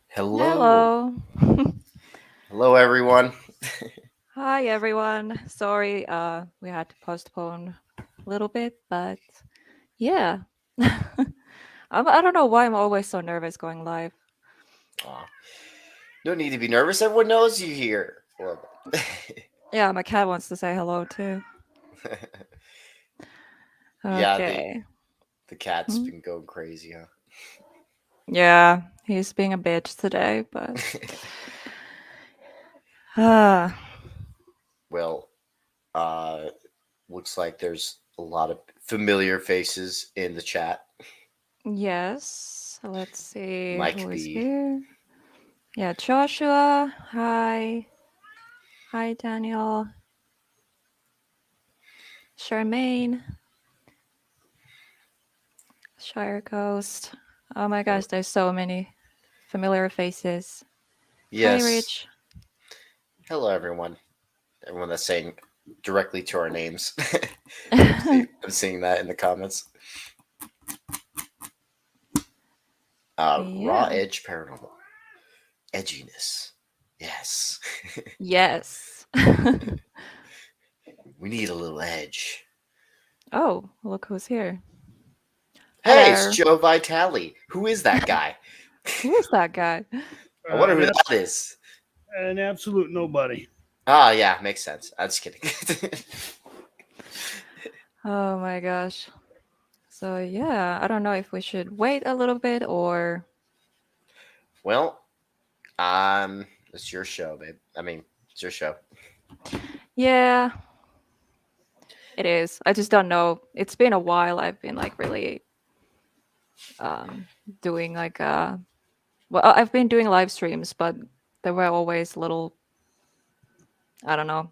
Hello. Hello. Hello, everyone. Hi, everyone. Sorry, we had to postpone a little bit, but yeah. I don't know why I'm always so nervous going live. Aw, no need to be nervous. Everyone knows you here. Well, Yeah, my cat wants to say hello too. yeah, the Okay. the cat's Hmm? been going crazy, huh? Yeah, he's being a bitch today, but ah, Well, uh, looks like there's a lot of familiar faces in the chat. yes. Let's see who Mike is B. here. Yeah, Joshua. Hi. Hi, Daniel. Charmaine. Shire Coast. Oh my Oh, gosh, there's so many familiar faces. Hi, yes. Rich. Hello, everyone. Everyone that's saying directly to our names. I'm seeing that in the comments. Raw Yeah. edge paranormal edginess. Yes. Yes. We need a little edge. Oh, look who's here. Hi Hey, it's there. Joe Vitale. Who is that guy? Who is that guy? I wonder An, who abs- that is. an absolute nobody. Ah, yeah, makes sense. I'm just kidding. Oh my gosh. So yeah, I don't know if we should wait a little bit or Well, it's your show, babe. I mean, it's your show. yeah, it is. I just don't know. It's been a while. I've been like really um doing like I've been doing live streams, but they were always a little, I don't know,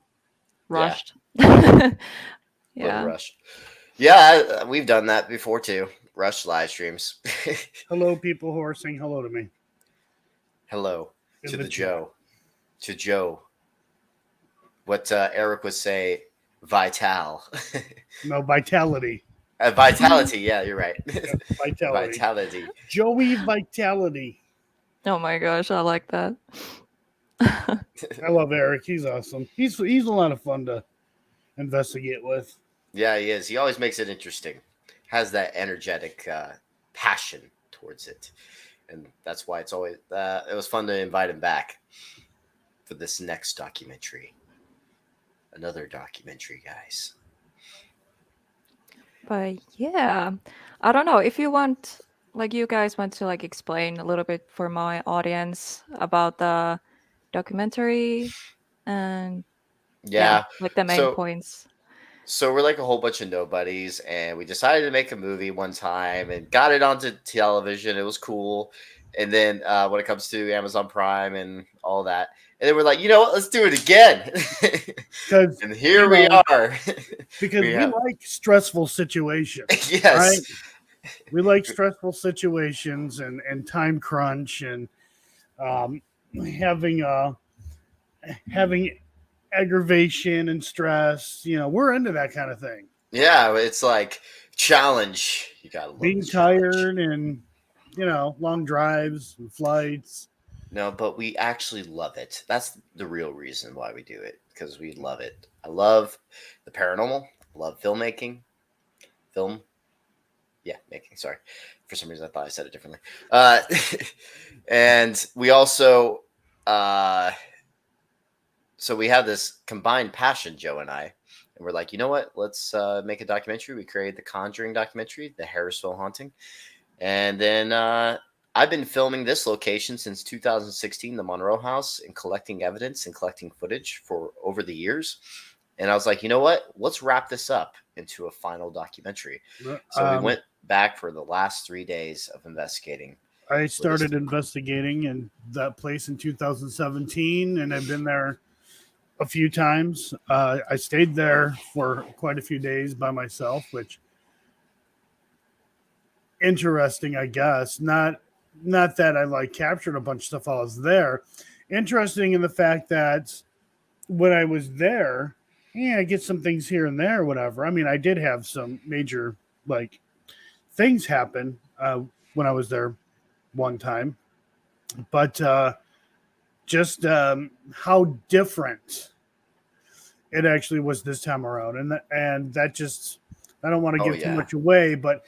Yeah, rushed. little Yeah. rush. Yeah, we've done that before too. Rush live streams. Hello, people who are saying hello to me Hello in to the the chat. Joe. To Joe. What Eric would say, Vital. No, vitality. Vitality. Yeah, you're right. Yeah, vitality. Vitality. Joey Vitality. Oh my gosh, I like that. I love Eric. He's awesome. He's a lot of fun to investigate with. Yeah, he is. He always makes it interesting. Has that energetic passion towards it, and that's why it's always. It was fun to invite him back for this next documentary. Another documentary, guys. But yeah, I don't know if you want, like, you guys want to like explain a little bit for my audience about the documentary and yeah, Yeah. like the main So points. so we're like a whole bunch of nobodies, and we decided to make a movie one time and got it onto television. It was cool. And then when it comes to Amazon Prime and all that, and then we're like, you know what? Let's do it again. Because, And here we are. because We we have like stressful situations. All right. yes. We like stressful situations and time crunch and um, having having aggravation and stress. We're into that kind of thing. Yeah, it's like challenge. You gotta love the Being challenge. tired and long drives and flights. No, but we actually love it. That's the real reason why we do it because we love it. I love the paranormal. I love filmmaking. Film, yeah, making. Sorry, for some reason I thought I said it differently. Uh, and we also, uh, so we have this combined passion, Joe and I, and we're like, you know what? Let's make a documentary. We created the Conjuring documentary, the Harrisville Haunting. And then I've been filming this location since 2016, the Monroe House, and collecting evidence and collecting footage for over the years. And I was like, you know what? Let's wrap this up into a final documentary. So we Um, went back for the last 3 days of investigating I for this. started investigating in that place in 2017, and I've been there a few times. I stayed there for quite a few days by myself, which interesting, I guess. Not that I like captured a bunch of stuff while I was there. Interesting in the fact that when I was there, yeah, I get some things here and there, whatever. I mean, I did have some major like things happen when I was there one time. but just how different it actually was this time around, and that just, I don't want to Oh give too yeah. much away, but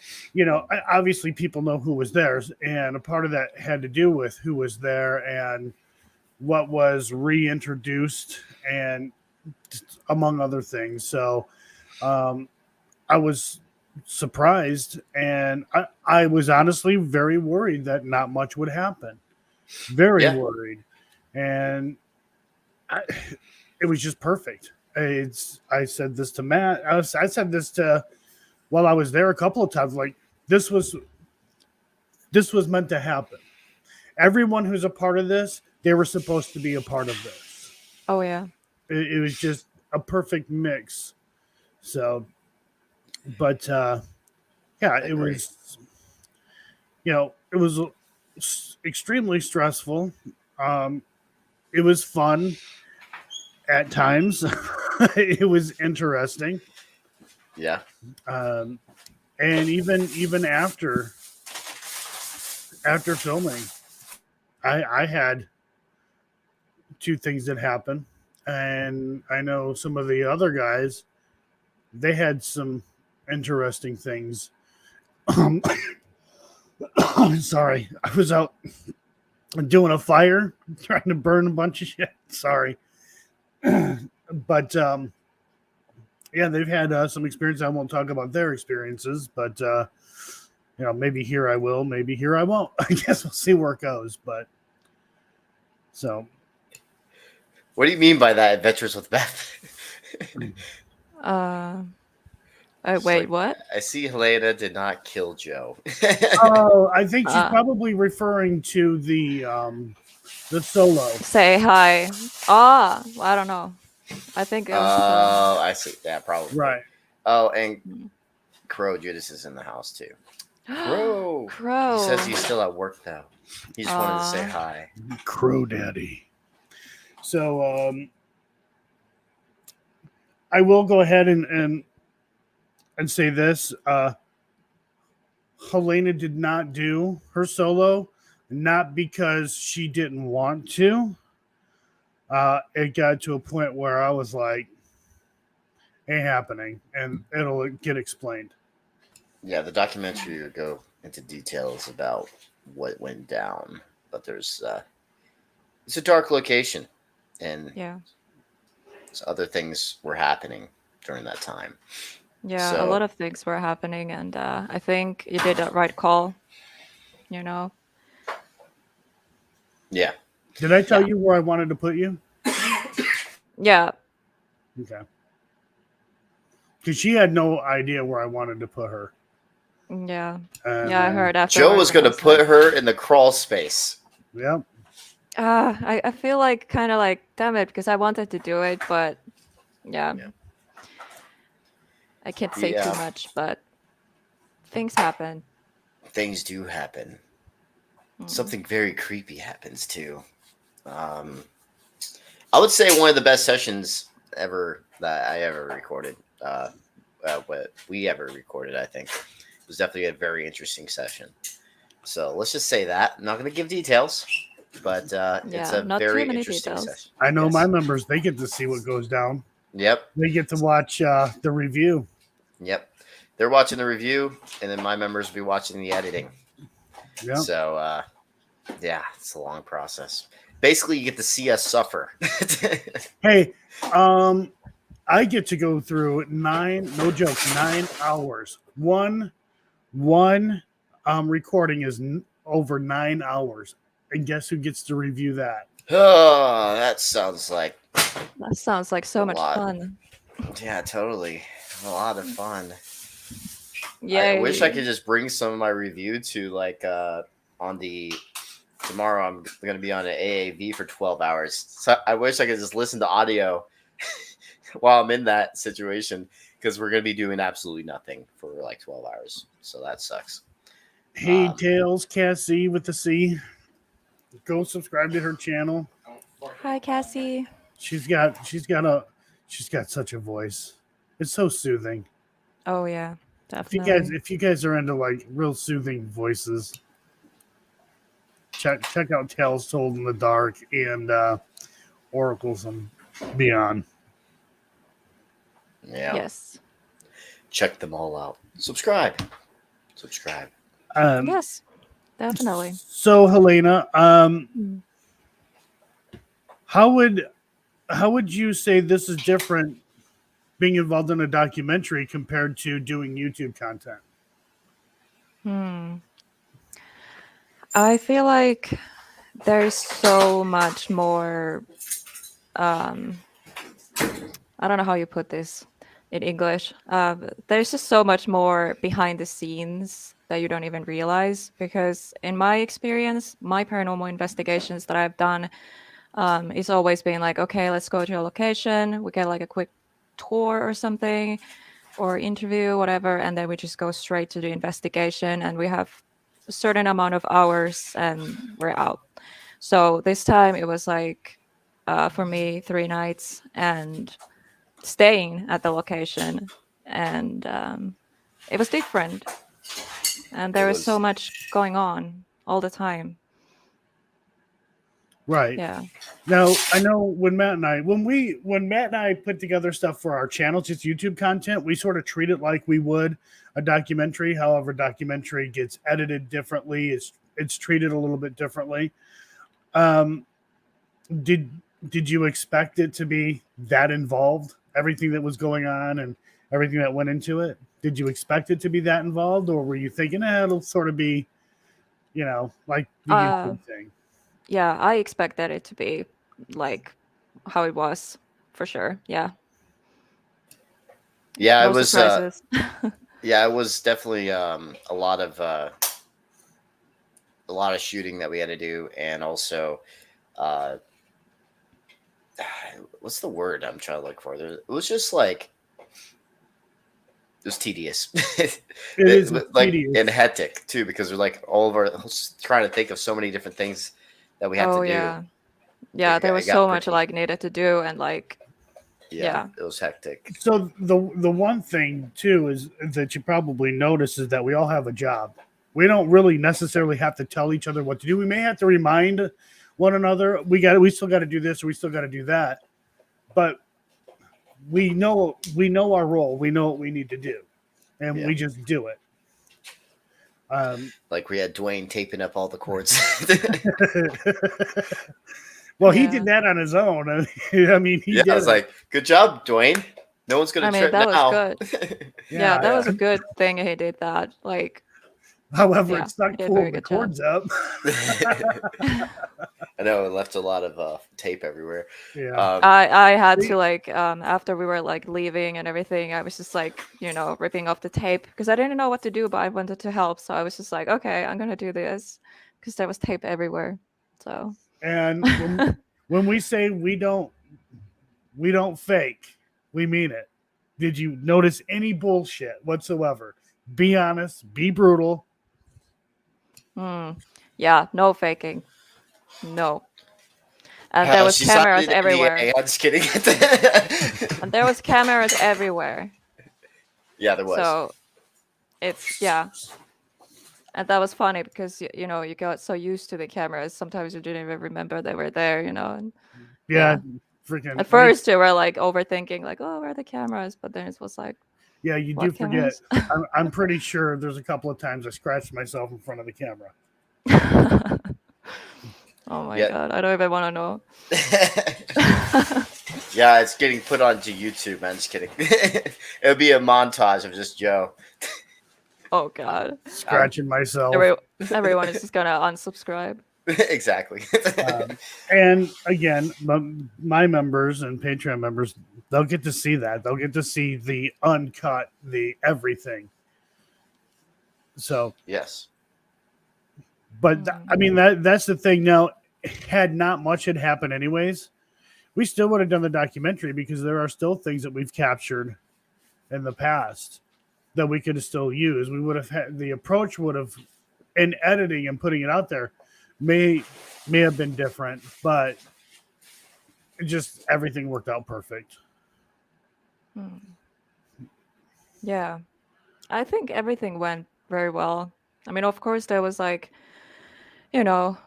obviously people know who was there, and a part of that had to do with who was there and what was reintroduced, and among other things. So um, I was surprised, and I was honestly very worried that not much would happen. Very Yeah. worried, and I, it was just perfect. I said this to Matt. I said this to while I was there a couple of times. Like this was meant to happen. Everyone who's a part of this, they were supposed to be a part of this. Oh yeah. It was just a perfect mix. So, but yeah, I it agree. was. It was extremely stressful. Um, it was fun at times. It was interesting, Yeah. um, and even after filming, I had two things that happened, and I know some of the other guys, they had some interesting things. Um, sorry, I was out doing a fire, trying to burn a bunch of shit. Sorry, but yeah, they've had some experience. I won't talk about their experiences, but maybe here I will, maybe here I won't. I guess we'll see where it goes. But so What do you mean by that? Adventures with Beth. Uh, It's wait, like, what? I see Helena did not kill Joe. oh, I think she's Uh, probably referring to the solo. Say hi. Ah, I don't know. I think it was. Oh, I see. Yeah, probably. Right. Oh, and Mm. Crow Judas is in the house too. Crow. Crow. He says he's still at work though. He just wanted to say Aw. hi. Crow Daddy. So I will go ahead and say this. Helena did not do her solo, not because she didn't want to. It got to a point where I was like, ain't happening, and it'll get explained. Yeah, the documentary will go into details about what went down, but it's a dark location, and Yeah. other things were happening during that time. Yeah, a lot So of things were happening, and I think you did the right call. You know. yeah, Did I tell Yeah. you where I wanted to put you? Yeah. Okay. Because she had no idea where I wanted to put her. Yeah. And Yeah, I heard after. Joe was gonna put her in the crawl space. Yep. I feel like kind of like damn it because I wanted to do it, but yeah, Yeah. I can't say too Yeah, much, but things happen. things do happen. Mm. Something very creepy happens too. Um, I would say one of the best sessions ever that I ever recorded. What we ever recorded, I think, it was definitely a very interesting session. So let's just say that. I'm not going to give details, but it's Yeah, a not too very many interesting details. session. I know Yes. my members, they get to see what goes down. Yep. They get to watch the review. Yep. They're watching the review, and then my members will be watching the editing. Yep. So, yeah, it's a long process. Basically, you get to see us suffer. Hey, I get to go through 9, no joke, 9 hours. One recording is over 9 hours. And guess who gets to review that? Oh, that sounds like That sounds like so A much lot. fun. Yeah, totally. A lot of fun. Yay. I wish I could just bring some of my review to like on the tomorrow I'm going to be on an AAV for 12 hours. So I wish I could just listen to audio while I'm in that situation because we're going to be doing absolutely nothing for like 12 hours. So that sucks. Hey, Tails, Cassie with the C. Go subscribe to her channel. Hi, Cassie. She's got such a voice. It's so soothing. Oh yeah, definitely. If you guys are into like real soothing voices, check out Tales Told in the Dark and Oracles and Beyond. Yeah. Yes. Check them all out. Subscribe. Subscribe. Yes. Definitely. So Helena, Mm. how would you say this is different being involved in a documentary compared to doing YouTube content? Hmm. I feel like there's so much more. Um, I don't know how you put this in English. There's just so much more behind the scenes that you don't even realize. Because in my experience, my paranormal investigations that I've done, it's always been like, okay, let's go to a location. We get like a quick tour or something, or interview, whatever, and then we just go straight to the investigation, and we have a certain amount of hours, and we're out. So this time it was like, for me, 3 nights and staying at the location, and it was different, and It there was so was. much going on all the time. Right. Yeah. Now, I know when Matt and I put together stuff for our channel, just YouTube content, we sort of treat it like we would a documentary. However, documentary gets edited differently. It's treated a little bit differently. Um, did did you expect it to be that involved? Everything that was going on and everything that went into it. Did you expect it to be that involved, or were you thinking, it'll sort of be, like the uh YouTube thing? yeah, I expected it to be like how it was, for sure. Yeah. Yeah, it No was. surprises. Yeah, it was definitely a lot of shooting that we had to do, and also, uh, what's the word I'm trying to look for? It was just like it was tedious, It is like and tedious. hectic too, because we're like all of our trying to think of so many different things that we have to Oh do. yeah. Yeah, there It was got so much pretty, like needed to do, and like, yeah, yeah. it was hectic. So the one thing too is that you probably notice is that we all have a job. We don't really necessarily have to tell each other what to do. We may have to remind one another we still got to do this or we still got to do that. But we know our role. We know what we need to do, and Yeah, we just do it. Um, like we had Dwayne taping up all the cords. well, he Yeah. did that on his own. I mean, he Yeah, I did was it. like, good job, Dwayne. No one's I gonna mean, trip that was now. good. Yeah, Yeah. that Yeah. was a good thing he did that. Like, However, yeah, it he stuck did a very pulling the good job. cords up. I know it left a lot of tape everywhere. Yeah. I had See, to like, after we were like leaving and everything, I was just like, ripping off the tape because I didn't know what to do, but I wanted to help. So I was just like, okay, I'm gonna do this because there was tape everywhere. So and when we say we don't fake, we mean it. Did you notice any bullshit whatsoever? Be honest, be brutal. hmm. Yeah, no faking. No. And there was She signed cameras an NDA. everywhere. I'm just kidding. And there was cameras everywhere. Yeah, there was. So it's, yeah. And that was funny because you got so used to the cameras, sometimes you didn't even remember they were there, and Yeah, yeah. freaking. At first you were like overthinking, like, oh, where are the cameras? But then it was like, Yeah, you do what forget. cameras? I'm pretty sure there's a couple of times I scratched myself in front of the camera. Oh my Yeah. god, I don't even want to know. Yeah, it's getting put onto YouTube, man. Just kidding. It'll be a montage of just Joe. Oh god. Scratching myself. Everyone is just gonna unsubscribe. Exactly. And again, my members and Patreon members, they'll get to see that. They'll get to see the uncut, the everything. So, Yes. but I mean that's the thing. Now, had not much had happened anyways, we still would have done the documentary because there are still things that we've captured in the past that we could have still used. We would have had the approach would have in editing and putting it out there may have been different, but it just everything worked out perfect. Yeah. I think everything went very well. I mean, of course, there was like, you know,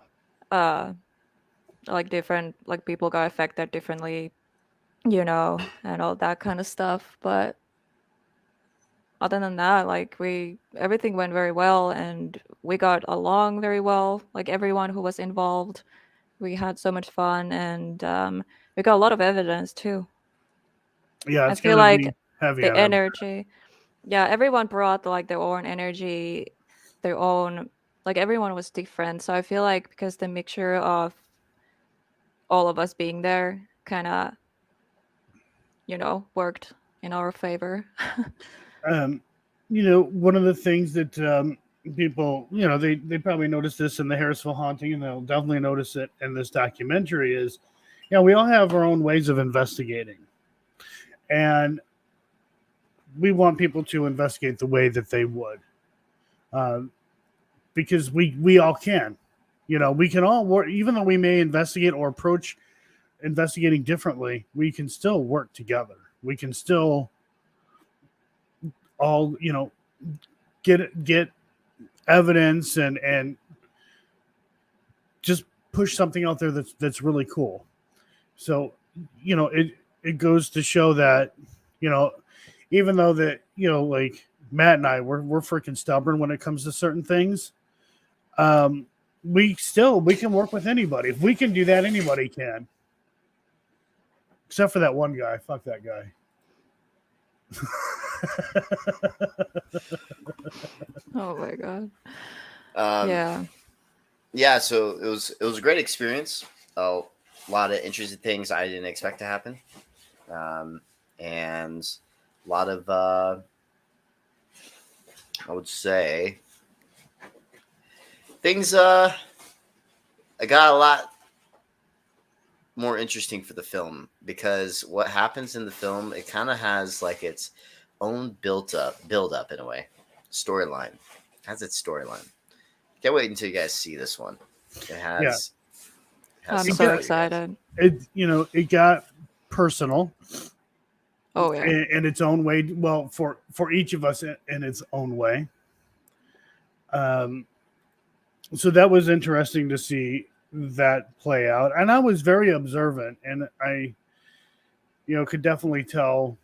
like different like people got affected differently, you know, and all that kind of stuff. But other than that, like everything went very well and we got along very well. Like everyone who was involved, we had so much fun and we got a lot of evidence too. Yeah, I it's feel gonna like be heavy the on them. energy, yeah, everyone brought like their own energy, their own like everyone was different. So I feel like because the mixture of all of us being there kind of, you know, worked in our favor. You know, one of the things that people, you know, they probably noticed this in the Harrisville haunting, and they'll definitely notice it in this documentary. Is, you know, we all have our own ways of investigating, and we want people to investigate the way that they would, uh, because we all can. You know, we can all work, even though we may investigate or approach investigating differently. We can still work together. We can still all, you know, get evidence and just push something out there that's really cool. So, you know, it goes to show that, you know, even though that, you know, like Matt and I, we're freaking stubborn when it comes to certain things. We can work with anybody. If we can do that, anybody can. Except for that one guy. Fuck that guy. Oh my god. Um, Yeah. so it was a great experience. A lot of interesting things I didn't expect to happen, and a lot of I would say things. I got a lot more interesting for the film because what happens in the film, it kind of has like its own build up in a way, storyline. It has its storyline. Can't wait until you guys see this one. It has. I'm something so for you guys. excited. It, you know, it got personal Oh yeah. in its own way. Well, for each of us in its own way. So that was interesting to see that play out, and I was very observant, and I, you know, could definitely tell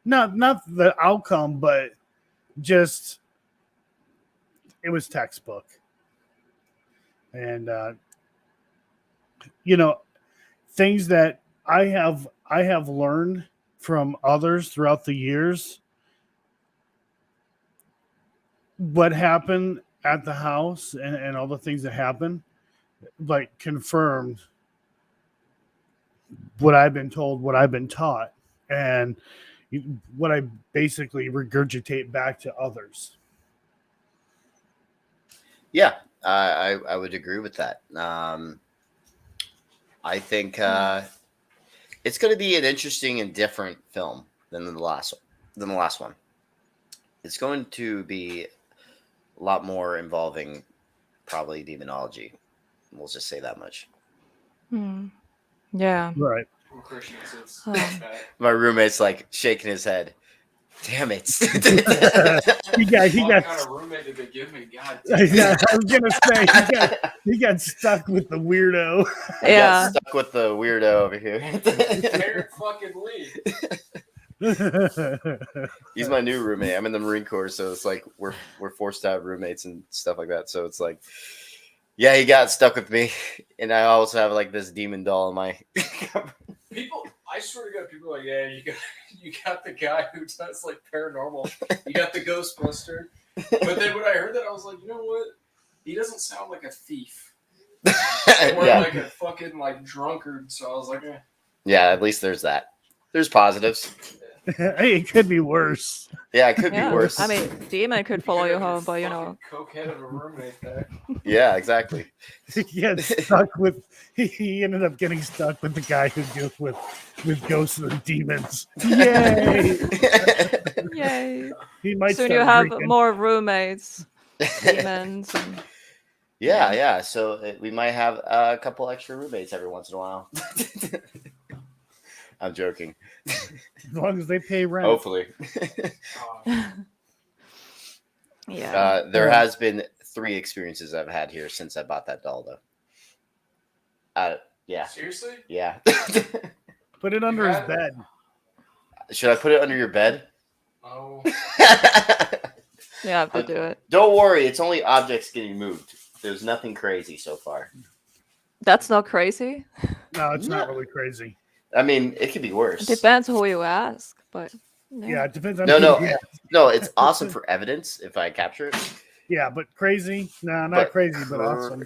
not the outcome, but just it was textbook, and you know, things that I have learned from others throughout the years. What happened at the house and all the things that happened, like confirmed what I've been told, what I've been taught, and what I basically regurgitate back to others. Yeah, I would agree with that. I think it's going to be an interesting and different film than the last one. It's going to be a lot more involving probably demonology. We'll just say that much. Yeah. Right. I'm a Christian, so it's Oh. bad. My roommate's like shaking his head. Damn it! He What got. kind of roommate did they give me? God Yeah, damn. I was gonna say he got stuck with the weirdo. I Yeah. got stuck with the weirdo over here. Eric fucking Lee. He's my new roommate. I'm in the Marine Corps, so it's like we're forced to have roommates and stuff like that. So it's like, yeah, he got stuck with me, and I also have like this demon doll in my. People, I swear to God, people are like, yeah, you got the guy who does like paranormal. You got the Ghostbuster. But then when I heard that, I was like, you know what? He doesn't sound like a thief. Or Yeah. like a fucking like drunkard. So I was like, eh. Yeah, at least there's that. There's positives. Hey, it could be worse. Yeah, it could Yeah. be worse. I mean, demon could follow you home, but you Fucking know. cokehead of a roommate there. Yeah, exactly. He got stuck with. He ended up getting stuck with the guy who deals with ghosts and demons. Yay! Yay. He might Soon start you have drinking. more roommates, demons. And... Yeah. So we might have a couple extra roommates every once in a while. I'm joking. As long as they pay rent. Hopefully. Yeah. There has been 3 experiences I've had here since I bought that doll, though. Yeah, Seriously? yeah. Put it under his had- bed. Should I put it under your bed? Oh. You have to do it. Don't worry, it's only objects getting moved. There's nothing crazy so far. That's not crazy. No, it's not No. really crazy. I mean, it could be worse. It depends who you ask, but Yeah, it depends on No, who- no, it's awesome for evidence if I capture it. Yeah, but crazy? No, not But crazy, but awesome.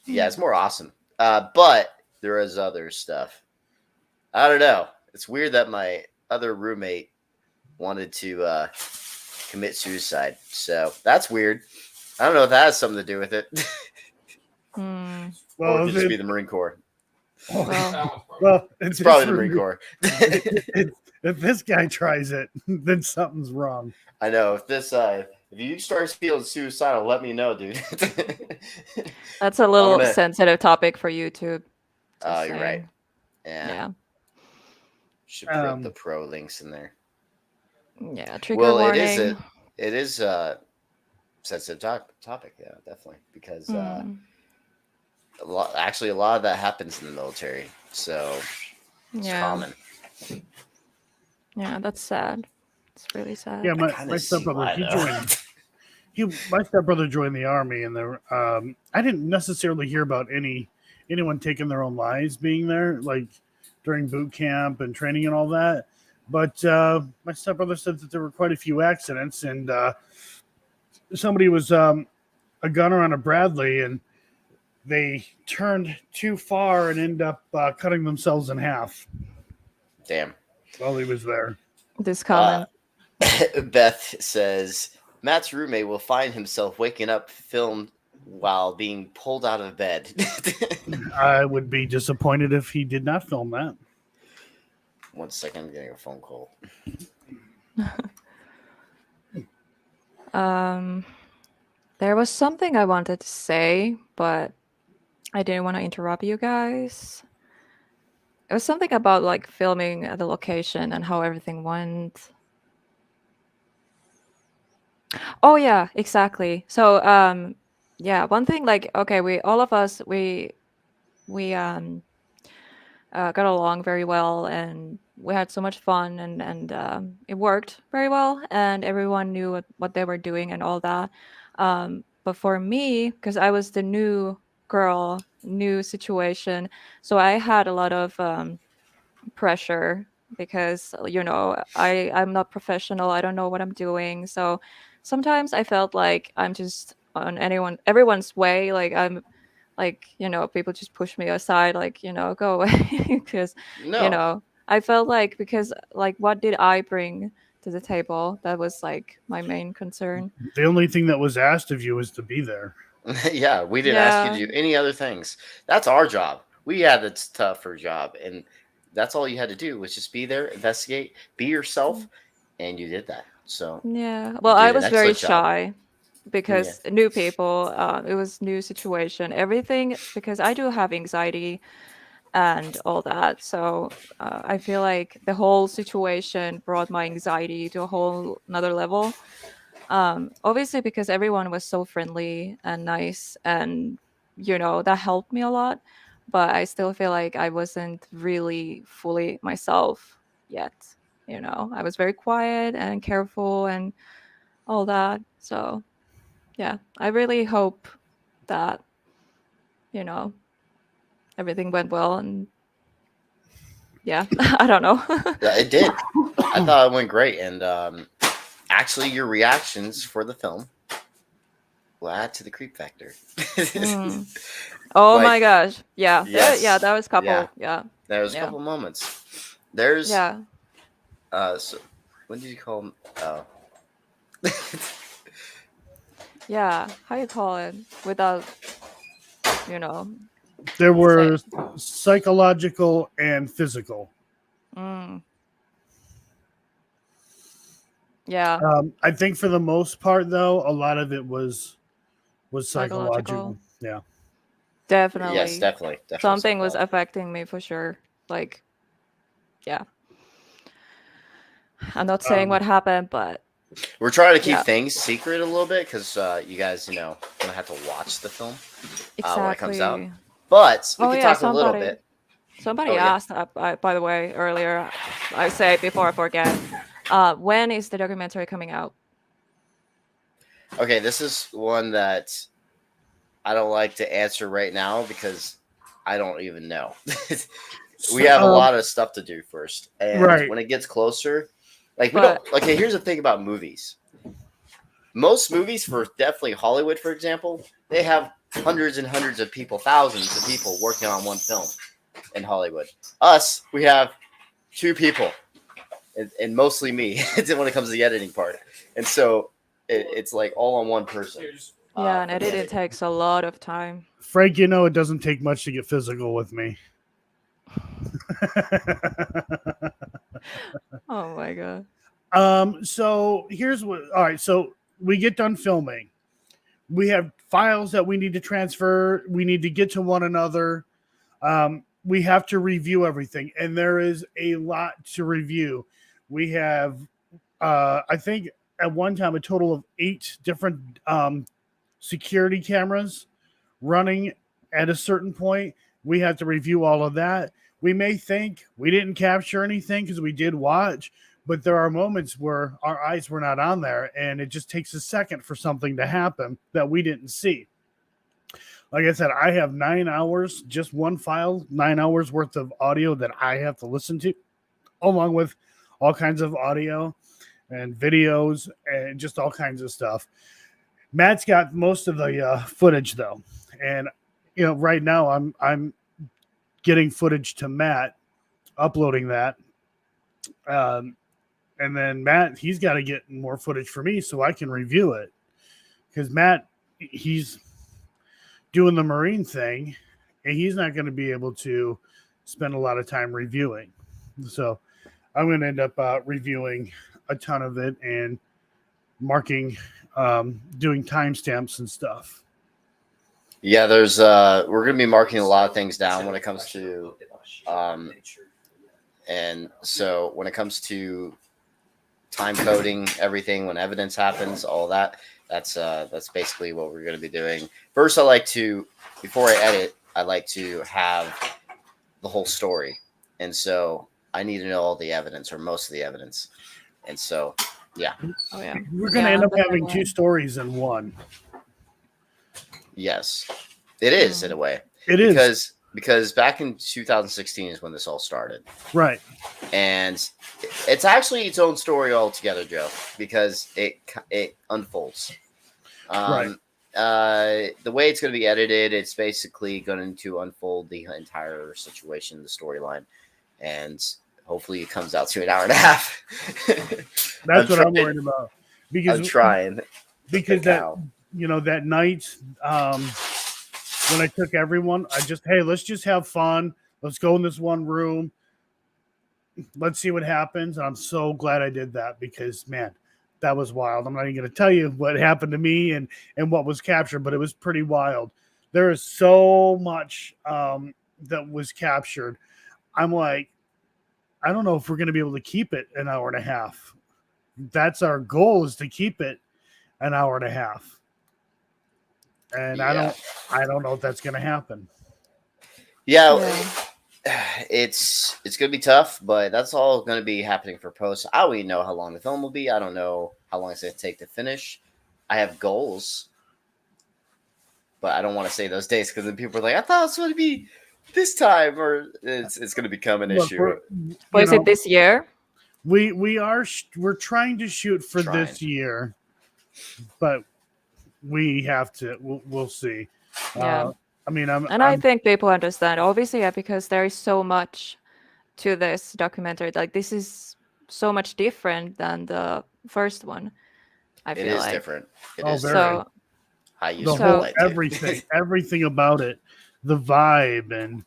Yeah, it's more awesome. But there is other stuff. I don't know. It's weird that my other roommate wanted to commit suicide. So that's weird. I don't know if that has something to do with it. Hmm. Well, or it could if just it- be the Marine Corps. Well, That one's probably- well, It's probably the Marine Corps. If this guy tries it, then something's wrong. I know. If you start feeling suicidal, let me know, dude. that's a little gonna- sensitive topic for YouTube. Oh, just you're right. saying. Yeah. Yeah. Should put the pro links in there. Yeah. Trigger Well, warning. it is a sensitive topic, yeah, definitely, because Mm, a lot of that happens in the military, so it's yeah. common. Yeah, that's sad. It's really sad. Yeah, I kinda my see stepbrother, why, he though. joined. My stepbrother joined the army, and there, I didn't necessarily hear about anyone taking their own lives being there, like during boot camp and training and all that. But my stepbrother said that there were quite a few accidents, and somebody was a gunner on a Bradley, and they turned too far and end up cutting themselves in half Damn. while he was there. This comment. Beth says Matt's roommate will find himself waking up filmed while being pulled out of bed. I would be disappointed if he did not film that. 1 second, I'm getting a phone call. There was something I wanted to say, but I didn't want to interrupt you guys. It was something about like filming at the location and how everything went. Oh yeah, exactly. So yeah, one thing like okay, we all of us we got along very well and we had so much fun and it worked very well and everyone knew what they were doing and all that. But for me, because I was the new girl, new situation, so I had a lot of pressure because I'm not professional. I don't know what I'm doing. So sometimes I felt like I'm just on everyone's way. Like I'm like, people just push me aside, like, go away. Because, No. I felt like because like what did I bring to the table? That was like my main concern. The only thing that was asked of you was to be there. Yeah, we didn't ask you Yeah. to do any other things. That's our job. We had the tougher job, and that's all you had to do was just be there, investigate, be yourself, and you did that. So Yeah. Well, did I an was very excellent job. shy because new people, it was new situation, everything, because I do have anxiety and all that. So I feel like the whole situation brought my anxiety to a whole another level. Obviously, because everyone was so friendly and nice, and that helped me a lot. But I still feel like I wasn't really fully myself yet. I was very quiet and careful and all that. So yeah, I really hope that everything went well and yeah, I don't know. Yeah, it did. I thought it went great, and actually, your reactions for the film will add to the creep factor. Mm. Oh Like, my gosh. Yeah. yes, Yeah, that was a couple. yeah. Yeah. There was a Yeah. couple moments. There's Yeah. so when did you call him? Oh. Yeah. How you call it without, you know. There were Say- psychological and physical. Mm. Yeah. I think for the most part, though, a lot of it was psychological. Psychological. Yeah. Definitely. Yes, definitely. Something was psychological. affecting me for sure. Like, yeah. I'm not saying what happened, but We're trying to keep Yeah. things secret a little bit because you guys, gonna have to watch the film exactly. when it comes out. But we Oh can yeah, talk a little bit. somebody Oh, yeah. asked. By the way, earlier, I say before I forget. When is the documentary coming out? Okay, this is one that I don't like to answer right now because I don't even know. We have a lot of stuff to do first, and Right. when it gets closer, like we But- don't. Okay, here's the thing about movies. Most movies, for definitely Hollywood, for example, they have hundreds and hundreds of people, thousands of people working on one film in Hollywood. Us, we have 2 people, and mostly me when it comes to the editing part, and so it's like all on one person. Yeah, and for the editing editing. takes a lot of time. Frank, you know it doesn't take much to get physical with me. Oh my god. So here's what. All right, so we get done filming. We have files that we need to transfer. We need to get to one another. We have to review everything, and there is a lot to review. We have, I think, at one time a total of 8 different security cameras running at a certain point. We have to review all of that. We may think we didn't capture anything because we did watch, but there are moments where our eyes were not on there, and it just takes a second for something to happen that we didn't see. Like I said, I have 9 hours, just one file, 9 hours worth of audio that I have to listen to, along with all kinds of audio and videos and just all kinds of stuff. Matt's got most of the footage though, and right now I'm getting footage to Matt, uploading that, and then Matt, he's got to get more footage for me so I can review it, because Matt, he's doing the Marine thing, and he's not going to be able to spend a lot of time reviewing. So I'm going to end up reviewing a ton of it and marking, doing timestamps and stuff. Yeah, there's we're gonna be marking a lot of things down when it comes to and so when it comes to time coding everything, when evidence happens, all that's basically what we're gonna be doing. First, I like to, before I edit, I like to have the whole story, and so I need to know all the evidence or most of the evidence, and so yeah. Oh yeah. We're going to Yeah, end up but having 2 stories in one. Yes, it is in a way. It is. Because back in 2016 is when this all started, Right. and it's actually its own story altogether, Joe, because it unfolds. Right. The way it's going to be edited, it's basically going to unfold the entire situation, the storyline, and hopefully it comes out to an hour and a half. That's what I'm worried about. Because I'm trying. Because that night, when I took everyone, hey, let's just have fun. Let's go in this one room. Let's see what happens. And I'm so glad I did that, because, man, that was wild. I'm not even going to tell you what happened to me and what was captured, but it was pretty wild. There is so much that was captured. I'm like, I don't know if we're going to be able to keep it an hour and a half. That's our goal, is to keep it an hour and a half. And Yeah. I don't know if that's going to happen. Yeah. It's going to be tough, but that's all going to be happening for post. I don't even know how long the film will be. I don't know how long it's going to take to finish. I have goals, but I don't want to say those dates, because then people are like, I thought it was going to be this time, or it's going to become an issue. But is it this year? We're trying to shoot for this year, but we have to. We'll see. Yeah. I mean, I think people understand, obviously, yeah, because there is so much to this documentary. Like, this is so much different than the first one. I feel it is like different. It Oh, is very. different. I used the to whole like it. everything about it, the vibe and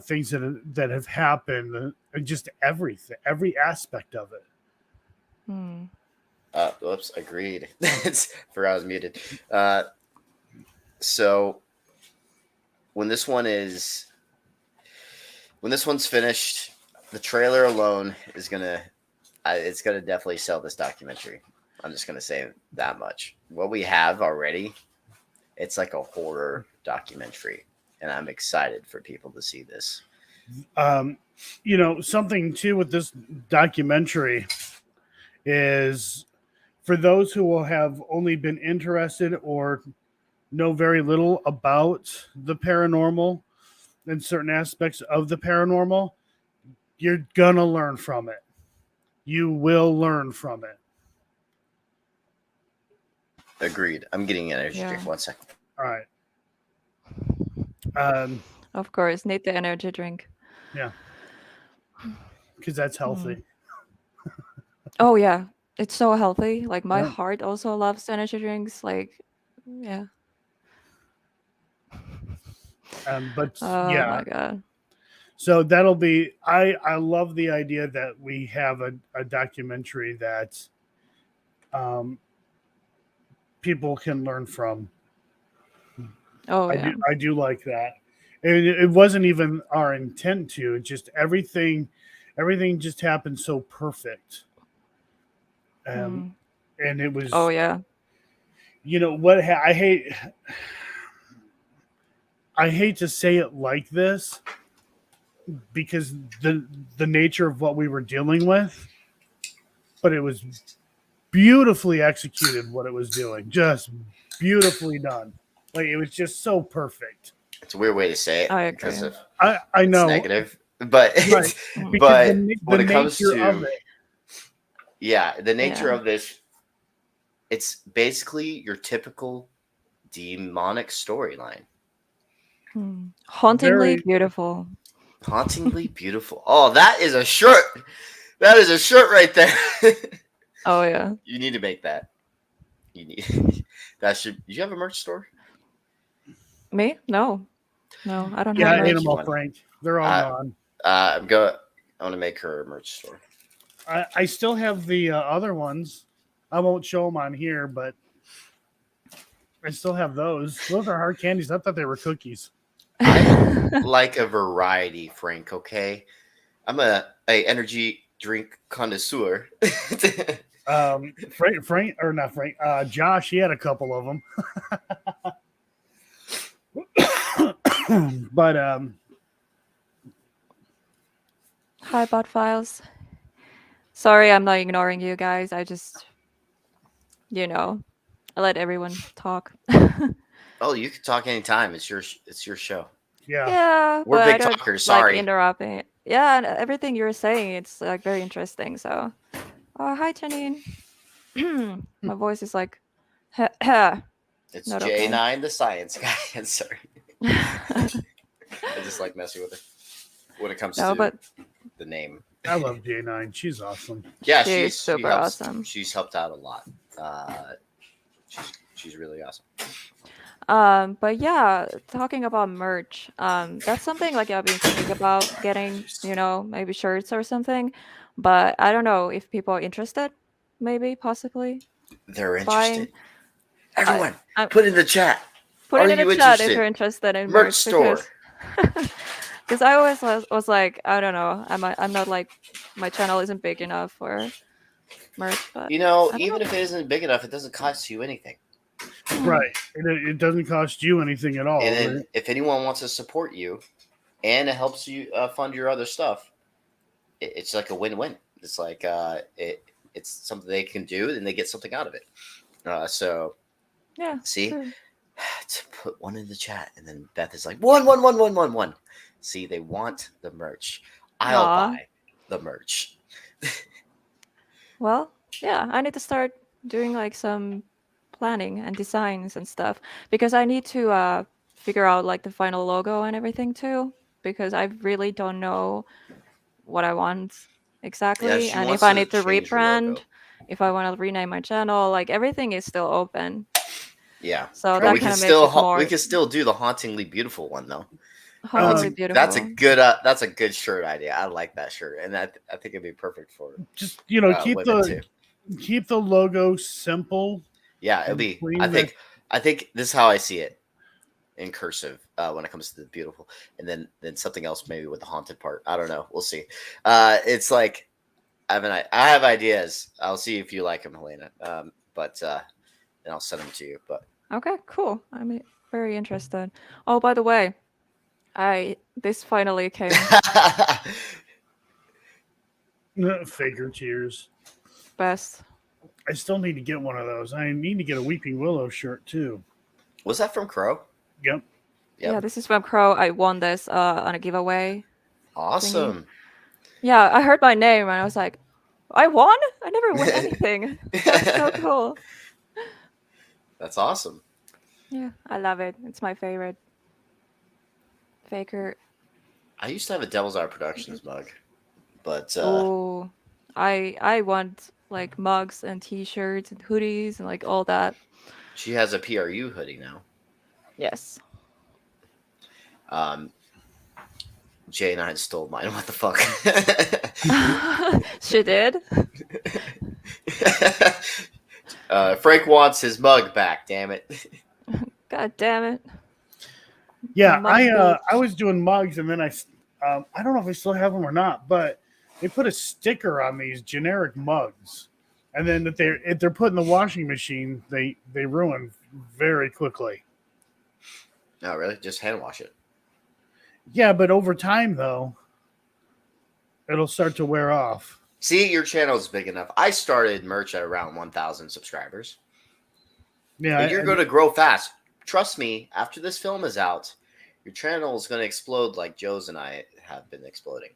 things that have happened, and just everything, every aspect of it. Whoops, agreed. Forgot I was muted. So when this one's finished, the trailer alone is it's gonna definitely sell this documentary. I'm just gonna say that much. What we have already, it's like a horror documentary. and I'm excited for people to see this. Something too with this documentary is for those who will have only been interested or know very little about the paranormal and certain aspects of the paranormal, you're gonna learn from it. You will learn from it. Agreed. I'm getting an energy Yeah. drink. 1 second. All right. Of course, need the energy drink. Yeah, because that's healthy. Oh yeah, it's so healthy. Like my Yeah. heart also loves energy drinks. Like, yeah. But Oh yeah, my god. so that'll be. I love the idea that we have a documentary that people can learn from. Oh yeah. I do like that. It wasn't even our intent to. It just everything just happened so perfect. Mm. And it was. Oh yeah. What I hate to say it like this because the nature of what we were dealing with, but it was beautifully executed what it was doing, just beautifully done. Like it was just so perfect. It's a weird way to say it I because agree. of I it's know, negative, but right? Mm. Because but the when it comes nature of to it, the nature Yeah. of this, it's basically your typical demonic storyline. Hauntingly very beautiful. Hauntingly beautiful. Oh, that is a shirt. That is a shirt right there. Oh yeah. You need to make that. You need that should. You have a merch store? Me? No. No, I don't yeah, have Make merch. you Animal one. Frank. They're all gone. I want to make her a merch store. I still have the other ones. I won't show them on here, but I still have those. Those are hard candies. I thought they were cookies. I like a variety, Frank. Okay, I'm a energy drink connoisseur. Frank or not Frank. Josh, he had a couple of them. But Hi, bot files. Sorry, I'm not ignoring you guys. I just, I let everyone talk. Oh, you can talk anytime. It's your show. yeah, Yeah, We're but I big don't talkers. like Sorry. interrupting it. Yeah, and everything you're saying, it's like very interesting. So, oh, hi, Janine. My voice is like, not It's okay. J9, the science guy. I'm sorry. I just like messing with it when it comes No, to but the name. I love J9. She's awesome. Yeah, she's super awesome. She's helped out a lot. She's really awesome. But yeah, talking about merch, that's something like I've been thinking about getting, maybe shirts or something. But I don't know if people are interested, maybe, possibly They're buying. interested. Everyone, I put in the chat. put Are it in you the chat if interested? you're interested in Merch merch store. because I always was like, I don't know, I'm not like my channel isn't big enough for merch, but I don't Even know. if it isn't big enough, it doesn't cost you anything. Right. It doesn't cost you anything at all. And then Right? if anyone wants to support you, and it helps you fund your other stuff, it's like a win-win. It's like it's something they can do, and they get something out of it. So Yeah, see, true. to put one in the chat, and then Beth is like 1. See, they want the merch. I'll Aw. buy the merch. Well, yeah, I need to start doing like some planning and designs and stuff because I need to figure out like the final logo and everything too because I really don't know what I want Yeah, exactly she and if wants I to need to change her logo. rebrand, if I want to rename my channel, like everything is still open. Yeah, So but that we kind can of makes it we more can still do the hauntingly beautiful one though. hauntingly That's a beautiful. good shirt idea. I like that shirt, and I think it'd be perfect for Just women too. keep the logo simple. Yeah, it'll and be. clean. I think this is how I see it in cursive when it comes to the beautiful, and then something else maybe with the haunted part. I don't know. We'll see. It's like I have ideas. I'll see if you like them, Helena. But and I'll send them to you. But Okay, cool. I'm very interested. Oh, by the way, This finally came. Faker tears. Best. I still need to get one of those. I need to get a Weeping Willow shirt too. Was that from Crow? Yep. Yep. Yeah, this is from Crow. I won this on a giveaway. Awesome. Yeah, I heard my name and I was like, I won? I never won anything. That's so cool. That's awesome. Yeah, I love it. It's my favorite. Faker. I used to have a Devil's Eye Productions mug, but Oh, I want like mugs and T-shirts and hoodies and like all that. she has a PRU hoodie now. Yes. Jay and I had stole mine. What the fuck? She did. Frank wants his mug back. Damn it. God damn it. Yeah, Mug I boots. was doing mugs, and then I don't know if I still have them or not, but they put a sticker on these generic mugs, and then if they're put in the washing machine, they ruin very quickly. No, really? Just hand wash it. Yeah, but over time though, it'll start to wear off. See, your channel is big enough. I started merch at around 1,000 subscribers. Yeah, And you're going to grow fast. Trust me, after this film is out, your channel is going to explode like Joe's and I have been exploding.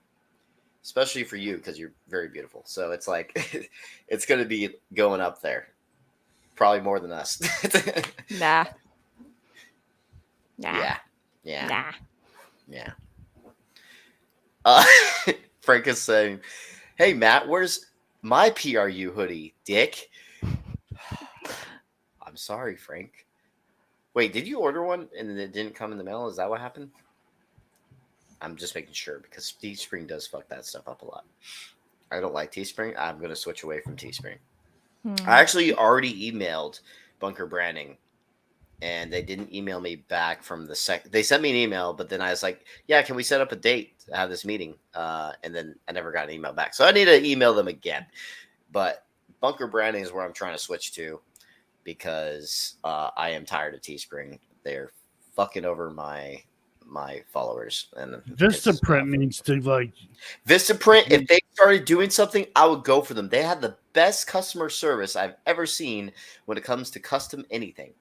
Especially for you, because you're very beautiful. So it's like, it's going to be going up there. Probably more than us. Nah. Nah. Yeah. Yeah. Nah. Yeah. Frank is saying, hey, Matt, where's my PRU hoodie, dick? I'm sorry, Frank. Wait, did you order one and it didn't come in the mail? Is that what happened? I'm just making sure because Teespring does fuck that stuff up a lot. I don't like Teespring. I'm going to switch away from Teespring. I actually already emailed Bunker Branding and they didn't email me back from the they sent me an email, but then I was like, yeah, can we set up a date to have this meeting? And then I never got an email back. So I need to email them again. But Bunker Branding is where I'm trying to switch to because I am tired of Teespring. They're fucking over my followers. And Vistaprint needs to like Vistaprint, if they started doing something, I would go for them. They have the best customer service I've ever seen when it comes to custom anything.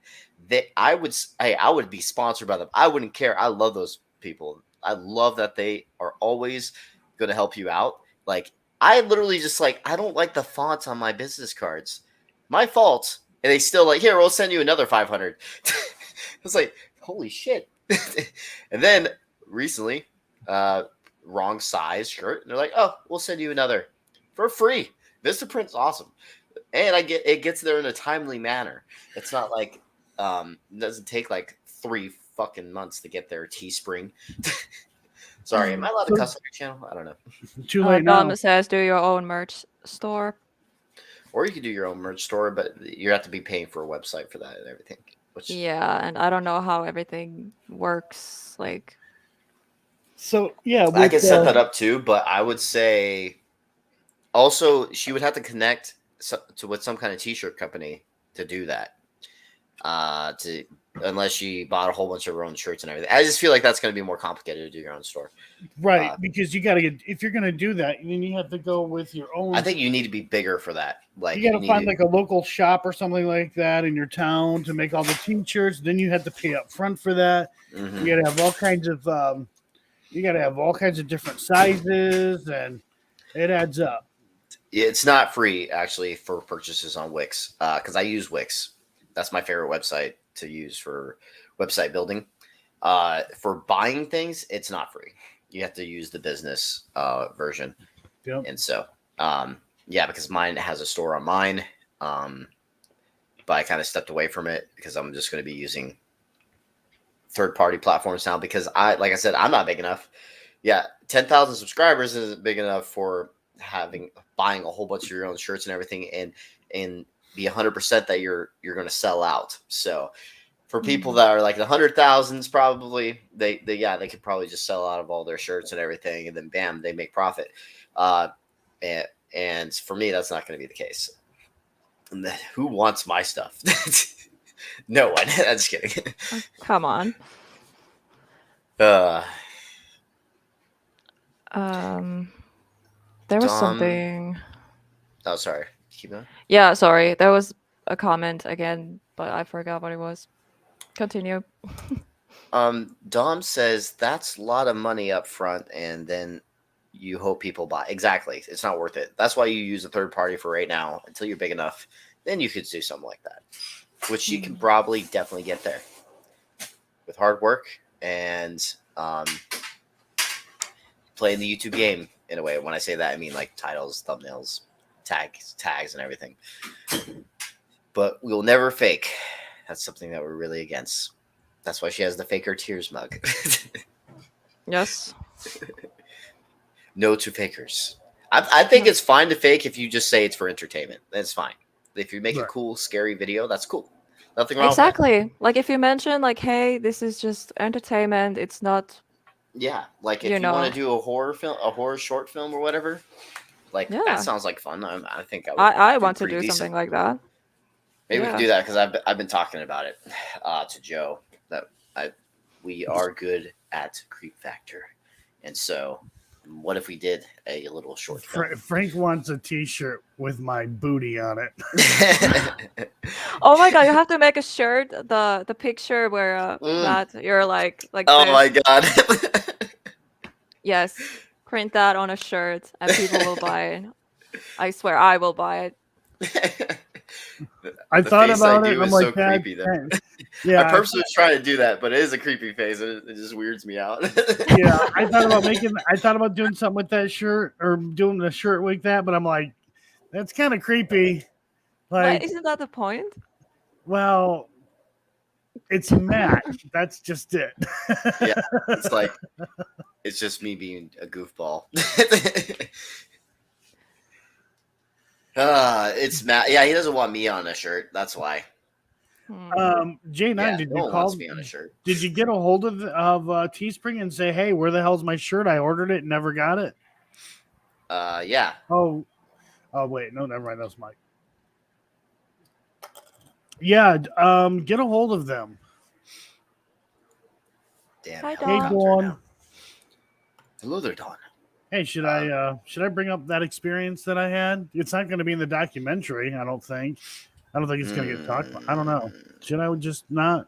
I would be sponsored by them. I wouldn't care. I love those people. I love that they are always going to help you out. Like I literally just like I don't like the fonts on my business cards. My fault. And they still like, here, we'll send you another 500. It's like, holy shit. And then recently, wrong size shirt. And they're like, oh, we'll send you another for free. Vistaprint's awesome. And it gets there in a timely manner. It's not like it doesn't take like 3 fucking months to get there. Teespring. Sorry, am I allowed to cuss on your channel? I don't know. too late now. Dom says do your own merch store. Or you could do your own merch store, but you have to be paying for a website for that and everything. Which Yeah, and I don't know how everything works. Like, So yeah, I can set that up too, but I would say also she would have to connect with some kind of t-shirt company to do that. Unless she bought a whole bunch of her own shirts and everything. I just feel like that's going to be more complicated to do your own store. Right, because you got to get if you're going to do that, then you have to go with your own. I think you need to be bigger for that. Like you got to find like a local shop or something like that in your town to make all the t-shirts. Then you have to pay up front for that. Mm-hmm. You got to have all kinds of different sizes, and it adds up. It's not free actually for purchases on Wix because I use Wix. That's my favorite website to use for website building. For buying things, it's not free. You have to use the business version. Yep. And so, yeah, because mine has a store on mine. But I kind of stepped away from it because I'm just going to be using third-party platforms now because like I said, I'm not big enough. Yeah, 10,000 subscribers isn't big enough for buying a whole bunch of your own shirts and everything and be 100% that you're going to sell out. So for people that are like the 100,000s, probably they could probably just sell out of all their shirts and everything. And then bam, they make profit. And for me, that's not going to be the case. And who wants my stuff? No one. I'm just kidding. come on. Um, there was Dom. something. Oh, sorry. Keep going. Yeah, sorry. There was a comment again, but I forgot what it was. Continue. Dom says that's a lot of money up front, and then you hope people buy. Exactly. It's not worth it. That's why you use a third party for right now until you're big enough. Then you could do something like that, which you can probably definitely get there with hard work and playing the YouTube game in a way. When I say that, I mean like titles, thumbnails, tags, and everything. But we will never fake. That's something that we're really against. That's why she has the faker tears mug. Yes. No to fakers. I think it's fine to fake if you just say it's for entertainment. That's fine. If you make a Right. cool, scary video, that's cool. Nothing wrong with Exactly. Like if you mention like, hey, this is just entertainment. It's not. that. Yeah. Like if You you want know. to do a horror film, a horror short film or whatever, like that Yeah. sounds like fun. I think I would I do want to pretty do decent. something like that. Maybe we Yeah. can do that because I've been talking about it to Joe that we are good at creep factor, and so what if we did a little short film? Frank wants a T-shirt with my booty on it. Oh my god, you have to make a shirt. The picture where Mm. that you're like Oh this. my god! Yes, print that on a shirt and people will buy it. I swear, I will buy it. I The thought face about I it, do and I'm is like, so that. creepy though. Yeah, I purposely was trying to do that, but it is a creepy face. It just weirds me out. yeah. I thought about doing something with that shirt or doing a shirt like that, but I'm like, that's kind of creepy. Why Like, isn't that the point? well, it's Matt. That's just it. Yeah, it's like it's just me being a goofball. It's Matt. Yeah, he doesn't want me on a shirt. That's why. J9, Yeah, did no you one call? wants me on a shirt. Did you get a hold of Teespring and say, hey, where the hell's my shirt? I ordered it, and never got it. Yeah. Oh, wait, no, never mind. That's Mike. Yeah, get a hold of them. Damn. Hi, Hey, Dawn. Dawn. Hello there, Dawn. Hey, should I bring up that experience that I had? It's not going to be in the documentary, I don't think. I don't think it's going to get talked about. I don't know. Should I just not?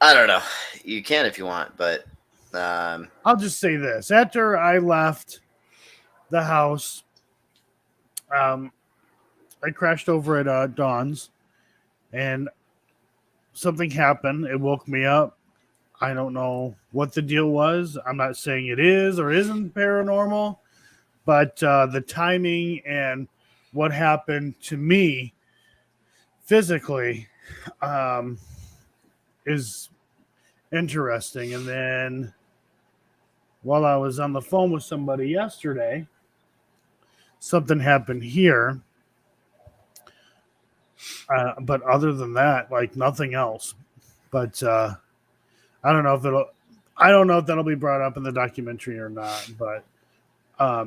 I don't know. You can if you want, but I'll just say this. After I left the house, I crashed over at Dawn's, and something happened. It woke me up. I don't know what the deal was. I'm not saying it is or isn't paranormal, but the timing and what happened to me physically is interesting. And then while I was on the phone with somebody yesterday, something happened here. But other than that, like nothing else. But I don't know if that'll be brought up in the documentary or not. But I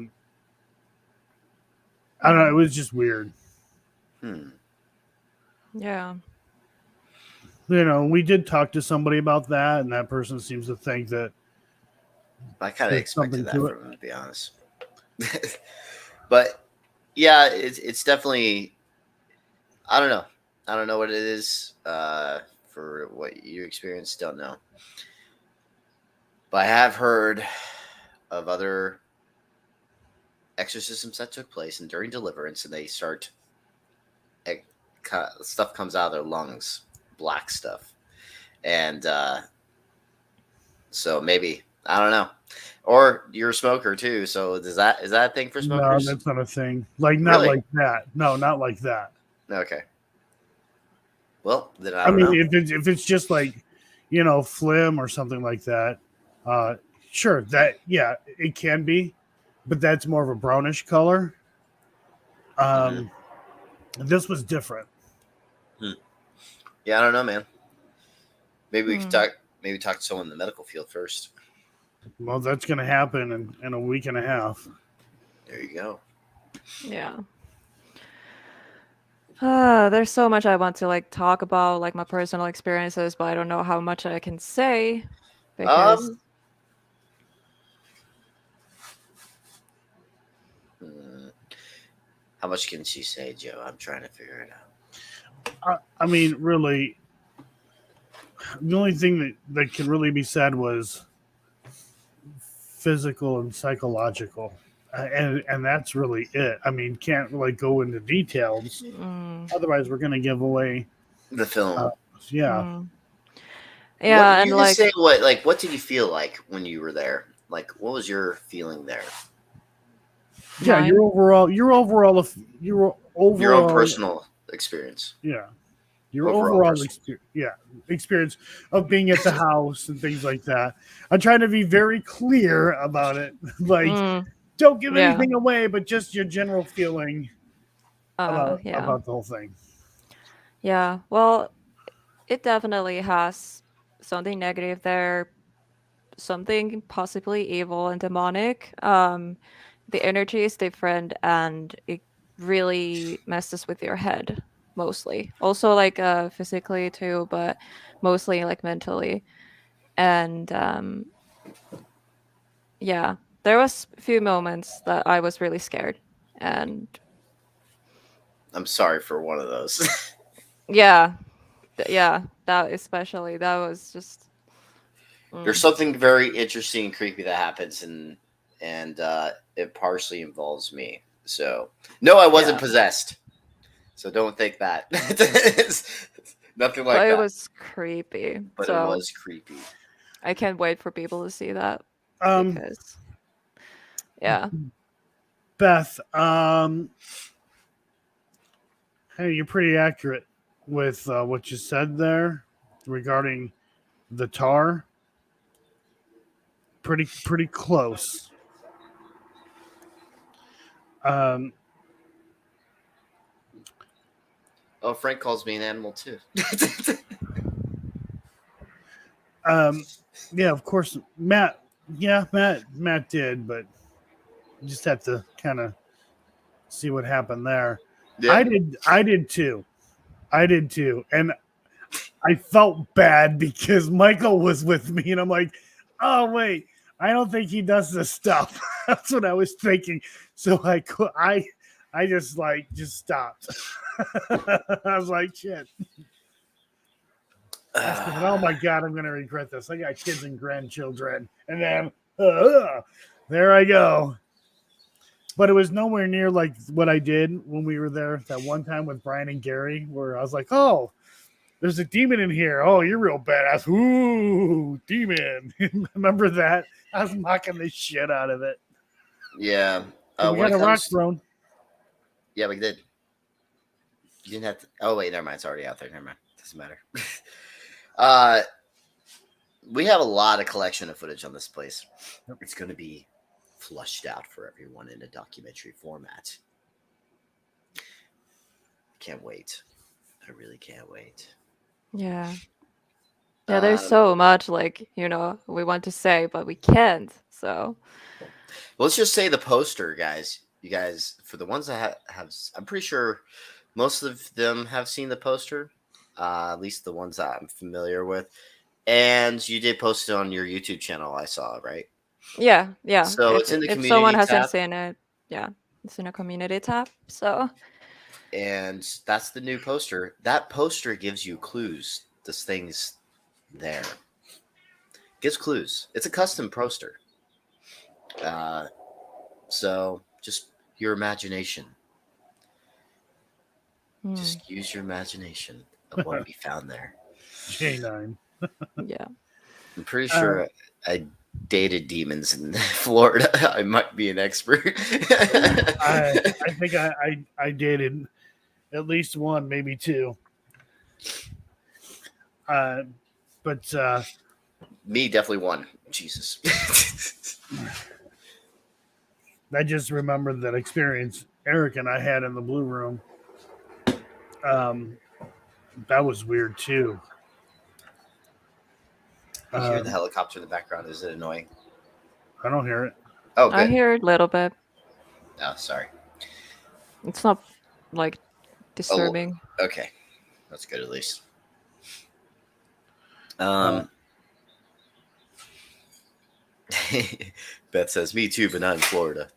don't know. It was just weird. Yeah. You know, we did talk to somebody about that, and that person seems to think that I kind of there's expected that something to from him, to be honest. But yeah, it's definitely. I don't know. I don't know what it is for what you experienced. Don't know. But I have heard of other exorcisms that took place, and during deliverance, and they start stuff comes out of their lungs, black stuff, and so maybe I don't know. Or you're a smoker too, so is that a thing for no, smokers? that's not a thing. Like not Really? like that. No, not like that. Okay. Well, then I I don't mean, know. if it's just like, you know, phlegm or something like that, sure, that yeah, it can be, but that's more of a brownish color. This was different. Yeah, I don't know, man. Maybe we could Hmm. talk. Maybe talk to someone in the medical field first. Well, that's going to happen in a week and a half. There you go. Yeah. There's so much I want to like talk about, like my personal experiences, but I don't know how much I can say because hmm, how much can she say, Joe? I'm trying to figure it out. I mean, really, the only thing that can really be said was physical and psychological. And that's really it. I mean, can't really go into details. mm, Otherwise, we're going to give away. The film. Yeah. mm. What Yeah, and you just like say? What did you feel like when you were there? Like, what was your feeling there? Yeah. mine. Your overall, your overall, Your own personal experience. yeah. Your Overall overall personal. experience of being at the house and things like that. I'm trying to be very clear about it. Like, Mm, don't give yeah. anything away, but just your general feeling Yeah. about the whole thing. Yeah. Well, it definitely has something negative there, something possibly evil and demonic. The energy is different and it really messes with your head mostly. Also like physically too, but mostly like mentally. And yeah, there was a few moments that I was really scared. And I'm sorry for one of those. yeah, yeah, that especially that was just There's mm, something very interesting and creepy that happens, and it partially involves me. So no, I wasn't yeah. possessed. So don't think that. It's nothing like But it that. was creepy. But it So was creepy. I can't wait for people to see that Um, because yeah. Beth, hey, you're pretty accurate with what you said there regarding the tar. Pretty close. Um, Oh, Frank calls me an animal too. yeah, of course, Matt. Yeah, Matt did, but you just have to kind of see what happened there. Yeah. I did too. I did too, and I felt bad because Michael was with me, and I'm like, oh wait, I don't think he does this stuff. That's what I was thinking. So I just stopped. I was like, shit. I was thinking, oh my god, I'm gonna regret this. I got kids and grandchildren, and then there I go. But it was nowhere near like what I did when we were there that one time with Brian and Gary, where I was like, oh, there's a demon in here. Oh, you're real badass. Ooh, demon. Remember that? I was mocking the shit out of it. Yeah. So we When got it a rock comes, throne. yeah, we did. You didn't have to. Oh wait, never mind. It's already out there. Never mind. Doesn't matter. uh, we have a lot of collection of footage on this place. It's going to be flushed out for everyone in a documentary format. Can't wait. I really can't wait. Yeah. Yeah, there's Um, so much like, we want to say, but we can't. So, let's just say the poster, guys. You guys, for the ones that have, I'm pretty sure most of them have seen the poster. At least the ones that I'm familiar with. And you did post it on your YouTube channel, I saw, right? yeah, yeah. So If it's in the if someone community hasn't tab, seen it, yeah, it's in a community tab. So, and that's the new poster. That poster gives you clues. This thing's there. Gives clues. It's a custom poster. Uh, so just your imagination. Just use your imagination of what we found there. J9. yeah. I'm pretty Uh, sure I dated demons in Florida. I might be an expert. I think I dated at least one, maybe two. But Me, definitely one. Jesus. I just remembered that experience Eric and I had in the Blue Room. That was weird too. I hear the helicopter in the background. Is it annoying? I don't hear it. Oh, I good. hear a little bit. Oh, sorry. It's not like Oh, disturbing. okay. That's good at least. Beth says, "Me too, but not in Florida."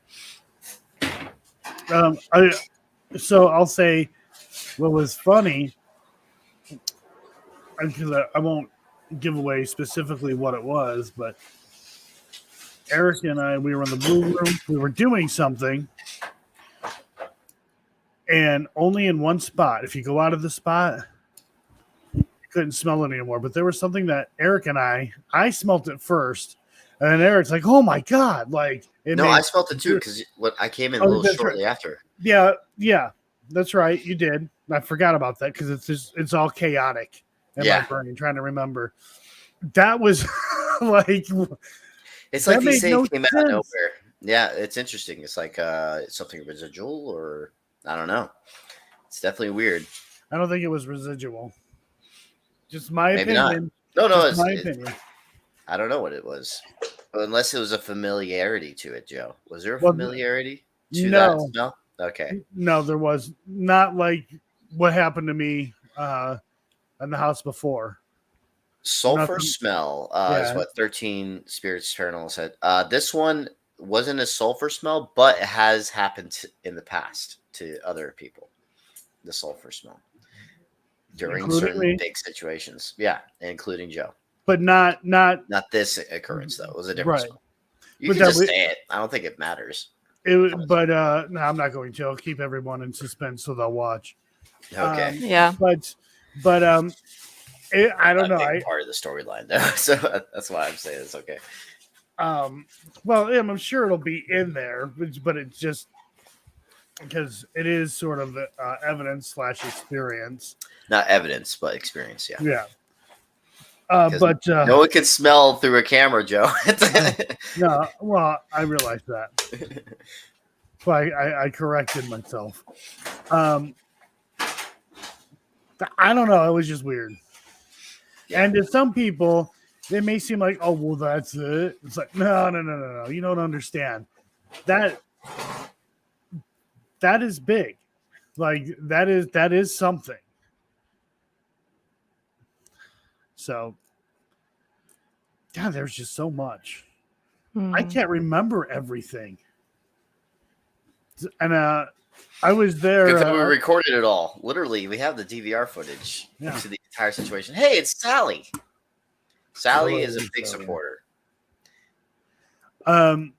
So I'll say what was funny, because I won't give away specifically what it was, but Eric and I, we were in the blue room. We were doing something, and only in one spot. If you go out of the spot, you couldn't smell it anymore. But there was something that Eric and I smelt it first, and then Eric's like, "Oh my god!" Like No, I smelled it too because I came in a little shortly after. Yeah, that's right. You did. I forgot about that because it's all chaotic in my brain trying to remember. That was like. It's like these things came out of sense. nowhere. Yeah, it's interesting. It's like something residual, or I don't know. It's definitely weird. I don't think it was residual. Just my Maybe opinion. not. No, Just my opinion. I don't know what it was. Unless it was a familiarity to it, Joe. Was there a familiarity to that smell? Okay. No, there was not like what happened to me in the house before. Sulfur smell is what 13 Spirits Paranormal said. This one wasn't a sulfur smell, but it has happened in the past to other people. The sulfur smell during certain big situations. Yeah, including Joe. But not this occurrence though. It was a different smell. You can just say it. I don't think it matters. No, I'm not going to. I'll keep everyone in suspense so they'll watch. Okay. Yeah. But I don't know. Part of the storyline though, so that's why I'm saying it's okay. Well, I'm sure it'll be in there, but it's just because it is sort of evidence / experience. Not evidence, but experience. Yeah. Yeah. But no one can smell through a camera, Joe. No, well, I realized that. So I corrected myself. I don't know. It was just weird. Yeah. And to some people, it may seem like, oh, well, that's it. It's like, no. You don't understand. That is big. Like that is something. So, God, there's just so much. I can't remember everything. And I was there. Good thing we recorded it all. Literally, we have the DVR footage to the entire situation. Hey, it's Sally. Sally is a big supporter. But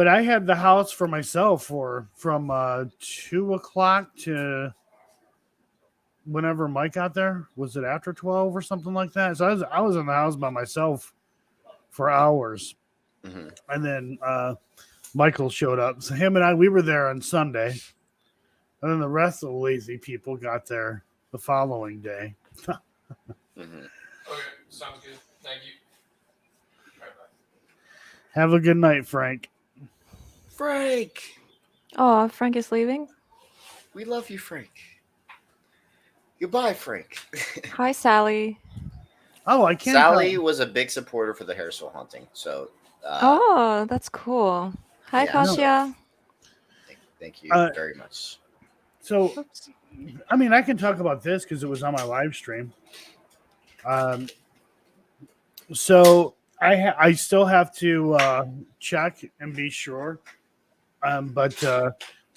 I had the house for myself from 2:00 to whenever Mike got there. Was it after 12 or something like that? So I was in the house by myself for hours. Mm-hmm. And then Michael showed up. So him and we were there on Sunday. And then the rest of the lazy people got there the following day. Mm-hmm. Okay, sounds good. Thank you. Bye. Have a good night, Frank. Frank. Oh, Frank is leaving? We love you, Frank. Goodbye, Frank. Hi, Sally. Oh, I can't. Sally was a big supporter for the Harrisville haunting. So. Oh, that's cool. Hi, Kasia. Thank you very much. So, I mean, I can talk about this because it was on my live stream. So I still have to check and be sure. But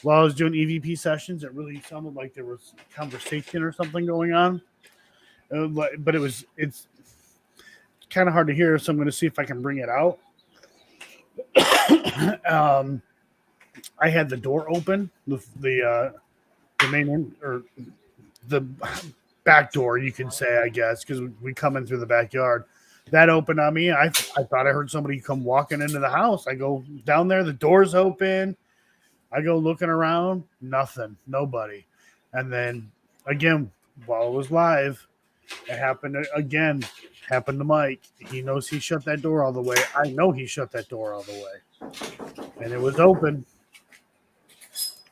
while I was doing EVP sessions, it really sounded like there was conversation or something going on. But it's kind of hard to hear, so I'm going to see if I can bring it out. I had the door open, the main or the back door, you can say, I guess, because we come in through the backyard. That opened on me. I thought I heard somebody come walking into the house. I go down there, the door's open. I go looking around, nothing, nobody. And then again, while it was live, it happened again. Happened to Mike. He knows he shut that door all the way. I know he shut that door all the way. And it was open.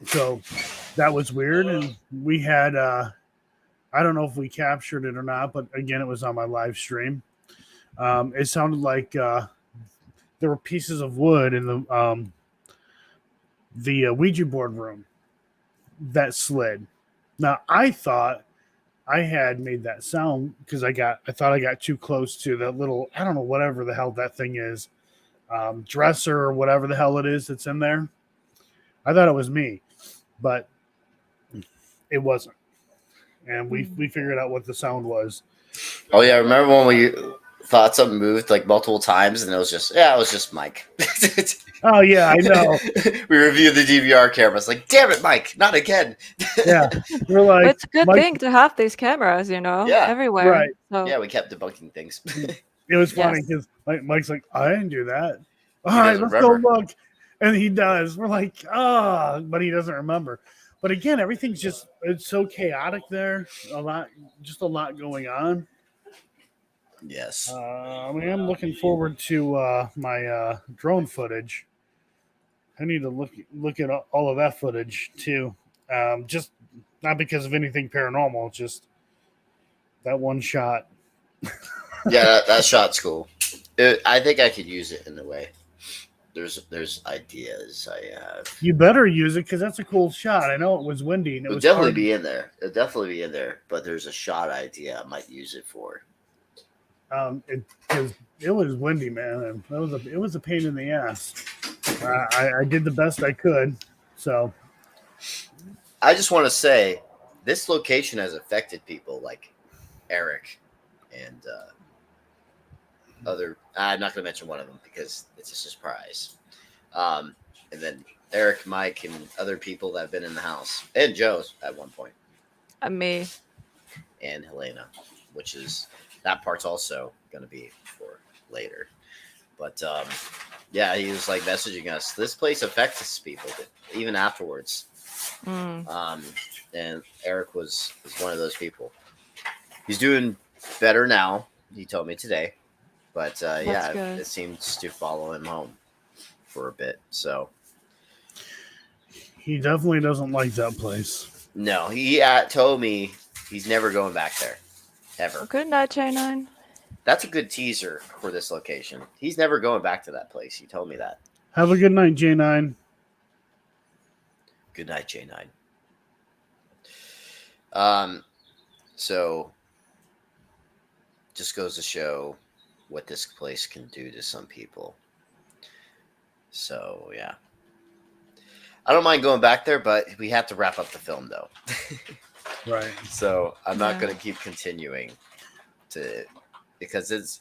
So that was weird. And we had, I don't know if we captured it or not, but again, it was on my live stream. It sounded like there were pieces of wood in the Ouija board room that slid. Now, I thought I had made that sound because I thought I got too close to that little, I don't know, whatever the hell that thing is, dresser or whatever the hell it is that's in there. I thought it was me, but it wasn't. And we figured out what the sound was. Oh yeah, remember when we thought something moved like multiple times, and it was just Mike. Oh yeah, I know. We reviewed the DVR cameras, like, damn it, Mike, not again. Yeah, we're But like, it's a good Mike- thing to have these cameras, Yeah. everywhere. Right. So Yeah, we kept debunking things. It was funny Yes. because Mike's like, I didn't do that. All He right, doesn't let's remember. go look. And he does. We're like, but he doesn't remember. But again, everything's it's so chaotic there. A lot going on. Yes. I mean, I'm looking forward to my drone footage. I need to look at all of that footage too. Just not because of anything paranormal, just that one shot. Yeah, that shot's cool. I think I could use it in a way. There's ideas I have. You better use it because that's a cool shot. I know it was windy and it It'll was definitely hard. be in there. It'll definitely be in there. But there's a shot idea I might use it for. Because it was windy, man, and it was a pain in the ass. I did the best I could, so I just want to say, this location has affected people like Eric and other. I'm not going to mention one of them because it's just a surprise. And then Eric, Mike, and other people that have been in the house, and Joe at one point, me. and Helena, which is that part's also going to be for later. But yeah, he was like messaging us. This place affects people even afterwards. And Eric was one of those people. He's doing better now. He told me today, but yeah, good. it seems to follow him home for a bit. So he definitely doesn't like that place. no, he told me he's never going back there, ever. Good night, J9. That's a good teaser for this location. He's never going back to that place. He told me that. Have a good night, J9. Good night, J9. So just goes to show what this place can do to some people. So yeah, I don't mind going back there, but we have to wrap up the film though. Right. So I'm not going to keep continuing to because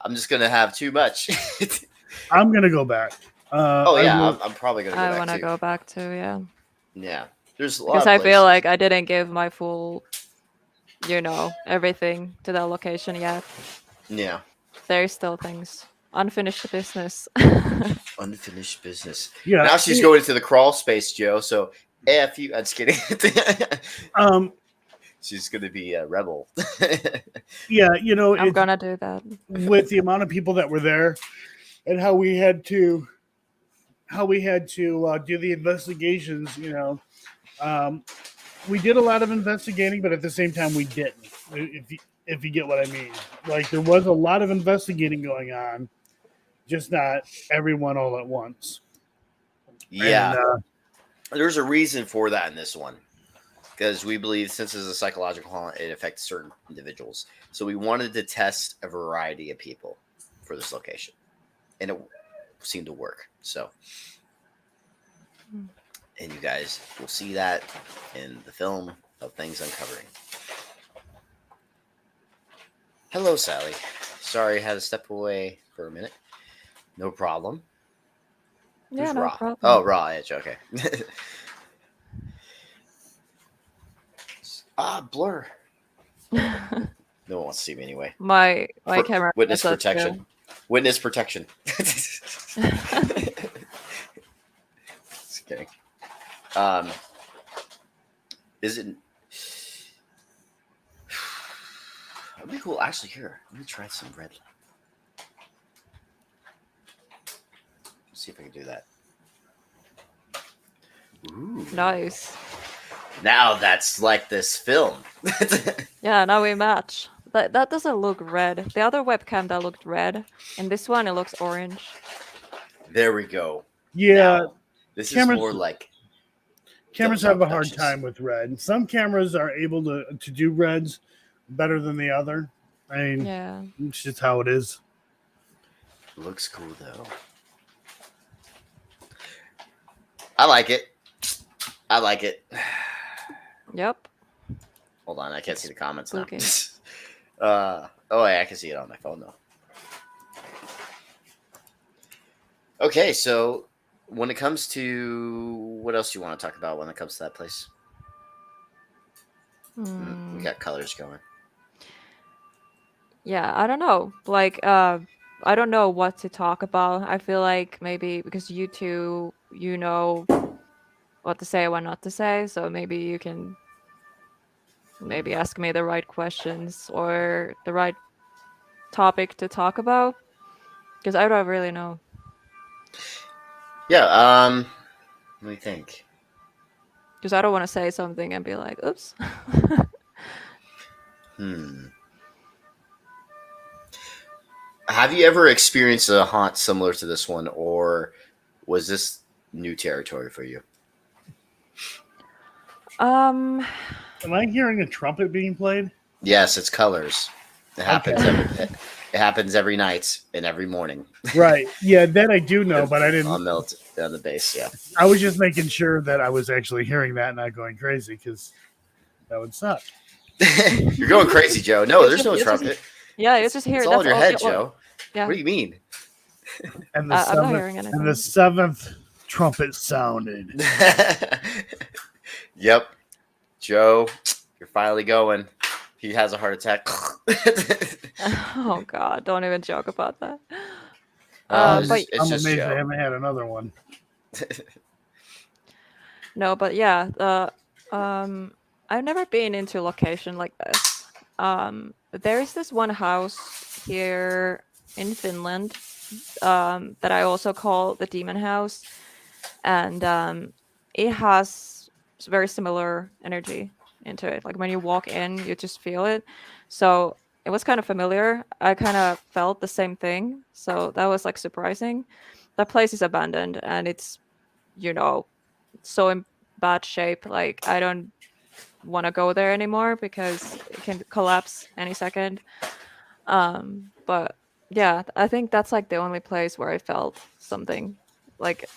I'm just going to have too much. I'm gonna go back. Oh yeah, I will- I'm probably going to go I back want to too. go back to, yeah. Yeah, there's a lot. Because of I feel places. like I didn't give my full, everything to that location yet. Yeah, There's still things. Unfinished business. unfinished business. yeah. Now she's going to the crawl space, Joe. So F you. I'm just kidding. She's going to be a rebel. Yeah. I'm gonna do that. With the amount of people that were there, and how we had to do the investigations. We did a lot of investigating, but at the same time, we didn't. If you get what I mean, like there was a lot of investigating going on, just not everyone all at once. Yeah, And, there's a reason for that in this one, because we believe since it's a psychological haunt, it affects certain individuals. So we wanted to test a variety of people for this location, and it seemed to work. So, and you guys will see that in the film of things uncovering. Hello, Sally. Sorry, I had to step away for a minute. No problem. Yeah, Who's no Raw? problem. Oh, Raw Edge. Okay. Blur. No one wants to see me anyway. my camera. Witness does that protection. too. Witness protection. Just kidding. Is it? That'd be cool. Actually, here, let me try some red. Let's see if I can do that. Ooh. Nice. Now that's like this film. Yeah, now we match. That doesn't look red. The other webcam that looked red, and this one it looks orange. There we go. yeah, Now, this is Cameron's- more like Cameras Don't have a hard Productions. time with red. Some cameras are able to do reds better than the other. I mean, Yeah. it's just how it is. Looks cool though. I like it. I like it. Yep. Hold on, I can't see the comments Spooky. now. Oh, yeah, I can see it on my phone though. Okay, so when it comes to what else do you want to talk about when it comes to that place? We got colors going. Yeah, I don't know. Like, I don't know what to talk about. I feel like maybe because you two, you know what to say and what not to say, so maybe you can maybe ask me the right questions or the right topic to talk about. Because I don't really know. Yeah. Let me think. Because I don't want to say something and be like, oops. Have you ever experienced a haunt similar to this one, or was this new territory for you? Um, Am I hearing a trumpet being played? Yes, it's colors. It happens. Okay. It happens every night and every morning. Right. Yeah, that I do know, but I didn't. On the base. Yeah. I was just making sure that I was actually hearing that and not going crazy because that would suck. You're going crazy, Joe. No, It's there's just- no it's just- trumpet. yeah, it's just here. It's all in your head, well, Joe. yeah. What do you mean? And the I'm not seventh, hearing anything. and the seventh trumpet sounded. Yep. Joe, you're finally going. He has a heart attack. Oh God! Don't even joke about that. It's But it's I'm just amazed I Joe. haven't had another one. no, but yeah, I've never been into a location like this. There is this one house here in Finland, that I also call the Demon House, and it has very similar energy into it. Like when you walk in, you just feel it. So it was kind of familiar. I kind of felt the same thing. So that was like surprising. That place is abandoned and it's, you know, so in bad shape. Like I don't want to go there anymore because it can collapse any second. But yeah, I think that's like the only place where I felt something like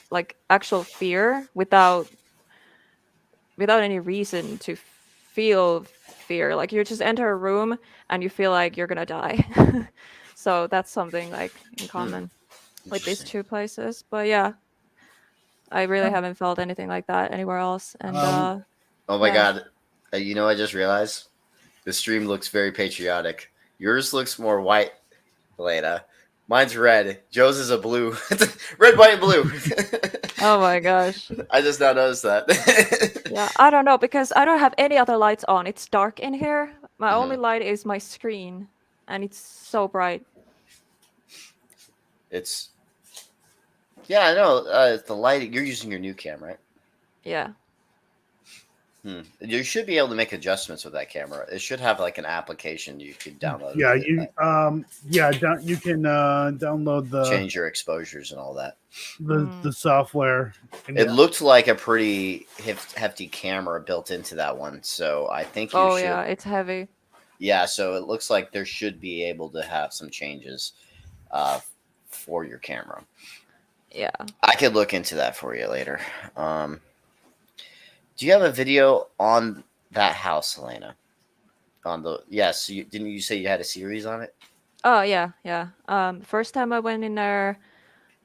actual fear without any reason to feel fear. Like you just enter a room and you feel like you're gonna die. So that's something like in common with these Interesting. two places. But yeah, I really haven't felt anything like that anywhere else. And Oh my yeah. god. You know, I just realized the stream looks very patriotic. Yours looks more white, Elena. Mine's red. Joe's is a blue. Red, white, and blue. Oh my gosh. I just now noticed that. Yeah, I don't know because I don't have any other lights on. It's dark in here. My only light is my screen, and it's so bright. It's yeah, I know. It's the light. You're using your new camera, right? Yeah. You should be able to make adjustments with that camera. It should have like an application you could download. Yeah, with it you that you can download the change your exposures and all that. the software. And It looked like a pretty hefty camera built into that one, so I think you should. Yeah, it's heavy. Yeah, so it looks like there should be able to have some changes for your camera. Yeah. I could look into that for you later. Do you have a video on that house, Elena? On the yes, didn't you say you had a series on it? Oh yeah, yeah. First time I went in there,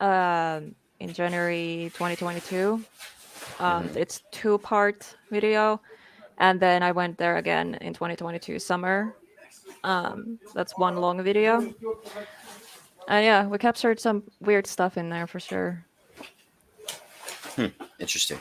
in January 2022. It's 2-part video, and then I went there again in 2022 summer. That's one long video. And yeah, we captured some weird stuff in there for sure. Interesting.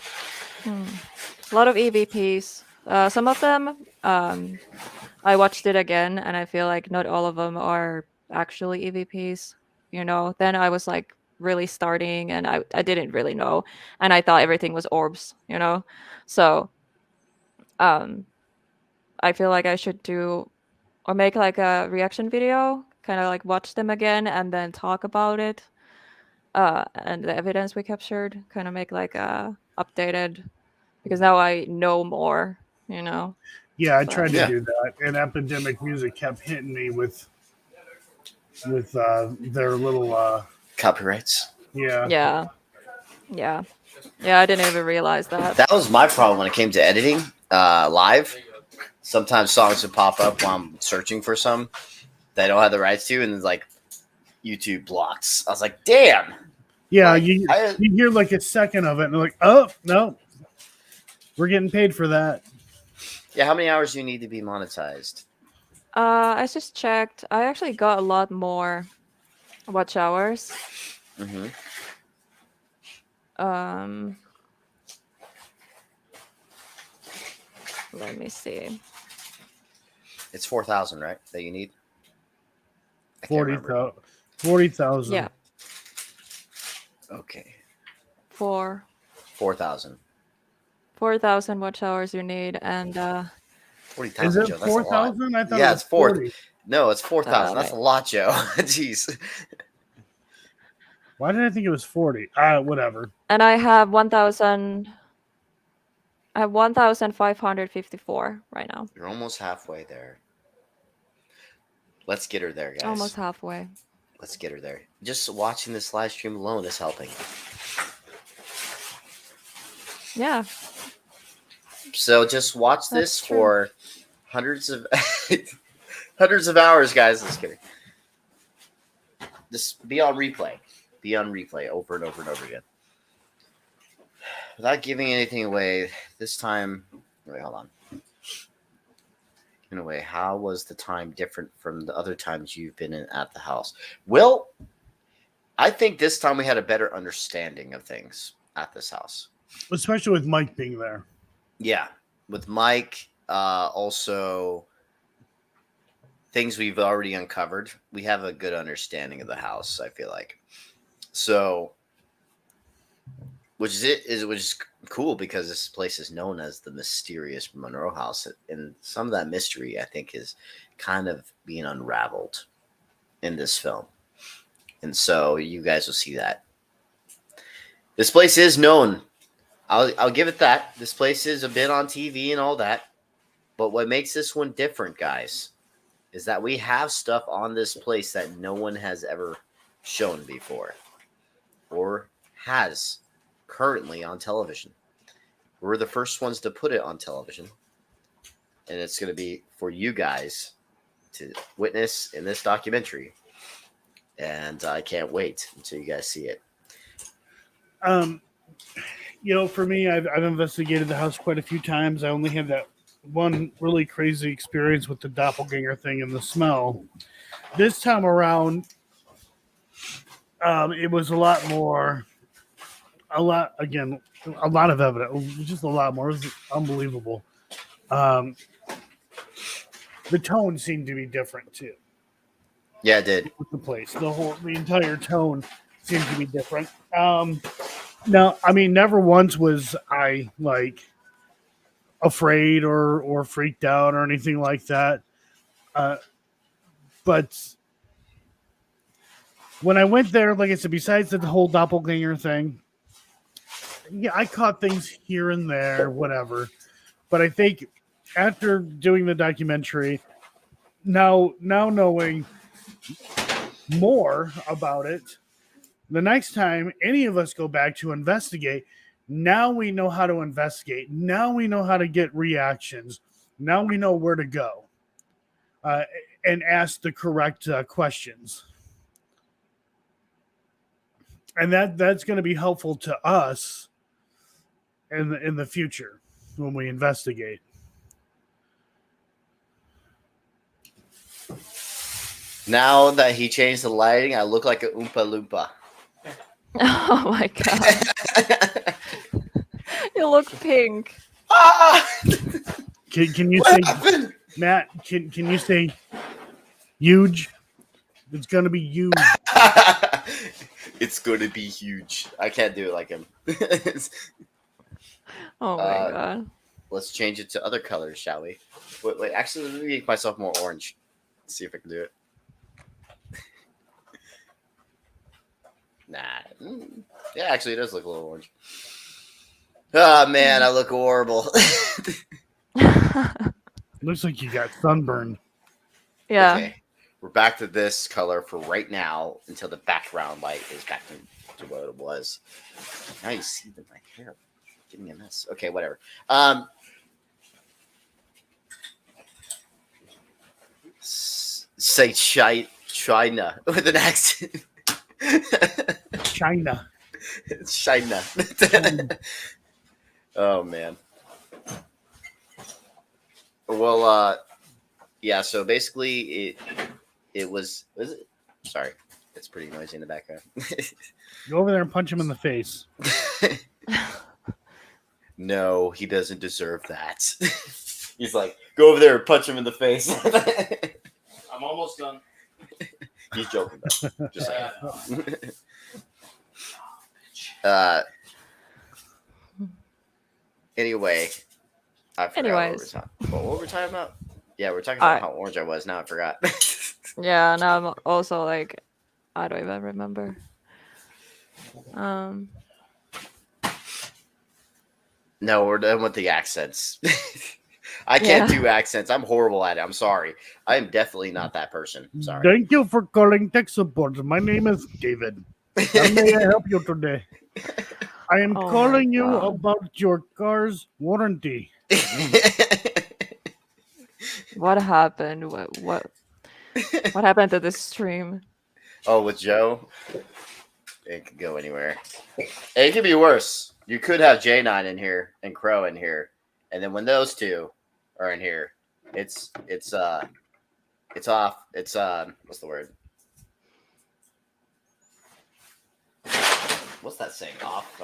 A lot of EVPs. Some of them, I watched it again, and I feel like not all of them are actually EVPs. You know, then I was like really starting, and I didn't really know, and I thought everything was orbs. You know, so I feel like I should do or make like a reaction video, kind of like watch them again and then talk about it, and the evidence we captured, kind of make like a updated because now I know more. You know. Yeah, I So- tried to Yeah. do that, and Epidemic Music kept hitting me with their little Copyrights. yeah. Yeah. Yeah. Yeah. I didn't even realize that. That was my problem when it came to editing live. Sometimes songs would pop up while I'm searching for some that I don't have the rights to, and it's like YouTube blocks. I was like, damn. Yeah, Like, you I- you hear like a second of it, and they're like, "Oh no, we're getting paid for that." Yeah, how many hours do you need to be monetized? I just checked. I actually got a lot more watch hours. Mm-hmm. Um, let me see. It's 4,000, right? That you need. I can't remember. 40,000. Yeah, Okay, for 4,000. 4,000 watch hours you need, and 40,000, Is it Joe. That's a lot. 4,000? I thought Yeah, it was it's 4. 40. No, it's 4,000. That's a wait. lot, Joe. Jeez. Why did I think it was 40? Whatever. and I have 1,000. I have 1,554 right now. You're almost halfway there. Let's get her there, guys. Almost halfway. Let's get her there. Just watching this live stream alone is helping. Yeah. So just watch That's this true. for hundreds of hundreds of hours, guys. Just kidding. Just be on replay. Be on replay over and over and over again. Without giving anything away, this time, wait, hold on. In a way, how was the time different from the other times you've been in at the house? Well, I think this time we had a better understanding of things at this house. Especially with Mike being there. Yeah, with Mike, also things we've already uncovered. We have a good understanding of the house, I feel like. So, which is cool because this place is known as the mysterious Monroe House, and some of that mystery I think is kind of being unraveled in this film, and so you guys will see that. This place is known. I'll give it that. This place is a bit on TV and all that, but what makes this one different, guys, is that we have stuff on this place that no one has ever shown before or has currently on television. We're the first ones to put it on television, and it's going to be for you guys to witness in this documentary, and I can't wait until you guys see it. For me, I've investigated the house quite a few times. I only had that one really crazy experience with the doppelganger thing and the smell. This time around, it was a lot of evidence, just a lot more. It was unbelievable. The tone seemed to be different too. Yeah, it did. With the place, the entire tone seemed to be different. Now, I mean, never once was I like afraid or freaked out or anything like that. But when I went there, like I said, besides the whole doppelganger thing, yeah, I caught things here and there, whatever. But I think after doing the documentary, now knowing more about it, the next time any of us go back to investigate, now we know how to investigate. Now we know how to get reactions. Now we know where to go and ask the correct questions. And that's going to be helpful to us in the future when we investigate. Now that he changed the lighting, I look like a Oompa Loompa. Oh my god. You look pink. Ah! Can you What say, happened? Matt? Can you say huge? It's gonna be huge. It's gonna be huge. I can't do it like him. Oh my god. Let's change it to other colors, shall we? Wait. Actually, let me make myself more orange. Let's see if I can do it. Nah. Yeah, actually, it does look a little orange. Oh man, I look horrible. Looks like you got sunburned. Yeah. Okay, we're back to this color for right now until the background light is back to what it was. Now you see that my hair getting a mess. Okay, whatever. Say China with an accent. China. China. Oh man. Well, yeah. So basically, it was it? Sorry, it's pretty noisy in the background. Go over there and punch him in the face. No, he doesn't deserve that. He's like, go over there and punch him in the face. I'm almost done. He's joking though. Just saying. Anyway, I forgot Anyways. what were we talking about? Yeah, we're talking about how orange I was. Now I forgot. Yeah, now I'm also like, I don't even remember. No, we're done with the accents. I can't Yeah. do accents. I'm horrible at it. I'm sorry. I am definitely not that person. Sorry. Thank you for calling tech support. My name is David. How may I help you today? I am Oh my calling you God. about your car's warranty. What happened? What happened to this stream? Oh, with Joe? It could go anywhere. It could be worse. You could have J9 in here and Crow in here. And then when those two are in here, it's off. It's what's the word? What's that saying? Off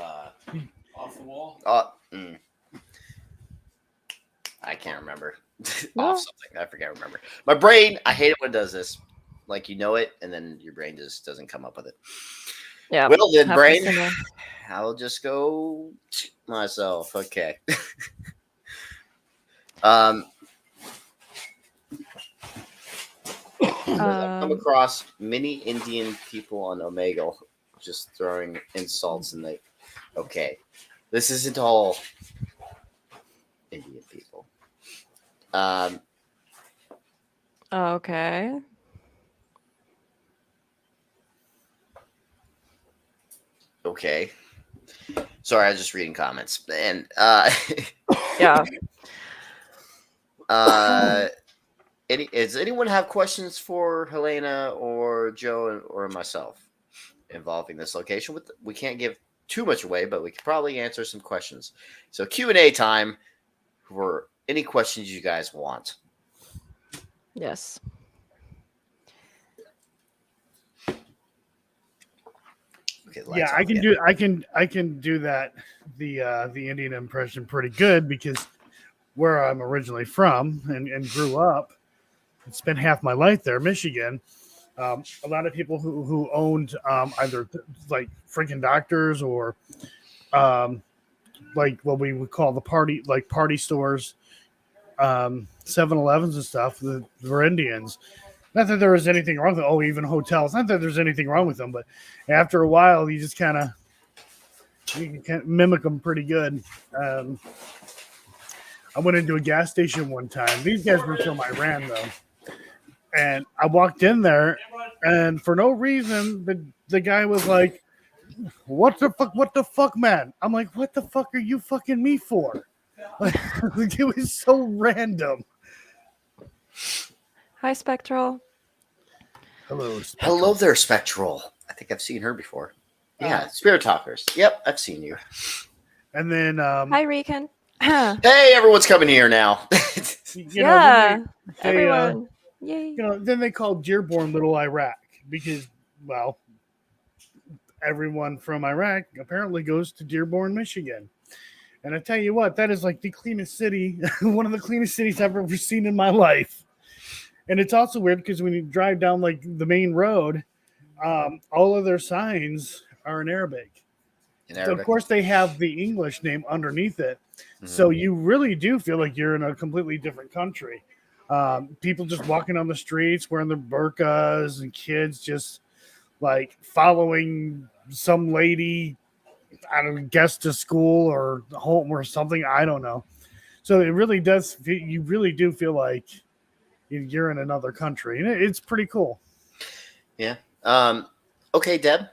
Off the wall. I can't remember. Yeah. Off something. I forget. Remember. My brain. I hate it when it does this. Like you know it, and then your brain just doesn't come up with it. Yeah. Well then, happens brain. to me. I'll just go myself. Okay. I've come across many Indian people on Omegle just throwing insults and they. Okay, this isn't all Indian people. Okay. Okay. Sorry, I was just reading comments. And Yeah. does anyone have questions for Helena or Joe or myself involving this location? We can't give too much away, but we could probably answer some questions. So Q&A time for any questions you guys want. Yes. Okay, Yeah, I can do that the Indian impression pretty good because where I'm originally from and grew up and spent half my life there, Michigan. A lot of people who owned either like freaking doctors or like what we would call the party stores, 7-Elevens and stuff. Were Indians. Not that there was anything wrong with them. Oh, even hotels. Not that there's anything wrong with them, but after a while, you just kind of mimic them pretty good. I went into a gas station one time. These guys were from Iran, though. And I walked in there, and for no reason, the guy was like, what the fuck, man? I'm like, what the fuck are you fucking me for? Like, it was so random. Hi, Spectral. Hello, Hello there, Spectral. I think I've seen her before. Yeah, Spirit Talkers. Yep, I've seen you. And then, Hi, Rican. Hey, everyone's coming here now. Yeah, they, everyone. Yay. then they called Dearborn Little Iraq because, well, everyone from Iraq apparently goes to Dearborn, Michigan. And I tell you what, that is like the cleanest city, one of the cleanest cities I've ever seen in my life. And it's also weird because when you drive down like the main road, all of their signs are in Arabic. So of course, they have the English name underneath it. Mm-hmm. So you really do feel like you're in a completely different country. People just walking on the streets wearing their burqas and kids just like following some lady I don't guess to school or home or something. I don't know. So it really does. You really do feel like you're in another country, and it's pretty cool. Yeah. Okay, Deb.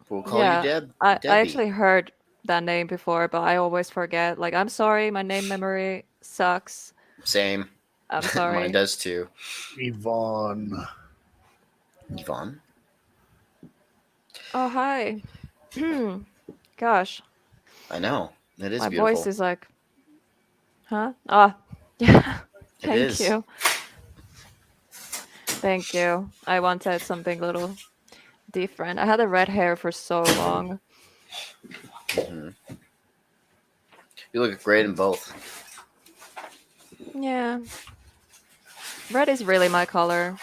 We'll call you Yeah, Deb. I Debbie. actually heard that name before, but I always forget. Like, I'm sorry, my name memory sucks. Same. I'm Mine sorry. does too. Yvonne. Yvonne. Oh, hi. Gosh, I know. It is my beautiful. voice is like, huh? Ah, yeah. It Thank is. you. Thank you. I wanted something a little different. I had a red hair for so long. Hmm. You look great in both. Yeah. Red is really my color,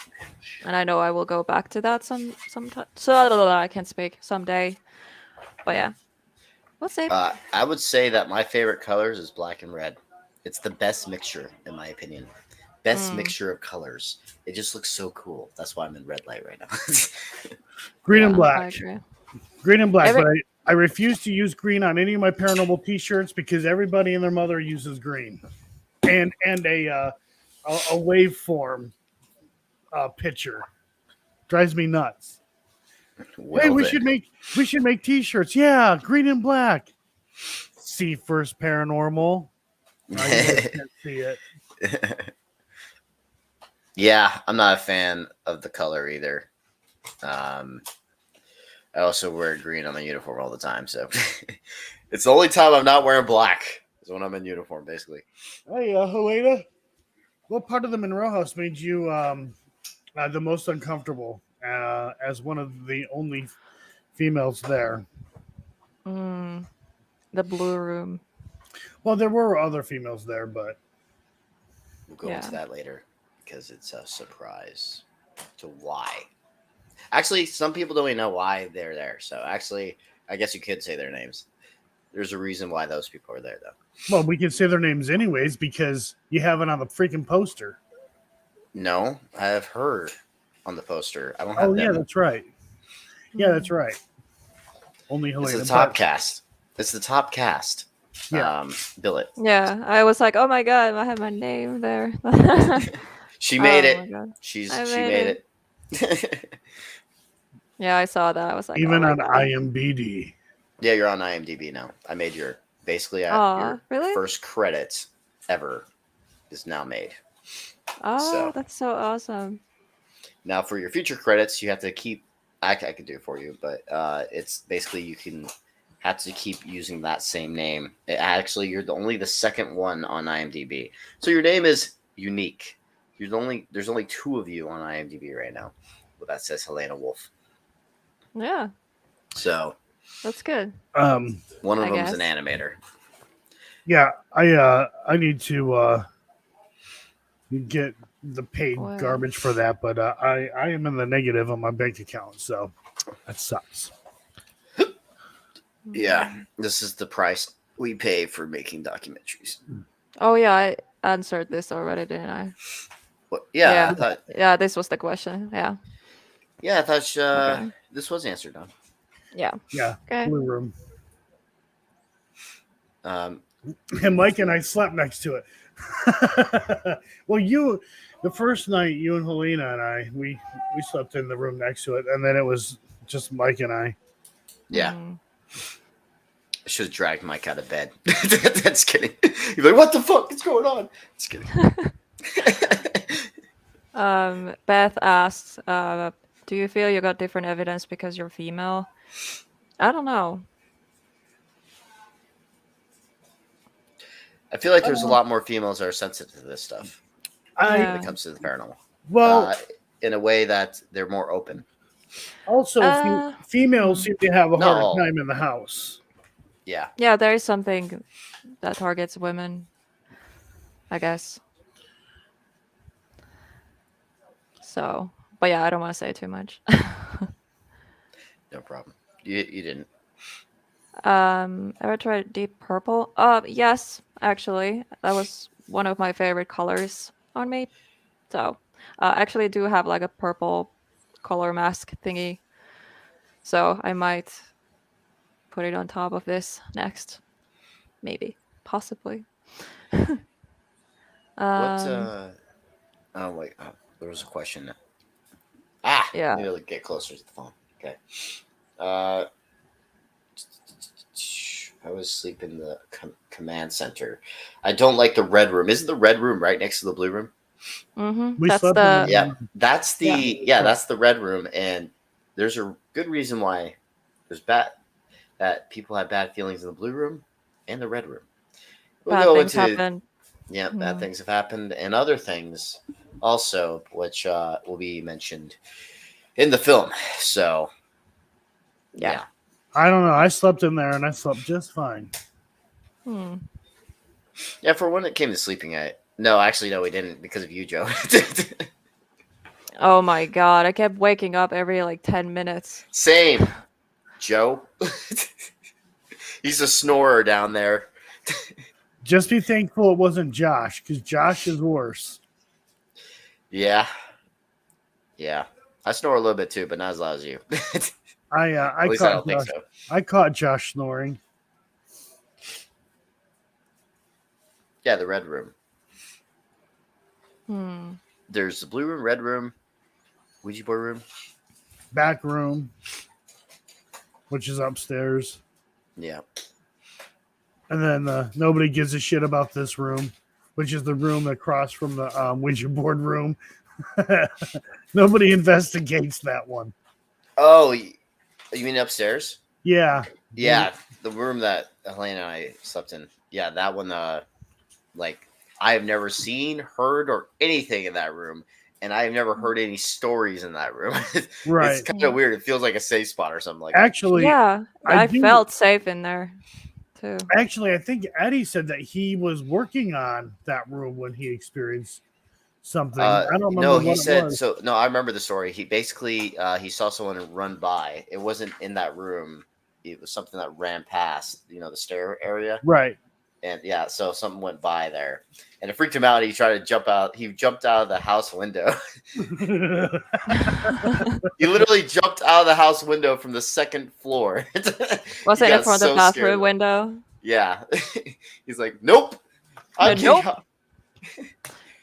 and I know I will go back to that sometime. So I can't speak someday. But yeah, we'll see. I would say that my favorite colors is black and red. It's the best mixture, in my opinion. Best Mm, mixture of colors. It just looks so cool. That's why I'm in red light right now. Green yeah, and I black. agree. Green and black. Every But I refuse to use green on any of my paranormal T-shirts because everybody and their mother uses green, and a waveform picture drives me nuts. Hey, Well we then. should make T-shirts. Yeah, green and black. See first paranormal. No, you guys can't see it. Yeah, I'm not a fan of the color either. Um, I also wear green on my uniform all the time, so it's the only time I'm not wearing black is when I'm in uniform, basically. Hey, Helena, what part of the Monroe House made you the most uncomfortable as one of the only females there? mm, the blue room. Well, there were other females there, but We'll go into Yeah. that later because it's a surprise to why. Actually, some people don't even know why they're there. So actually, I guess you could say their names. There's a reason why those people are there, though. well, we can say their names anyways because you have it on the freaking poster. No, I have heard on the poster. I don't Oh have yeah, them. that's right. Yeah, that's Mm. right. Only It's Helena. the top But cast. It's the top cast. yeah, Billet. Yeah, I was like, oh my god, I have my name there. She made Oh my it. god, She made made it. it. Yeah, I saw that. I was like, oh even my on god. IMBD. Yeah, you're on IMDb now. I made your basically Oh, your really? first credit ever is now made. Oh, So that's so awesome. now for your future credits, you have to keep. I could do it for you, but it's basically you can have to keep using that same name. Actually, you're only the second one on IMDb, so your name is unique. There's only two of you on IMDb right now. Well, that says Helena Wolf. Yeah, So that's good. one of I them's an guess. animator. Yeah, I need to get the paid Well, garbage for that, but I am in the negative on my bank account, so that sucks. Yeah, mm. this is the price we pay for making documentaries. Oh yeah, I answered this already, didn't I? Well, yeah, Yeah, yeah. This was the question. Yeah. I thought Okay. this was answered on. Yeah. Yeah, Okay. blue room. Um, And Mike and I slept next to it. Well, the first night, you and Helena and I, we slept in the room next to it, and then it was just Mike and I. yeah, Mm. I should have dragged Mike out of bed. That's kidding. You're like, what the fuck is going on? Just kidding. Beth asks, do you feel you got different evidence because you're female? I don't know. I feel like there's a lot more females that are sensitive to this stuff I when Yeah. it comes to the paranormal. well, In a way that they're more open. also females mm. seem to have a Not harder all. time in the house. Yeah. Yeah, there is something that targets women, I guess. So, but yeah, I don't want to say too much. No problem. You didn't. Ever tried Deep Purple? Yes, actually. That was one of my favorite colors on me. So, actually do have like a purple color mask thingy. So I might put it on top of this next. Maybe. Possibly. What? Um, Oh wait, there was a question. yeah. Maybe I'll get closer to the phone. Okay. Uh, I was sleeping in the command center. I don't like the red room. Isn't the red room right next to the blue room? Mm-hmm. We That's slept in the the Yeah, that's the Yeah. that's the red room, and there's a good reason why there's that people have bad feelings in the blue room and the red room. We'll bad go things into happen. bad things have happened, and other things also, which will be mentioned in the film. So Yeah. I don't know. I slept in there and I slept just fine. Hmm. yeah. For when it came to sleeping, no, actually, no, we didn't because of you, Joe. Oh my god, I kept waking up every like 10 minutes. Same, Joe. He's a snorer down there. Just be thankful it wasn't Josh, because Josh is worse. Yeah, yeah. I snore a little bit too, but not as loud as you. I At least I don't think so. I caught Josh snoring. Yeah, the red room. Hmm. There's the blue room, red room, Ouija board room. Back room, which is upstairs. Yeah. And then nobody gives a shit about this room, which is the room across from the Ouija board room. Nobody investigates that one. Oh, you mean upstairs? Yeah. Yeah, the room that Helena and I slept in. Yeah, that one. Like I have never seen, heard, or anything in that room, and I have never heard any stories in that room. Right. It's kind of weird. It feels like a safe spot or something like that. Actually, Yeah, I I do- felt safe in there too. Actually, I think Eddie said that he was working on that room when he experienced something. I don't remember No, what he it said was. so. No, I remember the story. He basically he saw someone run by. It wasn't in that room. It was something that ran past, the stair area. Right. And yeah, so something went by there, and it freaked him out. He tried to jump out. He jumped out of the house window. He literally jumped out of the house window from the second floor. Was He it in got front of so the bathroom scared. window? Yeah, he's like, nope. I Nope. can't.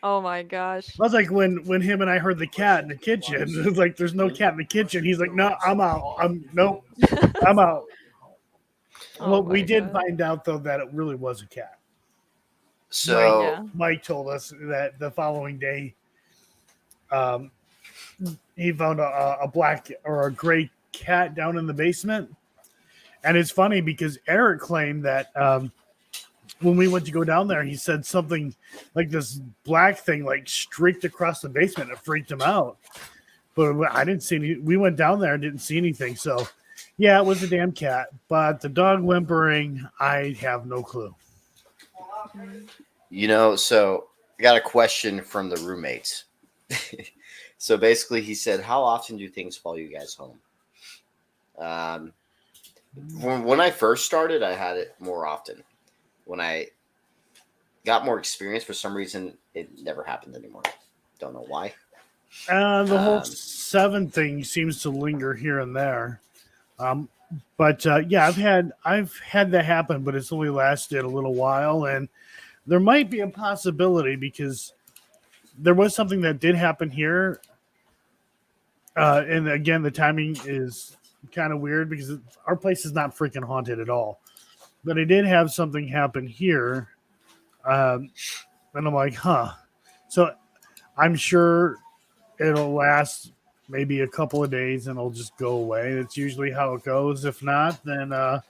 Oh my gosh. That's like when him and I heard the cat in the kitchen. It's like there's no cat in the kitchen. He's like, no, I'm out. I'm out. Oh Well, we my did God. find out though that it really was a cat. So Yeah. Mike told us that the following day, he found a black or a gray cat down in the basement. And it's funny because Eric claimed that when we went to go down there, he said something like this black thing like streaked across the basement. It freaked him out. But I didn't see any. We went down there and didn't see anything. So, yeah, it was a damn cat. But the dog whimpering, I have no clue. so I got a question from the roommates. So basically, he said, "How often do things follow you guys home?" When I first started, I had it more often. When I got more experience, for some reason, it never happened anymore. Don't know why. The whole 7 thing seems to linger here and there. But yeah, I've had that happen, but it's only lasted a little while, and there might be a possibility because there was something that did happen here. And again, the timing is kind of weird because our place is not freaking haunted at all. But I did have something happen here. And I'm like, huh. So I'm sure it'll last maybe a couple of days and it'll just go away. That's usually how it goes. If not, then I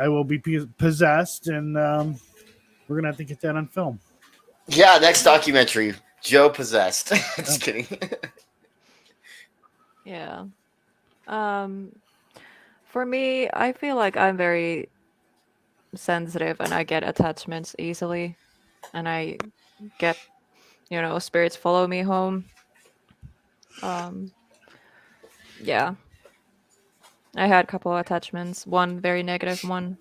will be possessed, and we're going to have to get that on film. Yeah, next documentary, Joe possessed. Just kidding. Yeah. For me, I feel like I'm very sensitive and I get attachments easily, and I get, spirits follow me home. Yeah. I had a couple of attachments, one very negative one.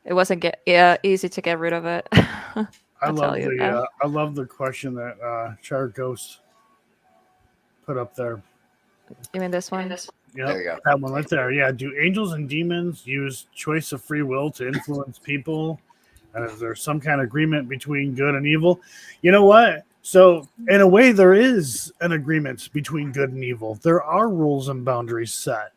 It wasn't easy to get rid of it. I I'll love tell you that. I love the question that Char Ghost put up there. You mean this one? There you go. That one right there. Yeah. Do angels and demons use choice of free will to influence people? And is there some kind of agreement between good and evil? You know what? So, in a way, there is an agreement between good and evil. There are rules and boundaries set.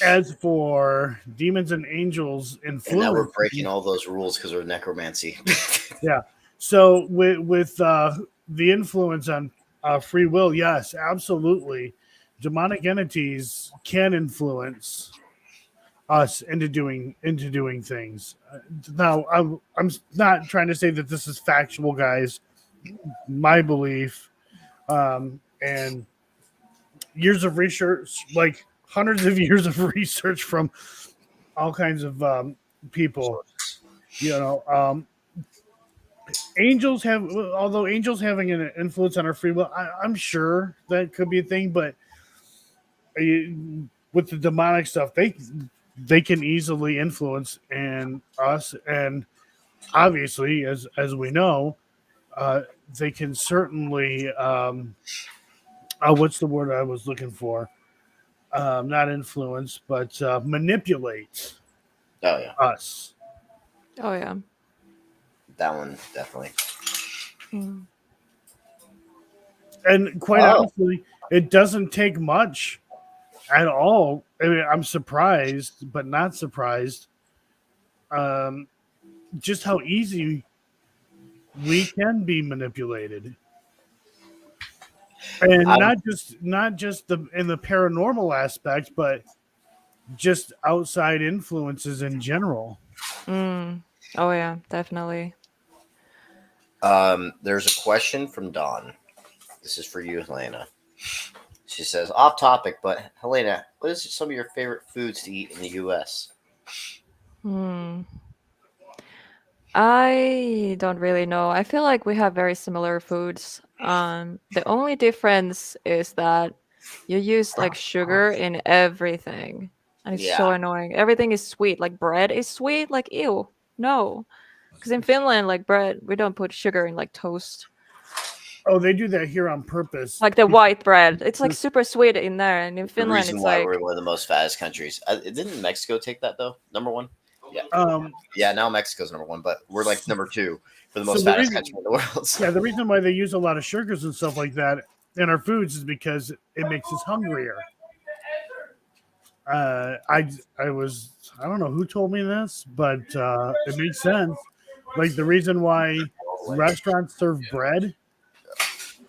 As for demons and angels And now we're influence, breaking all those rules because of necromancy. yeah. So with the influence on free will, yes, absolutely, demonic entities can influence us into doing things. Now, I'm not trying to say that this is factual, guys. My belief, and years of research, like hundreds of years of research from all kinds of people. You know, angels have, although angels having an influence on our free will, I'm sure that could be a thing. But with the demonic stuff, they can easily influence and us, and obviously, as we know, they can certainly. What's the word I was looking for? Not influence, but manipulate Oh yeah, us. Oh yeah. that one definitely. Mm. And quite Oh. honestly, it doesn't take much at all. I mean, I'm surprised, but not surprised. Just how easy we can be manipulated, and I'm, not just the in the paranormal aspect, but just outside influences in general. Mm. Oh yeah, definitely. there's a question from Dawn. This is for you, Helena. She says, off topic, but Helena, what is some of your favorite foods to eat in the U.S.? Hmm. I don't really know. I feel like we have very similar foods. The only difference is that you use like sugar in everything, and it's so Yeah. annoying. Everything is sweet. Like bread is sweet. Like ew, no. Because in Finland, like bread, we don't put sugar in like toast. Oh, they do that here on purpose. Like the white bread, it's like super sweet in there, and in The Finland, reason it's why like we're one of the most fattest countries. Didn't Mexico take that, though? Number one? Yeah. Um, Yeah, now Mexico's number one, but we're like number two for the So most the fattest reason- country in the world. So. yeah, the reason why they use a lot of sugars and stuff like that in our foods is because it makes us hungrier. I was, I don't know who told me this, but it makes sense. Like the reason why restaurants serve bread,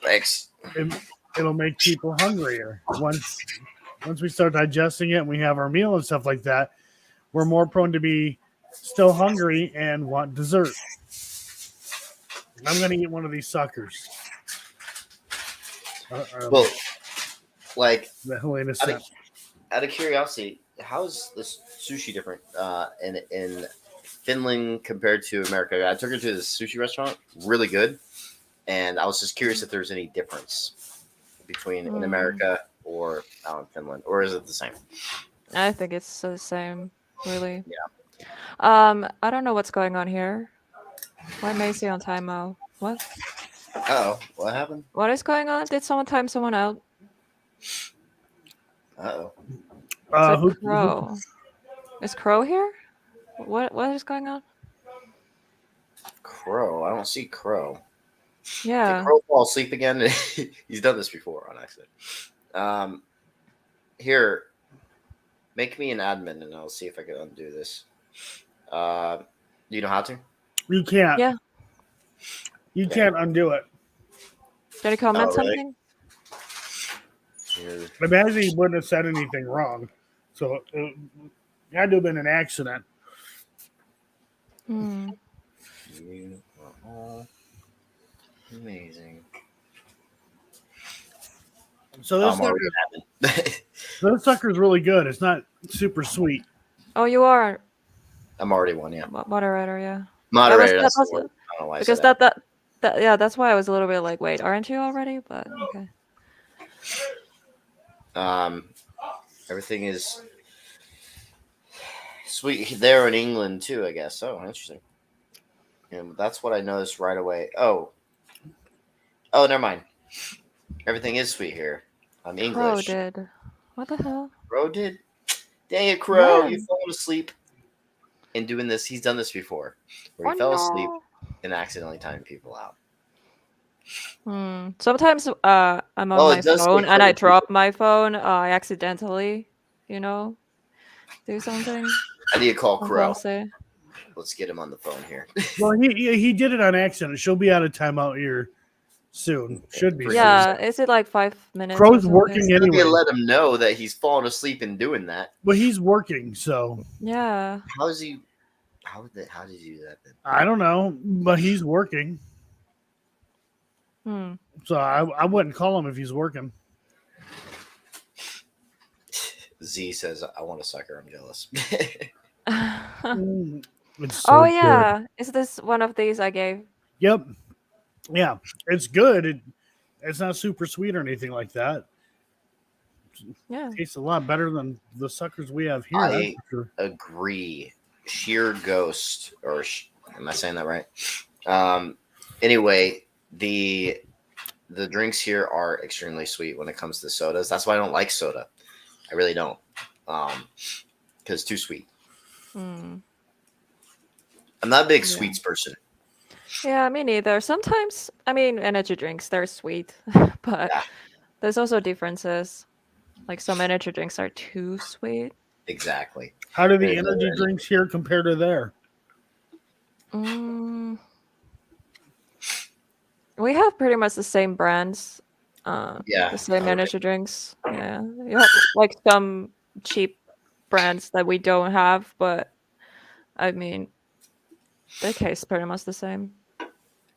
Thanks. it, it'll make people hungrier. Once we start digesting it and we have our meal and stuff like that, we're more prone to be still hungry and want dessert. I'm gonna eat one of these suckers. Well, like, The Helena out of, sent. out of curiosity, how is this sushi different in Finland compared to America? I took her to the sushi restaurant, really good, and I was just curious if there's any difference between in America or out in Finland, or is it the same? I think it's the same, really. Yeah. I don't know what's going on here. Why Macy on timeout? What? Oh, what happened? What is going on? Did someone time someone out? Oh, It's a Who crow. Is Crow here? What is going on? Crow. I don't see Crow. Did Yeah. Crow fall asleep again? He's done this before on accident. Here, make me an admin, and I'll see if I can undo this. Do you know how to? You can't. Yeah. You Okay. can't undo it. Did he comment Oh, really? something? Here. Imagine he wouldn't have said anything wrong. So it had to have been an accident. Hmm. You are all amazing. So this I'm already an admin. sucker's really good. It's not super sweet. Oh, you are I'm already one, yeah. moderator, yeah. Moderator. That That's the was word. I don't know why I because said that. that yeah, that's why I was a little bit like, wait, aren't you already? But okay. Everything is sweet there in England too, I guess. Oh, interesting. And that's what I noticed right away. Oh, never mind. Everything is sweet here. I'm Crow English. did. What the hell? Crow did. Dang it, Crow! When? You fallen asleep in doing this. He's done this before, where Oh he fell asleep no. and accidentally timed people out. Sometimes I'm on Oh, my it does say phone and I Crow. drop my phone. I accidentally, you know, do something. I need to call I'm Crow. clumsy. Let's get him on the phone here. Well, he did it on accident. She'll be out of timeout here soon. Should be. For Soon. Yeah, is it like 5 minutes? or Crow's something? working Maybe anyway. let him know that he's fallen asleep in doing that. But he's working, so Yeah. How is he? How did you do that then? I don't know. But he's working, Hmm. so I wouldn't call him if he's working. Z says, "I want a sucker. I'm jealous." It's so Oh good. yeah, is this one of these I gave? Yep. Yeah, it's good. It's not super sweet or anything like that. Yeah. It tastes a lot better than the suckers we have here. That's I for sure. agree. Sheer Ghost, am I saying that right? Anyway, the drinks here are extremely sweet when it comes to sodas. That's why I don't like soda. I really don't, because it's too sweet. Hmm. I'm not a big Yeah. sweets person. Yeah, me neither. Sometimes, I mean, energy drinks, they're sweet, but Yeah. there's also differences. Like some energy drinks are too sweet. Exactly. How do the There's energy no- drinks here compare to there? Mm, we have pretty much the same brands, Yeah, the same I would energy drinks. Yeah, you have like some cheap brands that we don't have, but I mean, they taste pretty much the same.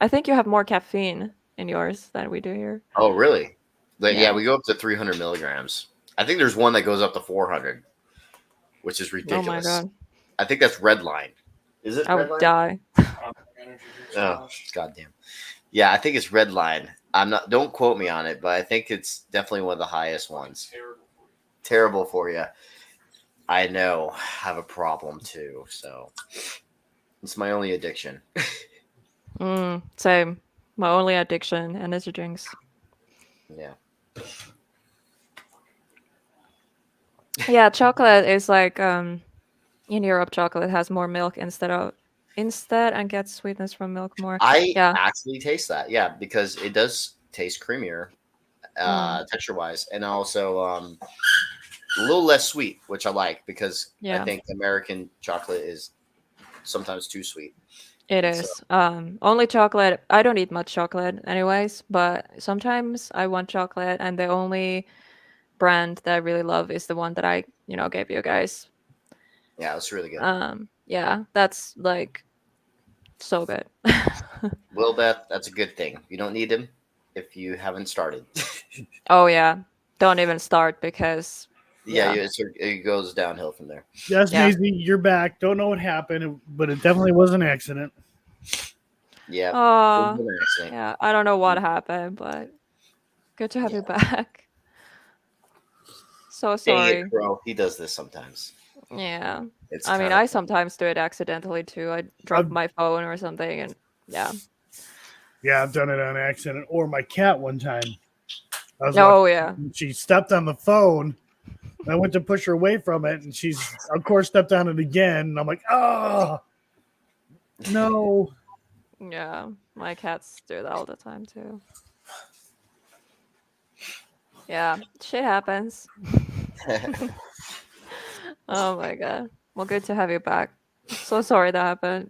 I think you have more caffeine in yours than we do here. Oh, really? Yeah, Yeah. we go up to 300 milligrams. I think there's one that goes up to 400, which is Oh my ridiculous. god, I think that's Red Line. Is it I Red would Line? die. Energy drinks Oh, much. goddamn. Yeah, I think it's Red Line. I'm not. Don't quote me on it, but I think it's definitely one of the highest ones. Terrible for you. Terrible for you. I know. I have a problem too. So it's my only addiction. Same. My only addiction, energy drinks. Yeah. Yeah, chocolate is like in Europe, chocolate has more milk instead and gets sweetness from milk more. I Yeah. actually taste that. Yeah, because it does taste creamier, texture wise, and also a little less sweet, which I like because I Yeah. think American chocolate is sometimes too sweet. It And so- is. Only chocolate. I don't eat much chocolate anyways, but sometimes I want chocolate and the only brand that I really love is the one that I, gave you guys. Yeah, it's really good. Yeah, that's like so good. Will Beth, that's a good thing. You don't need him if you haven't started. Oh yeah. Don't even start because Yeah, Yeah. it goes downhill from there. Yes, Yeah. Maisie, you're back. Don't know what happened, but it definitely was an accident. Yeah. Oh, it was an accident. yeah. I don't know what happened, but good to have you back. So Dang sorry. it, bro. He does this sometimes. Yeah. It's I mean, kinda I fun. sometimes do it accidentally too. I drop my phone or something, and yeah. Yeah, I've done it on accident. Or my cat one time. I was Oh watching- yeah. She stepped on the phone. And I went to push her away from it, and she's, of course, stepped on it again. And I'm like, oh, no. Yeah. My cats do that all the time too. Yeah. Shit happens. Oh my god. Well, good to have you back. So sorry that happened.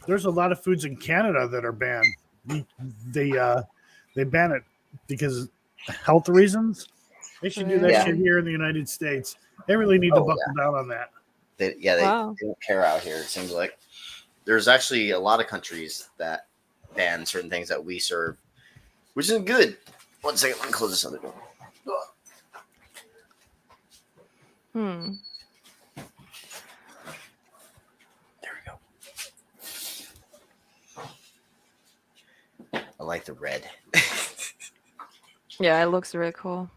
There's a lot of foods in Canada that are banned. They ban it because health reasons. They should do that Yeah. shit here in the United States. They really need to buckle down on that. They Wow. don't care out here, it seems like. There's actually a lot of countries that ban certain things that we serve, which isn't good. One second, let me close this other door. Hmm. There we go. I like the red. Yeah, it looks really cool.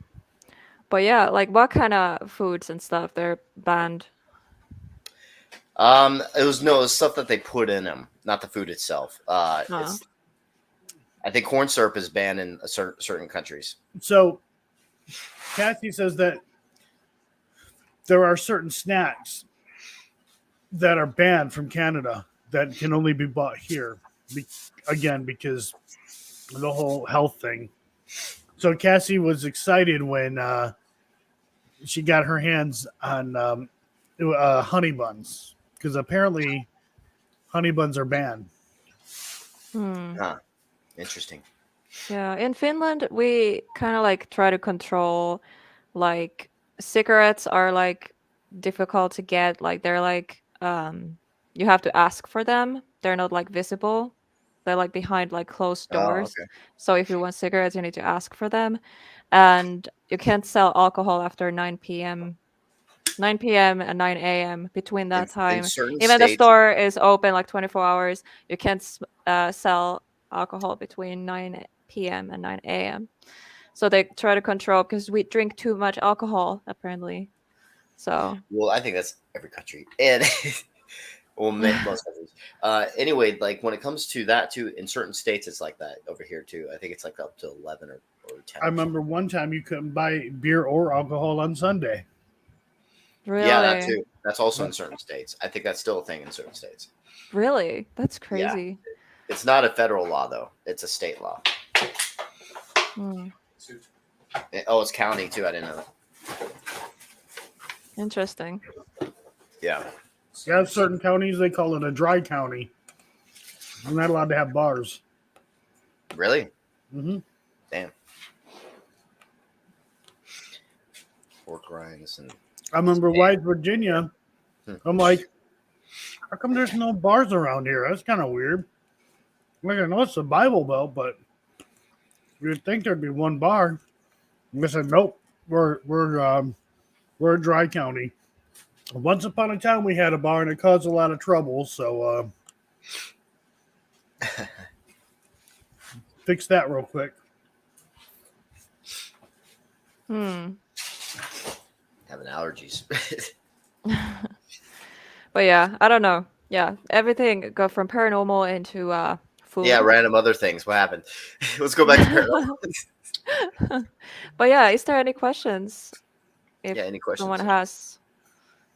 But yeah, like what kind of foods and stuff they're banned? It was stuff that they put in them, not the food itself. Huh. It's I think corn syrup is banned in certain countries. So Kathy says that there are certain snacks that are banned from Canada that can only be bought here. Again, because of the whole health thing. So Cassie was excited when she got her hands on honey buns because apparently honey buns are banned. Hmm. Huh. Interesting. Yeah, in Finland, we kind of like try to control, like, cigarettes are like difficult to get. Like, they're like, you have to ask for them. They're not like visible. They're like behind like closed Oh, doors. okay. So if you want cigarettes, you need to ask for them. And you can't sell alcohol after 9 p.m. 9 p.m. and 9 a.m. Between that In time. certain Even the states, store is open like 24 hours. You can't sell alcohol between 9 p.m. and 9 a.m. So they try to control because we drink too much alcohol, apparently. So, well, I think that's every country, and well, most countries. Anyway, like when it comes to that too, in certain states, it's like that over here too. I think it's like up to 11 or 10. I remember one time you couldn't buy beer or alcohol on Sunday. Yeah, that really? too. That's also in certain states. I think that's still a thing in certain states. Really? That's Yeah. crazy. It's not a federal law though; it's a state law. Hmm. Oh, it's county too. I didn't know that. Interesting. Yeah. You have certain counties, they call it a dry county. You're not allowed to have bars. Really? Mm-hmm. Damn. Pork rinds and I remember West Virginia. Hmm. I'm like, how come there's no bars around here? That's kind of weird. Like, I know it's the Bible Belt, but you'd think there'd be one bar. And they said, nope, we're a dry county. Once upon a time, we had a bar, and it caused a lot of trouble. So fix that real quick. Hmm. having allergies. But yeah, I don't know. Yeah, everything go from paranormal into food. Yeah, random other things. What happened? Let's go back to paranormal. But yeah, is there any questions? If Yeah, any questions? someone has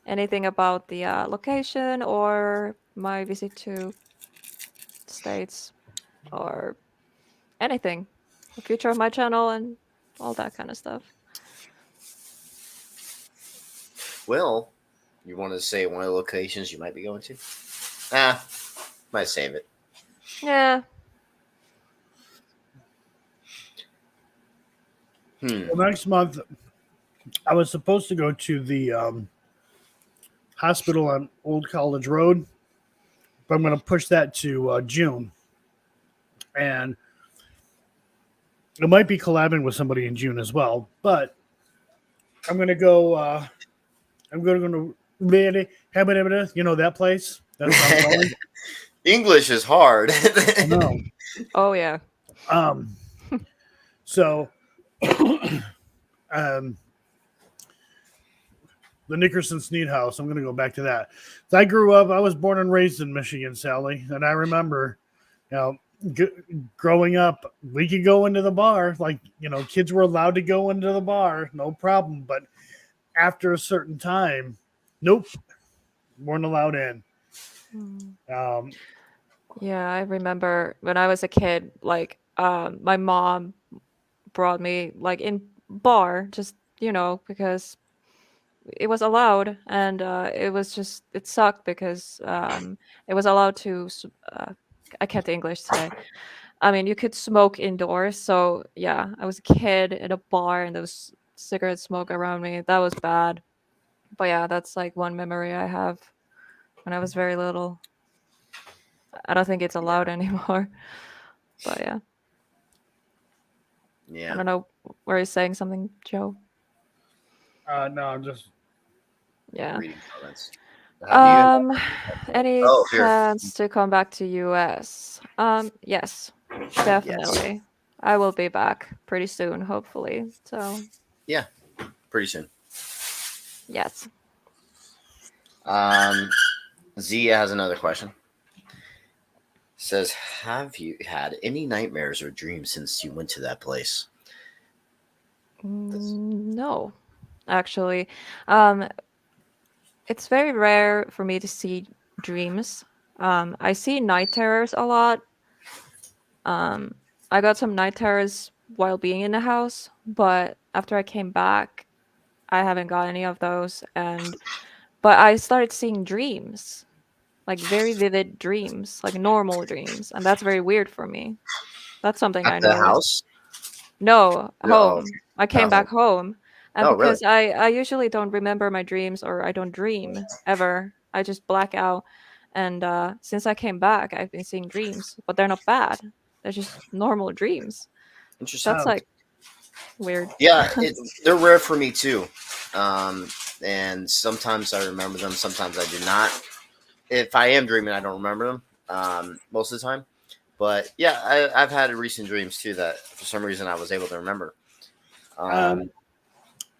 anything about the location or my visit to states or anything, the future of my channel and all that kind of stuff. Well, you want to say one of the locations you might be going to? Might save it. Yeah. Well, next month, I was supposed to go to the hospital on Old College Road, but I'm going to push that to June. And it might be collabing with somebody in June as well. But I'm going to go. I'm going to you know that place. That's where I'm going. English is hard. No. Oh yeah. So, um, the Nickerson Sneed House. I'm going to go back to that. So I was born and raised in Michigan, Sally, and I remember, growing up, we could go into the bar. Like, kids were allowed to go into the bar, no problem. But after a certain time, nope, weren't allowed in. Yeah, I remember when I was a kid, like my mom brought me like in bar, just because it was allowed, and it sucked because it was allowed to. I can't English today. I mean, you could smoke indoors, so yeah, I was a kid in a bar and there was cigarette smoke around me. That was bad. But yeah, that's like one memory I have when I was very little. I don't think it's allowed anymore. But yeah. I Yeah. don't know. Were you saying something, Joe? No, I'm just. Yeah. Reading comments. Have you? Any Oh, here. plans to come back to US? Yes, definitely. I will be back pretty soon, hopefully. So Yeah, pretty soon. yes. Zia has another question. Says, have you had any nightmares or dreams since you went to that place? No, actually. Um, it's very rare for me to see dreams. I see night terrors a lot. Um, I got some night terrors while being in the house, but after I came back, I haven't got any of those. But I started seeing dreams, like very vivid dreams, like normal dreams, and that's very weird for me. That's something At I the noticed. house? No, Oh, home. I came oh, back home, and oh, really? because I usually don't remember my dreams or I don't dream ever. I just black out. And since I came back, I've been seeing dreams, but they're not bad. They're just normal dreams. Interesting. That's Um, like weird. Yeah, they're rare for me too. Um, and sometimes I remember them, sometimes I do not. If I am dreaming, I don't remember them most of the time. But yeah, I've had recent dreams too that for some reason I was able to remember. um,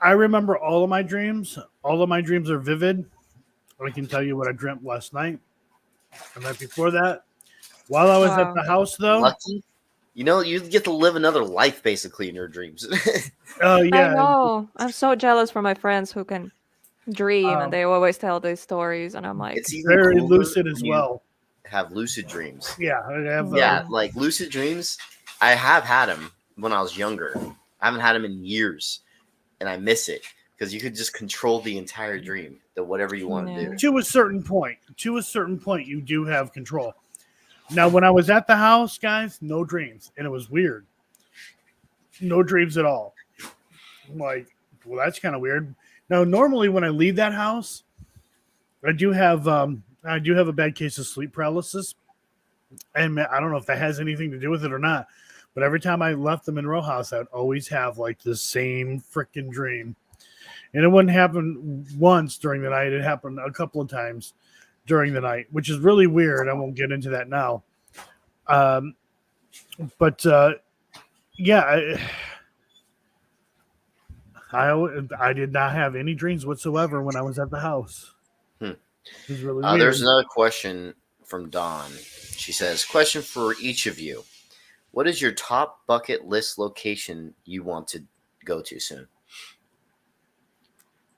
I remember all of my dreams. All of my dreams are vivid. I can tell you what I dreamt last night. The night before that. While I was at Wow. the house, though, Lucky, you know, you get to live another life basically in your dreams. oh I yeah, know. I'm so jealous for my friends who can dream and um, they always tell these stories, and I'm like, It's even very cooler lucid as when you well. have lucid dreams. Yeah, I have. Yeah, like lucid dreams, I have had them when I was younger. I haven't had them in years, and I miss it because you could just control the entire dream, the whatever you want to yeah. do. To a certain point. To a certain point, you do have control. Now, when I was at the house, guys, no dreams, and it was weird. No dreams at all. I'm like, well, that's kind of weird. Now, normally when I leave that house, I do have a bad case of sleep paralysis, and I don't know if that has anything to do with it or not. But every time I left the Monroe House, I'd always have like the same freaking dream, and it wouldn't happen once during the night. It happened a couple of times during the night, which is really weird. I won't get into that now. Um, but yeah, I did not have any dreams whatsoever when I was at the house. Hmm. It was really weird. There's another question from Dawn. She says, question for each of you. What is your top bucket list location you want to go to soon?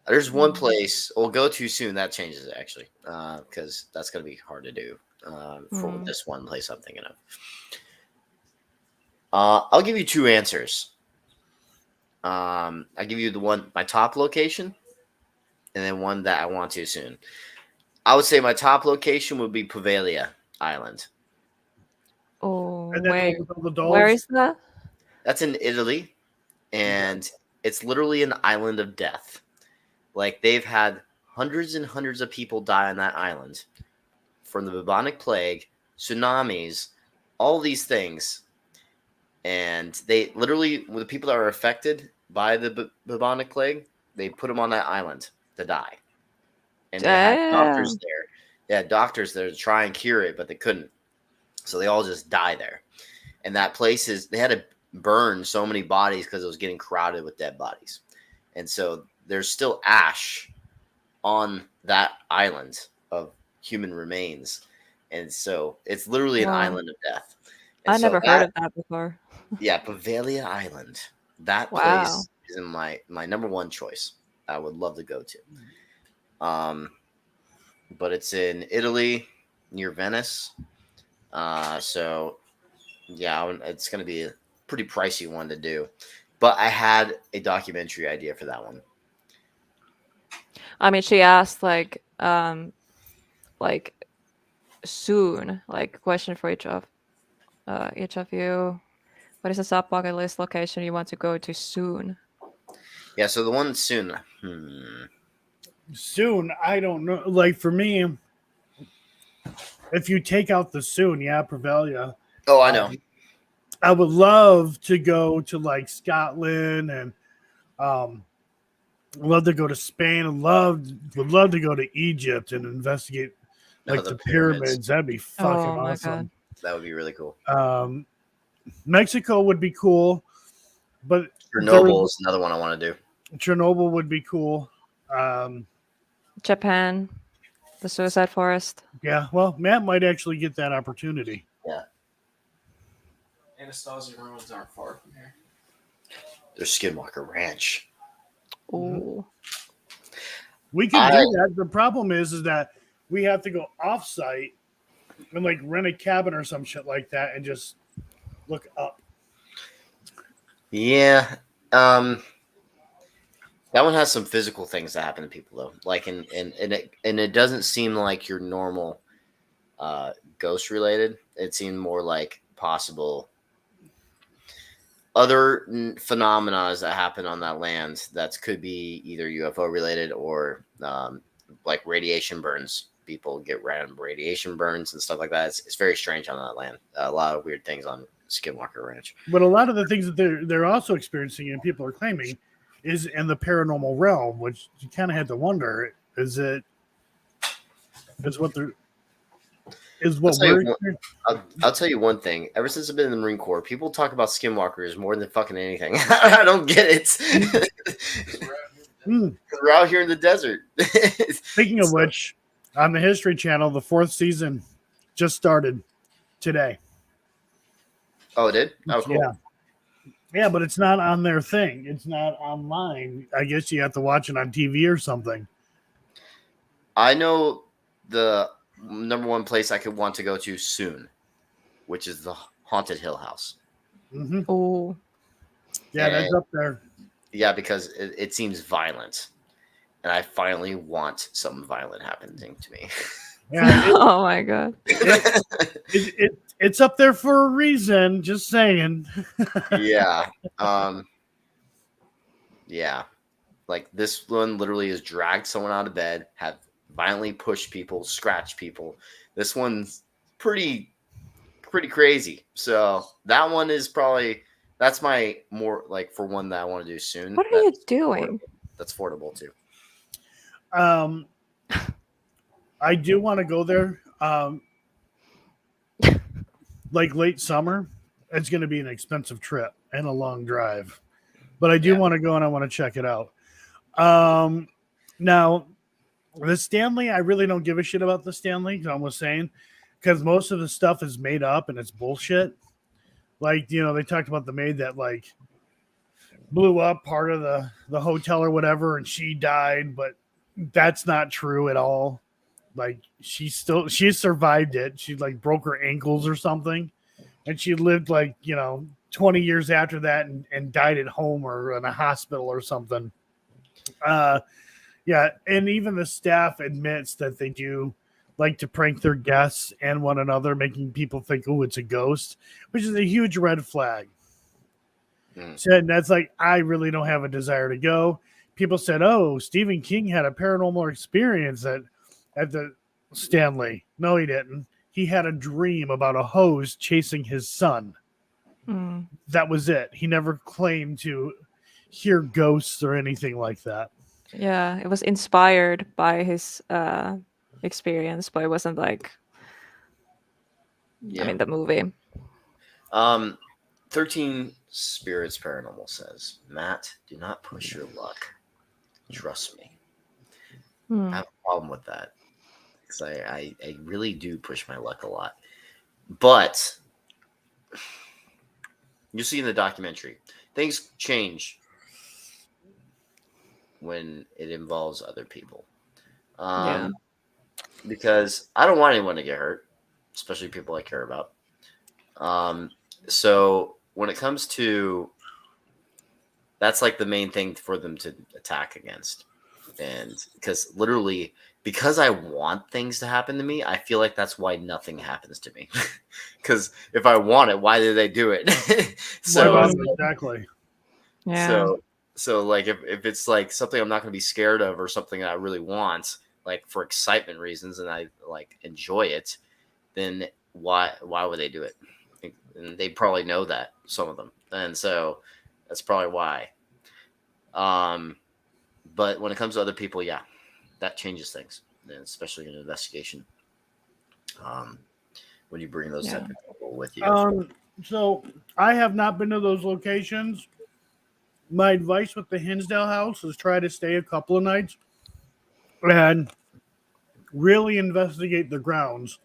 There's one place we'll go to soon. That changes it actually, because that's going to be hard to do for this one place I'm thinking of. I'll give you two answers. I'll give you my top location, and then one that I want to soon. I would say my top location would be Poveglia Island. Oh, And then wait. with all the dolls. Where is that? That's in Italy, and it's literally an island of death. Like, they've had hundreds and hundreds of people die on that island from the bubonic plague, tsunamis, all these things. And they literally, the people that are affected by the bubonic plague, they put them on that island to die. And they had doctors Damn. there. They had doctors there to try and cure it, but they couldn't. So they all just die there. And that place they had to burn so many bodies because it was getting crowded with dead bodies. And so there's still ash on that island of human remains. And so it's literally an Wow. island of death. And I so never heard of that before. yeah, Poveglia Island. That Wow. place is in my number one choice. I would love to go to. But it's in Italy near Venice. So yeah, it's going to be a pretty pricey one to do. But I had a documentary idea for that one. I mean, she asked like soon, like question for each of you. What is the top bucket list location you want to go to soon? Yeah, so the one soon. Soon, I don't know. Like for me, if you take out the soon, yeah, Prevelia. Oh, I know. I would love to go to like Scotland and love to go to Spain and would love to go to Egypt and investigate like the pyramids. That'd be fucking Oh my awesome. God. That would be really cool. Mexico would be cool, but Chernobyl is another one I want to do. Chernobyl would be cool. Japan, the suicide forest. Yeah, well, Matt might actually get that opportunity. Yeah. Anastasia ruins aren't far from here. There's Skinwalker Ranch. Oh, We can do that. The problem is that we have to go off-site and like rent a cabin or some shit like that and just look up. Yeah. That one has some physical things that happen to people though. Like and it doesn't seem like your normal ghost related. It seemed more like possible other phenomena that happen on that land that could be either UFO related or like radiation burns. People get random radiation burns and stuff like that. It's very strange on that land. A lot of weird things on Skinwalker Ranch. But a lot of the things that they're also experiencing and people are claiming is in the paranormal realm, which you kind of had to wonder: is what we're I'll tell you one thing. Ever since I've been in the Marine Corps, people talk about skinwalkers more than fucking anything. I don't get it. We're out here in the desert. Speaking of which, on the History Channel, the 4th season just started today. Oh, it did? Oh, cool. Yeah, but it's not on their thing. It's not online. I guess you have to watch it on TV or something. I know the number one place I could want to go to soon, which is the Haunted Hill House. Mm-hmm. oh, Yeah, that's up there. Yeah, because it seems violent. And I finally want something violent happening to me. Yeah, oh my god. it's up there for a reason. Just saying. Yeah. Yeah. Like this one literally has dragged someone out of bed, have violently pushed people, scratched people. This one's pretty crazy. So that one is that's my more like for one that I want to do soon. What are you doing? That's affordable too. I do want to go there. Like late summer. It's going to be an expensive trip and a long drive, but I do want to go and I want to check it out. Now, the Stanley, I really don't give a shit about the Stanley. I was saying, because most of the stuff is made up and it's bullshit. Like, they talked about the maid that like blew up part of the hotel or whatever, and she died, but that's not true at all. Like she survived it. She like broke her ankles or something, and she lived like 20 years after that and died at home or in a hospital or something. Yeah, and even the staff admits that they do like to prank their guests and one another, making people think, oh, it's a ghost, which is a huge red flag. So that's like, I really don't have a desire to go. People said, oh, Stephen King had a paranormal experience at the Stanley. No, he didn't. He had a dream about a hose chasing his son. That was it. He never claimed to hear ghosts or anything like that. Yeah, it was inspired by his experience, but it wasn't like I mean the movie. 13 Spirits Paranormal says, Matt, do not push your luck. Trust me. I have a problem with that. Because I really do push my luck a lot. But you see in the documentary, things change when it involves other people. Because I don't want anyone to get hurt, especially people I care about. So when it comes to, that's like the main thing for them to attack against. And because literally, because I want things to happen to me, I feel like that's why nothing happens to me. Because if I want it, why did they do it? Exactly. Yeah. So like if it's like something I'm not going to be scared of or something I really want, like for excitement reasons, and I like enjoy it, then why would they do it? And they probably know that, some of them, and so that's probably why. But when it comes to other people, yeah, that changes things, and especially in an investigation. When you bring those type of people with you. So I have not been to those locations. My advice with the Hinsdale house is try to stay a couple of nights and really investigate the grounds.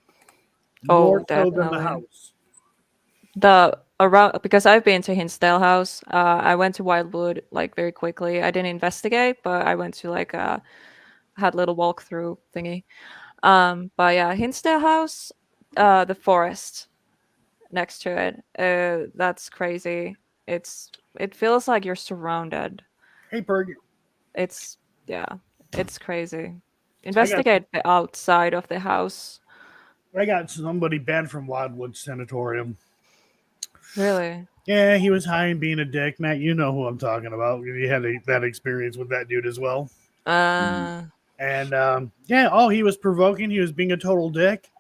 more Oh, so than the definitely. house. The around because I've been to Hinsdale House. I went to Wildwood like very quickly. I didn't investigate, but I went to like had a little walkthrough thingy. But yeah, Hinsdale House, the forest next to it. That's crazy. It feels like you're surrounded. Hey, Berg, It's yeah, it's crazy. I got Investigate the outside of the house. I got somebody banned from Wildwood Sanatorium. Really? Yeah, he was high and being a dick. Matt, you know who I'm talking about. You had that experience with that dude as well. Uh, And yeah, he was provoking. He was being a total dick.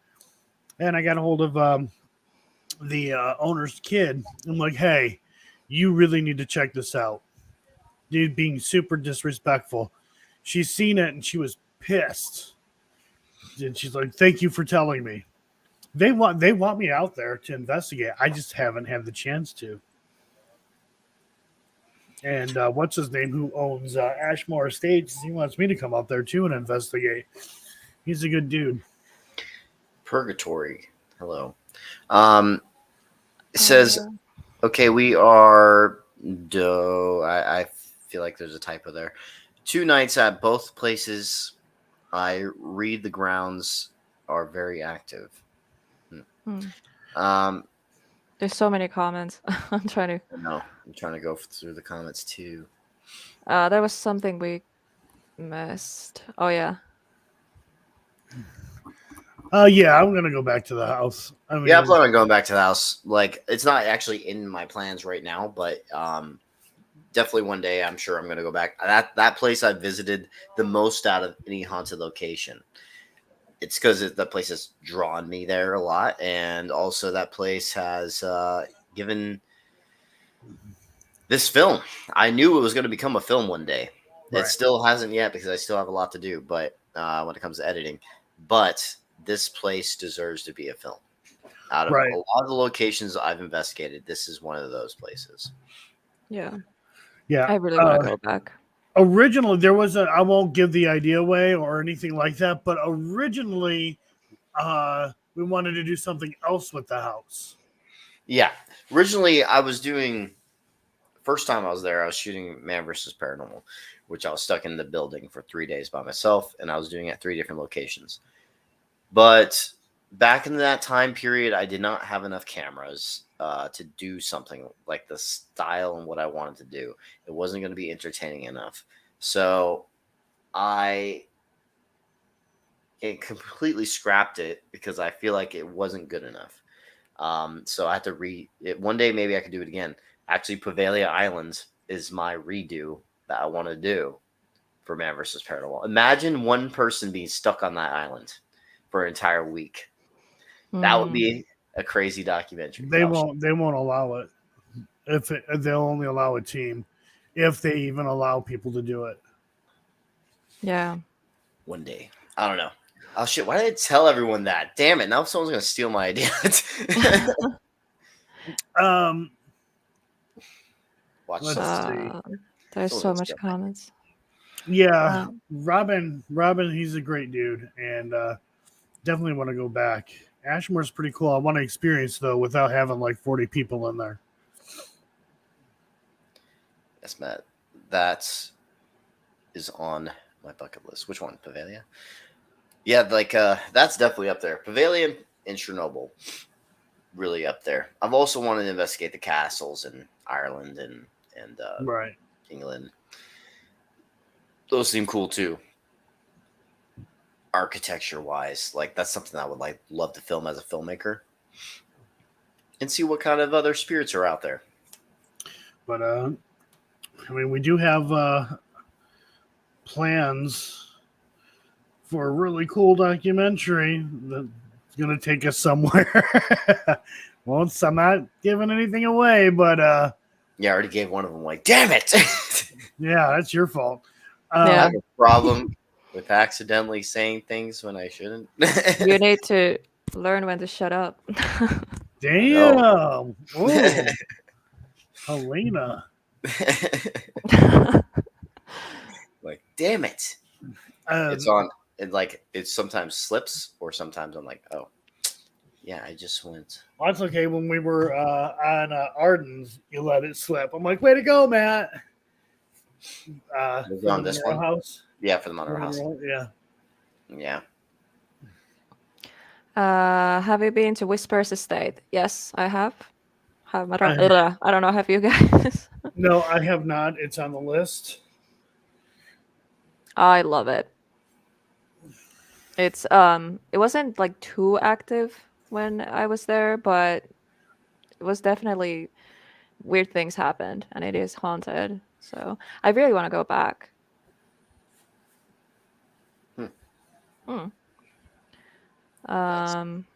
And I got a hold of the owner's kid. I'm like, hey, you really need to check this out. Dude being super disrespectful. She's seen it and she was pissed. And she's like, thank you for telling me. They want me out there to investigate. I just haven't had the chance to. And what's his name, who owns Ashmore Estates, he wants me to come out there too and investigate. He's a good dude. Purgatory. Hello. It says, uh, okay, we are. I feel like there's a typo there. 2 nights at both places. I read the grounds are very active. there's so many comments. I'm trying to. No, I'm trying to go through the comments too. There was something we missed. Oh yeah. Yeah, I'm gonna go back to the house. I mean, Yeah, I'm planning on going back to the house. Like, it's not actually in my plans right now, but definitely one day I'm sure I'm going to go back. That place I visited the most out of any haunted location. It's because that place has drawn me there a lot, and also that place has given this film. I knew it was going to become a film one day. Right. It still hasn't yet because I still have a lot to do. But when it comes to editing, but this place deserves to be a film. Out of Right. a lot of the locations I've investigated, this is one of those places. Yeah. yeah. I really want to go back. Originally, there was I won't give the idea away or anything like that, but originally, we wanted to do something else with the house. Yeah. Originally, I was doing. First time I was there, I was shooting Man vs. Paranormal, which I was stuck in the building for 3 days by myself, and I was doing it at 3 different locations. But back in that time period, I did not have enough cameras to do something like the style and what I wanted to do. It wasn't going to be entertaining enough. So it completely scrapped it because I feel like it wasn't good enough. So I had to one day, maybe I could do it again. Actually, Pavalia Islands is my redo that I want to do for Man vs. Paranormal. Imagine one person being stuck on that island for an entire week. That would be a crazy documentary. They won't allow it. They'll only allow a team, if they even allow people to do it. Yeah. One day. I don't know. Oh shit! Why did I tell everyone that? Damn it! Now someone's gonna steal my idea. Watch Let's this. There's so much comments. Yeah, Robin, he's a great dude, and definitely want to go back. Ashmore's pretty cool. I want to experience though without having like 40 people in there. Yes, Matt. That is on my bucket list. Which one? Pavalia? Yeah, like that's definitely up there. Pavalia and Chernobyl, really up there. I've also wanted to investigate the castles in Ireland and right. England. Those seem cool too. Architecture wise, like that's something I would love to film as a filmmaker and see what kind of other spirits are out there. But I mean, we do have plans for a really cool documentary that's going to take us somewhere. Well, I'm not giving anything away, but yeah, I already gave one of them. Like, damn it! Yeah, that's your fault. I have a problem with accidentally saying things when I shouldn't. You need to learn when to shut up. Damn! Oh, Helena. Like, damn it! It's on. It sometimes slips, or sometimes I'm like, oh, Yeah, I just went. Well, that's okay. When we were on Arden's, you let it slip. I'm like, way to go, Matt. Was it For on the this Monroe one? House. Yeah, for the Monroe House. Yeah. Yeah. Have you been to Whispers Estate? Yes, I have. I don't. I- I don't know. Have you guys? No, I have not. It's on the list. I love it. It's it wasn't like too active when I was there, but it was definitely weird things happened and it is haunted. So I really want to go back. Hmm. Hmm. Nice. Um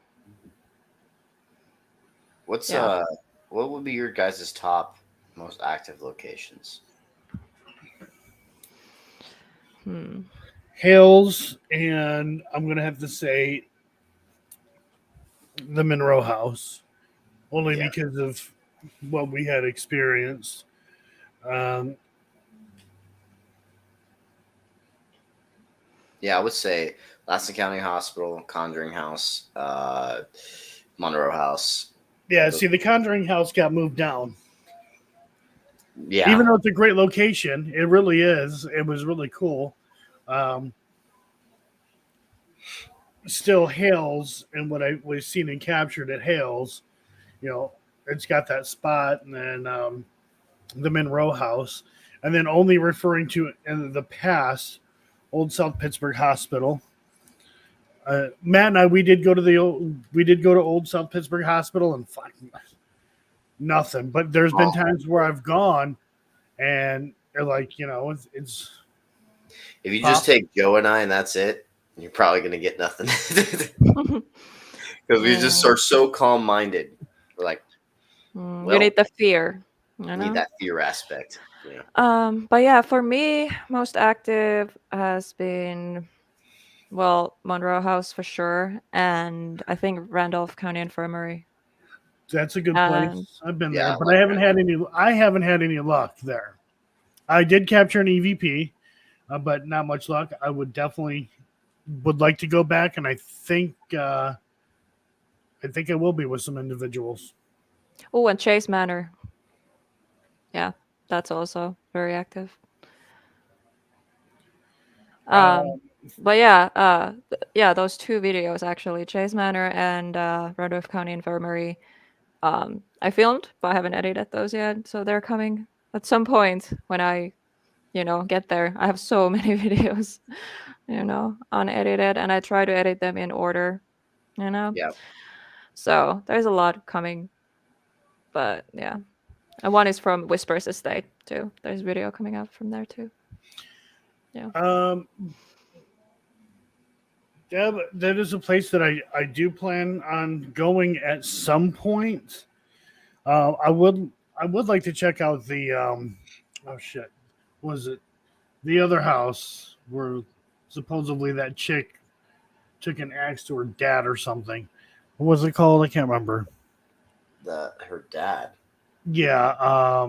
What's yeah. what would be your guys' top most active locations? Hmm. Hales, and I'm going to have to say the Monroe House, only Yeah. because of what we had experienced. Um, Yeah, I would say Laston County Hospital, Conjuring House, Monroe House. yeah, Those- see, the Conjuring House got moved down. Yeah. Even though it's a great location, it really is. It was really cool. Um, Still, Hales, and what I was seen and captured at Hales, it's got that spot, and then the Monroe House, and then only referring to in the past, Old South Pittsburgh Hospital. Matt and I, we did go to Old South Pittsburgh Hospital, and fuck, nothing. But there's been times where I've gone, and they're like, it's If you just take Joe and I and that's it, you're probably gonna get nothing. Because we just are so calm minded. We're like, You need the fear. You need know? that fear aspect. Yeah. But yeah, for me, most active has been Monroe House for sure, and I think Randolph County Infirmary. that's a good And place. I've been Yeah, there, I but like I haven't had any luck there. I did capture an EVP, but not much luck. I would like to go back, and I think I will be with some individuals. and Chase Manor. Yeah, that's also very active. Um, But yeah, yeah, those two videos actually, Chase Manor and Randolph County Infirmary. I filmed, but I haven't edited those yet, so they're coming at some point when I, get there. I have so many videos, unedited, and I try to edit them in order, you know. Yeah. So there's a lot coming, but yeah, and one is from Whispers Estate too. There's video coming out from there too. Yeah. Yeah, but that is a place that I do plan on going at some point. I would like to check out the oh shit, was it the other house where supposedly that chick took an axe to her dad or something? What was it called? I can't remember. Her dad. Yeah, I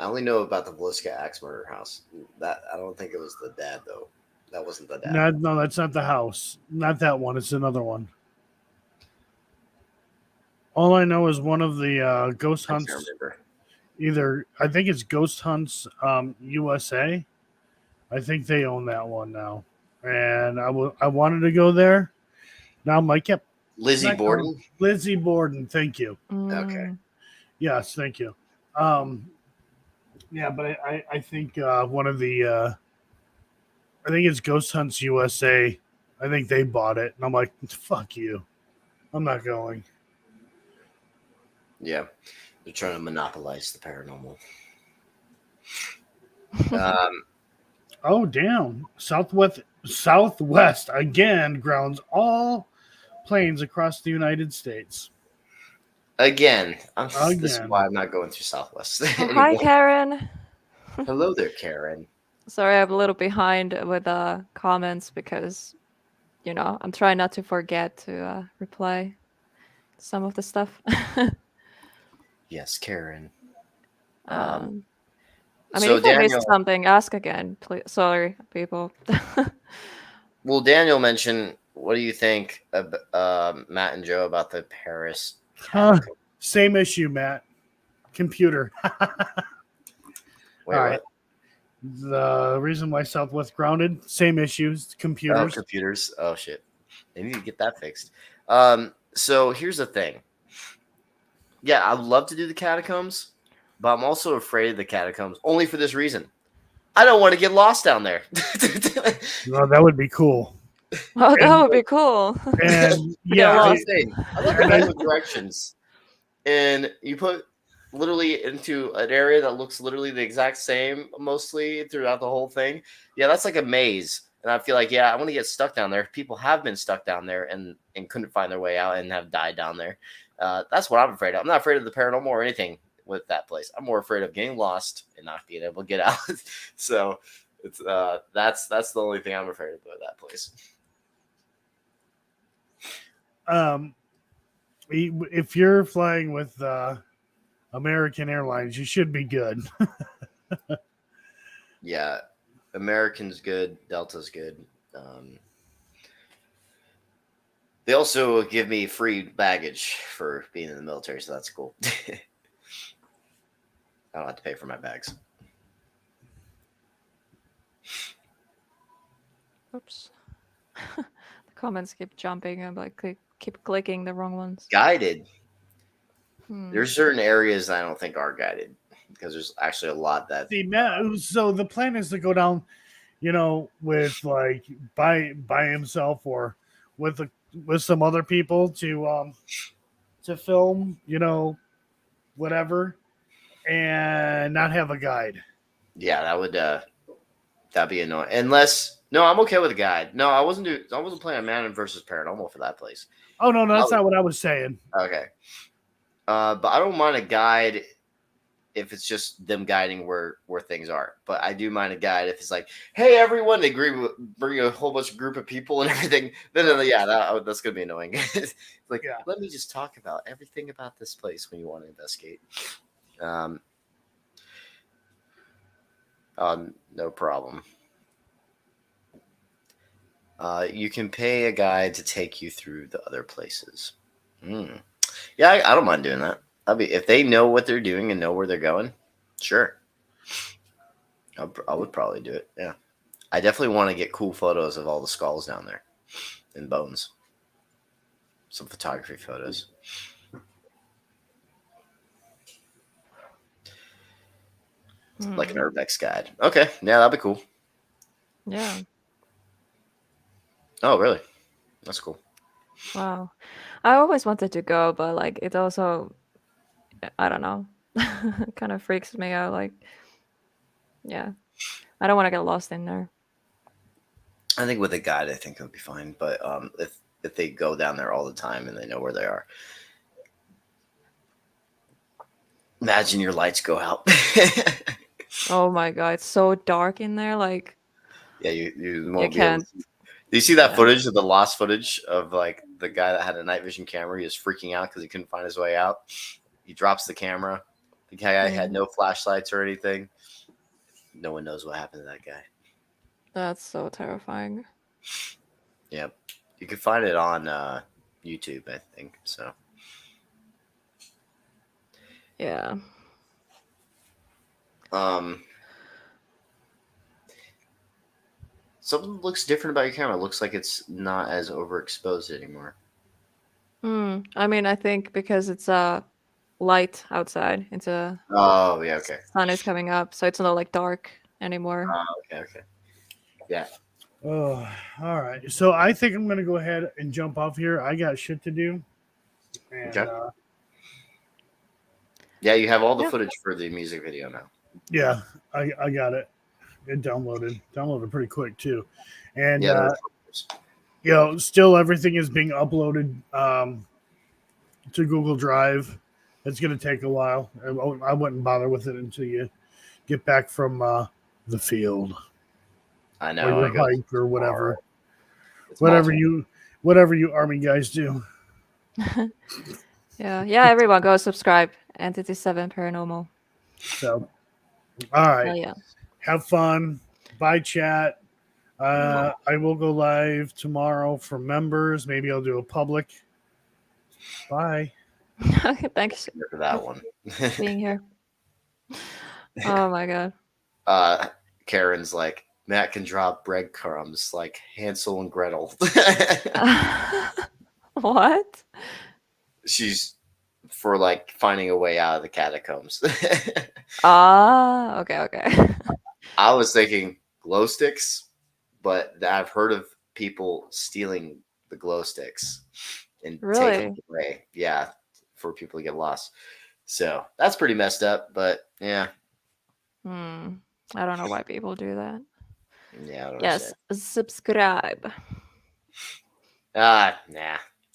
only know about the Valiska Axe Murder House. That I don't think it was the dad though. That wasn't the dad. no, that's not the house. Not that one. It's another one. All I know is one of the ghost I can't hunts. remember. Either I think it's Ghost Hunts USA. I think they own that one now, and I wanted to go there. Now I'm like, yep, Lizzie not Borden. going. Lizzie Borden. Thank you. Okay. Yes, thank you. Yeah, but I think one of the I think it's Ghost Hunts USA. I think they bought it, and I'm like, fuck you. I'm not going. Yeah. They're trying to monopolize the paranormal. Oh damn! Southwest again grounds all planes across the United States. Again, this is Again. why I'm not going through Southwest Oh, anymore. hi, Karen. Hello there, Karen. Sorry, I'm a little behind with comments because, I'm trying not to forget to reply some of the stuff. Yes, Karen. I mean, So if I missed Daniel, something, ask again, please. Sorry, people. well, Daniel mentioned what do you think, Matt and Joe, about the Paris Huh. catacomb? Same issue, Matt. Computer. Wait, All what? right. The reason why Southwest grounded, same issues, Oh, computers. computers. Oh shit, they need to get that fixed. So here's the thing. Yeah, I'd love to do the catacombs, but I'm also afraid of the catacombs only for this reason. I don't want to get lost down there. Well, that would be cool. Oh, that And- would be cool. And Yeah, yeah, well, That's the thing. I love and I- going with directions, and you put literally into an area that looks literally the exact same mostly throughout the whole thing. Yeah, that's like a maze, and I feel like I want to get stuck down there. People have been stuck down there and couldn't find their way out and have died down there. That's what I'm afraid of. I'm not afraid of the paranormal or anything with that place. I'm more afraid of getting lost and not being able to get out. So it's that's the only thing I'm afraid of with that place. if you're flying with American Airlines, you should be good. Yeah, American's good, Delta's good. They also give me free baggage for being in the military, so that's cool. I don't have to pay for my bags. Oops. The comments keep jumping. I'm like, keep clicking the wrong ones. Guided. Hmm. There's certain areas I don't think are guided because there's actually a lot that. See, Matt, so the plan is to go down, with like by himself or with some other people to film, whatever, and not have a guide. Yeah, that'd be annoying. Unless I'm okay with a guide. No, I wasn't playing Man versus Paranormal for that place. Oh no, that's not what I was saying. Okay. But I don't mind a guide if it's just them guiding where things are. But I do mind a guide if it's like, hey, everyone, they bring a whole bunch of group of people and everything. Then that's going to be annoying. It's like, let me just talk about everything about this place when you want to investigate. No problem. You can pay a guide to take you through the other places. Yeah, I don't mind doing that. If they know what they're doing and know where they're going, sure. I would probably do it. Yeah, I definitely want to get cool photos of all the skulls down there and bones. Some photography photos. Like an urbex guide. Okay, yeah, that'd be cool. Yeah. Oh, really? That's cool. Wow. I always wanted to go, but like it also, I don't know, kind of freaks me out. Like, yeah, I don't want to get lost in there. I think with a guide, I think it would be fine. But if they go down there all the time and they know where they are, imagine your lights go out. Oh my god, it's so dark in there. Like, yeah, you won't be can't. able to. Do you see that footage of the lost footage of like the guy that had a night vision camera? He was freaking out because he couldn't find his way out. He drops the camera. The guy had no flashlights or anything. No one knows what happened to that guy. That's so terrifying. Yep. You can find it on YouTube, I think. So. Yeah. Something looks different about your camera. It looks like it's not as overexposed anymore. I mean, I think because it's light outside. It's Oh, yeah, okay. Sun is coming up, so it's not like dark anymore. Okay. Yeah. Oh, all right. So I think I'm going to go ahead and jump off here. I got shit to do. And, Okay. Yeah, you have all the footage for the music video now. Yeah, I got it. It downloaded pretty quick too. And still everything is being uploaded to Google Drive. It's going to take a while. I wouldn't bother with it until you get back from the field. I know. Or your hike or whatever. It's whatever you Army guys do. Yeah, everyone go subscribe. Entity 7 Paranormal. So, all right. Yeah. Have fun. Bye, chat. I will go live tomorrow for members. Maybe I'll do a public. Bye. Okay, thanks Here for that one. for being here. Oh my god. Karen's like, Matt can drop breadcrumbs like Hansel and Gretel. What? She's for like finding a way out of the catacombs. Ah, okay. I was thinking glow sticks, but I've heard of people stealing the glow sticks and taking Really? it away. Yeah, for people to get lost. So that's pretty messed up, but yeah. I don't know why people do that. Yeah, I don't Yes, understand. subscribe. Nah.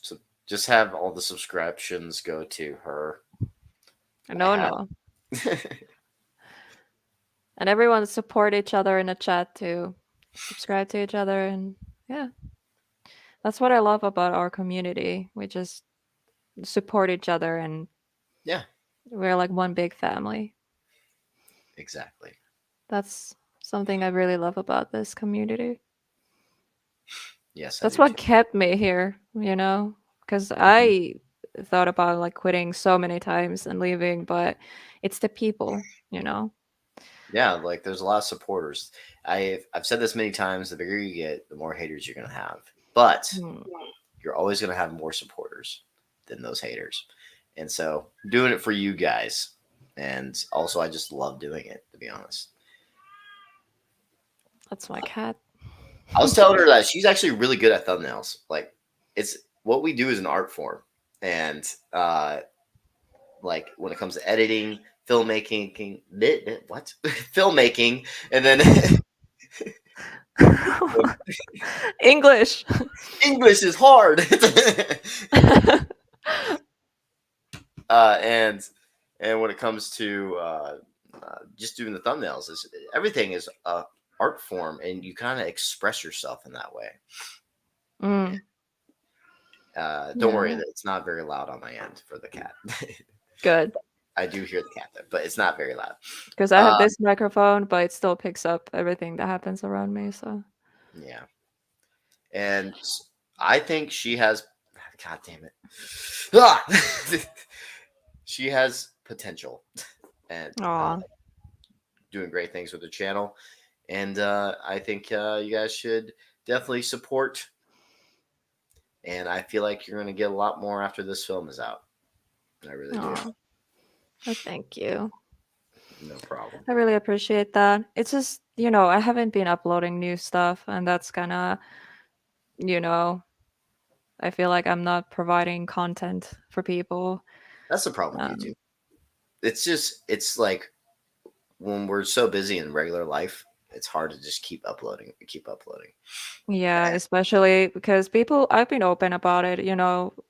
So just have all the subscriptions go to her. No. And everyone support each other in the chat too. Subscribe to each other, and yeah. That's what I love about our community. We just support each other, and Yeah, we're like one big family. exactly. That's something I really love about this community. Yes, That's I do what too. kept me here, because I thought about like quitting so many times and leaving, but it's the people. Yeah, like there's a lot of supporters. I've said this many times. The bigger you get, the more haters you're gonna have. But Hmm. you're always gonna have more supporters than those haters. And so, I'm doing it for you guys. And also, I just love doing it. To be honest, That's my cat. I was telling her that she's actually really good at thumbnails. Like, it's what we do is an art form, and like when it comes to editing, filmmaking, what filmmaking, and then English. English is hard. And when it comes to just doing the thumbnails, everything is a art form, and you kind of express yourself in that way. Mm, Don't worry, yeah, it's not very loud on my end for the cat. good. I do hear the cat though, but it's not very loud. Because I have this microphone, but it still picks up everything that happens around me. So Yeah, and I think she has. God damn it! Ah! She has potential, and Aw. doing great things with her channel. And I think you guys should definitely support. And I feel like you're going to get a lot more after this film is out. I really do. Aw. Oh, thank you. No problem. I really appreciate that. It's just, I haven't been uploading new stuff, and that's kind of, I feel like I'm not providing content for people. That's the problem with YouTube. It's like when we're so busy in regular life, it's hard to just keep uploading. Yeah, especially because I've been open about it.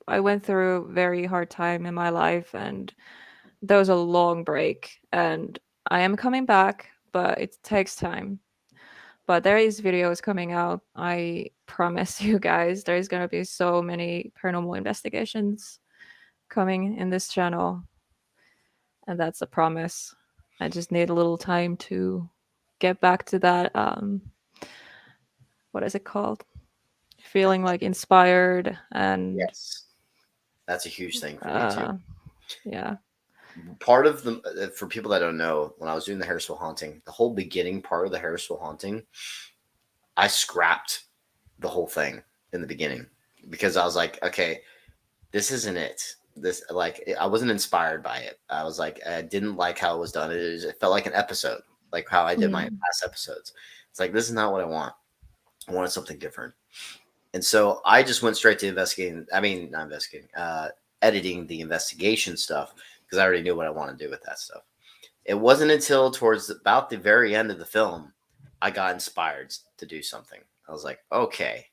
I went through a very hard time in my life, and there was a long break, and I am coming back, but it takes time. But there is videos coming out. I promise you guys, there's gonna be so many paranormal investigations coming in this channel, and that's a promise. I just need a little time to get back to that. What is it called? Feeling like inspired and Yes, that's a huge thing for me too. Yeah. Part of the for people that don't know, when I was doing the Harrisville haunting, the whole beginning part of the Harrisville haunting, I scrapped the whole thing in the beginning because I was like, okay, this isn't it. This like I wasn't inspired by it. I was like, I didn't like how it was done. It felt like an episode, like how I did my past episodes. It's like this is not what I want. I wanted something different, and so I just went straight to investigating. I mean, not investigating, editing the investigation stuff because I already knew what I wanted to do with that stuff. It wasn't until towards about the very end of the film I got inspired to do something. I was like, okay,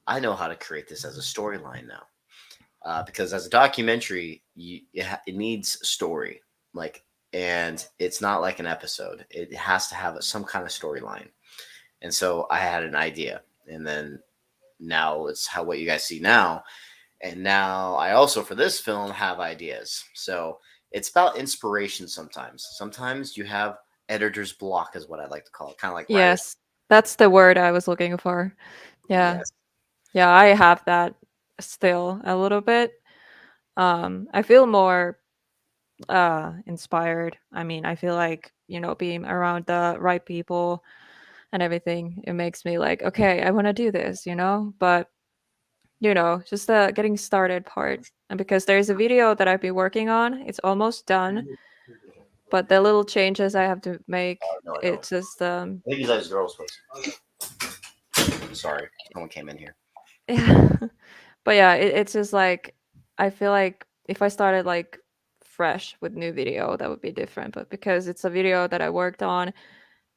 I know how to create this as a storyline now. Because as a documentary, it needs story, and it's not like an episode. It has to have some kind of storyline. And so I had an idea, and then now it's what you guys see now. And now I also for this film have ideas. So it's about inspiration sometimes. Sometimes you have editor's block, is what I like to call it, kind of like writer's. Yes. That's the word I was looking for. Yeah. Yes. Yeah, I have that still a little bit. I feel more inspired. I mean, I feel like, being around the right people and everything, it makes me like, okay, I want to do this, but just the getting started part. And because there's a video that I've been working on, it's almost done, but the little changes I have to make, No, I don't. it's just I think he's at his girl's place. Sorry, someone came in here. yeah. But yeah, it's just like I feel like if I started like fresh with new video, that would be different. But because it's a video that I worked on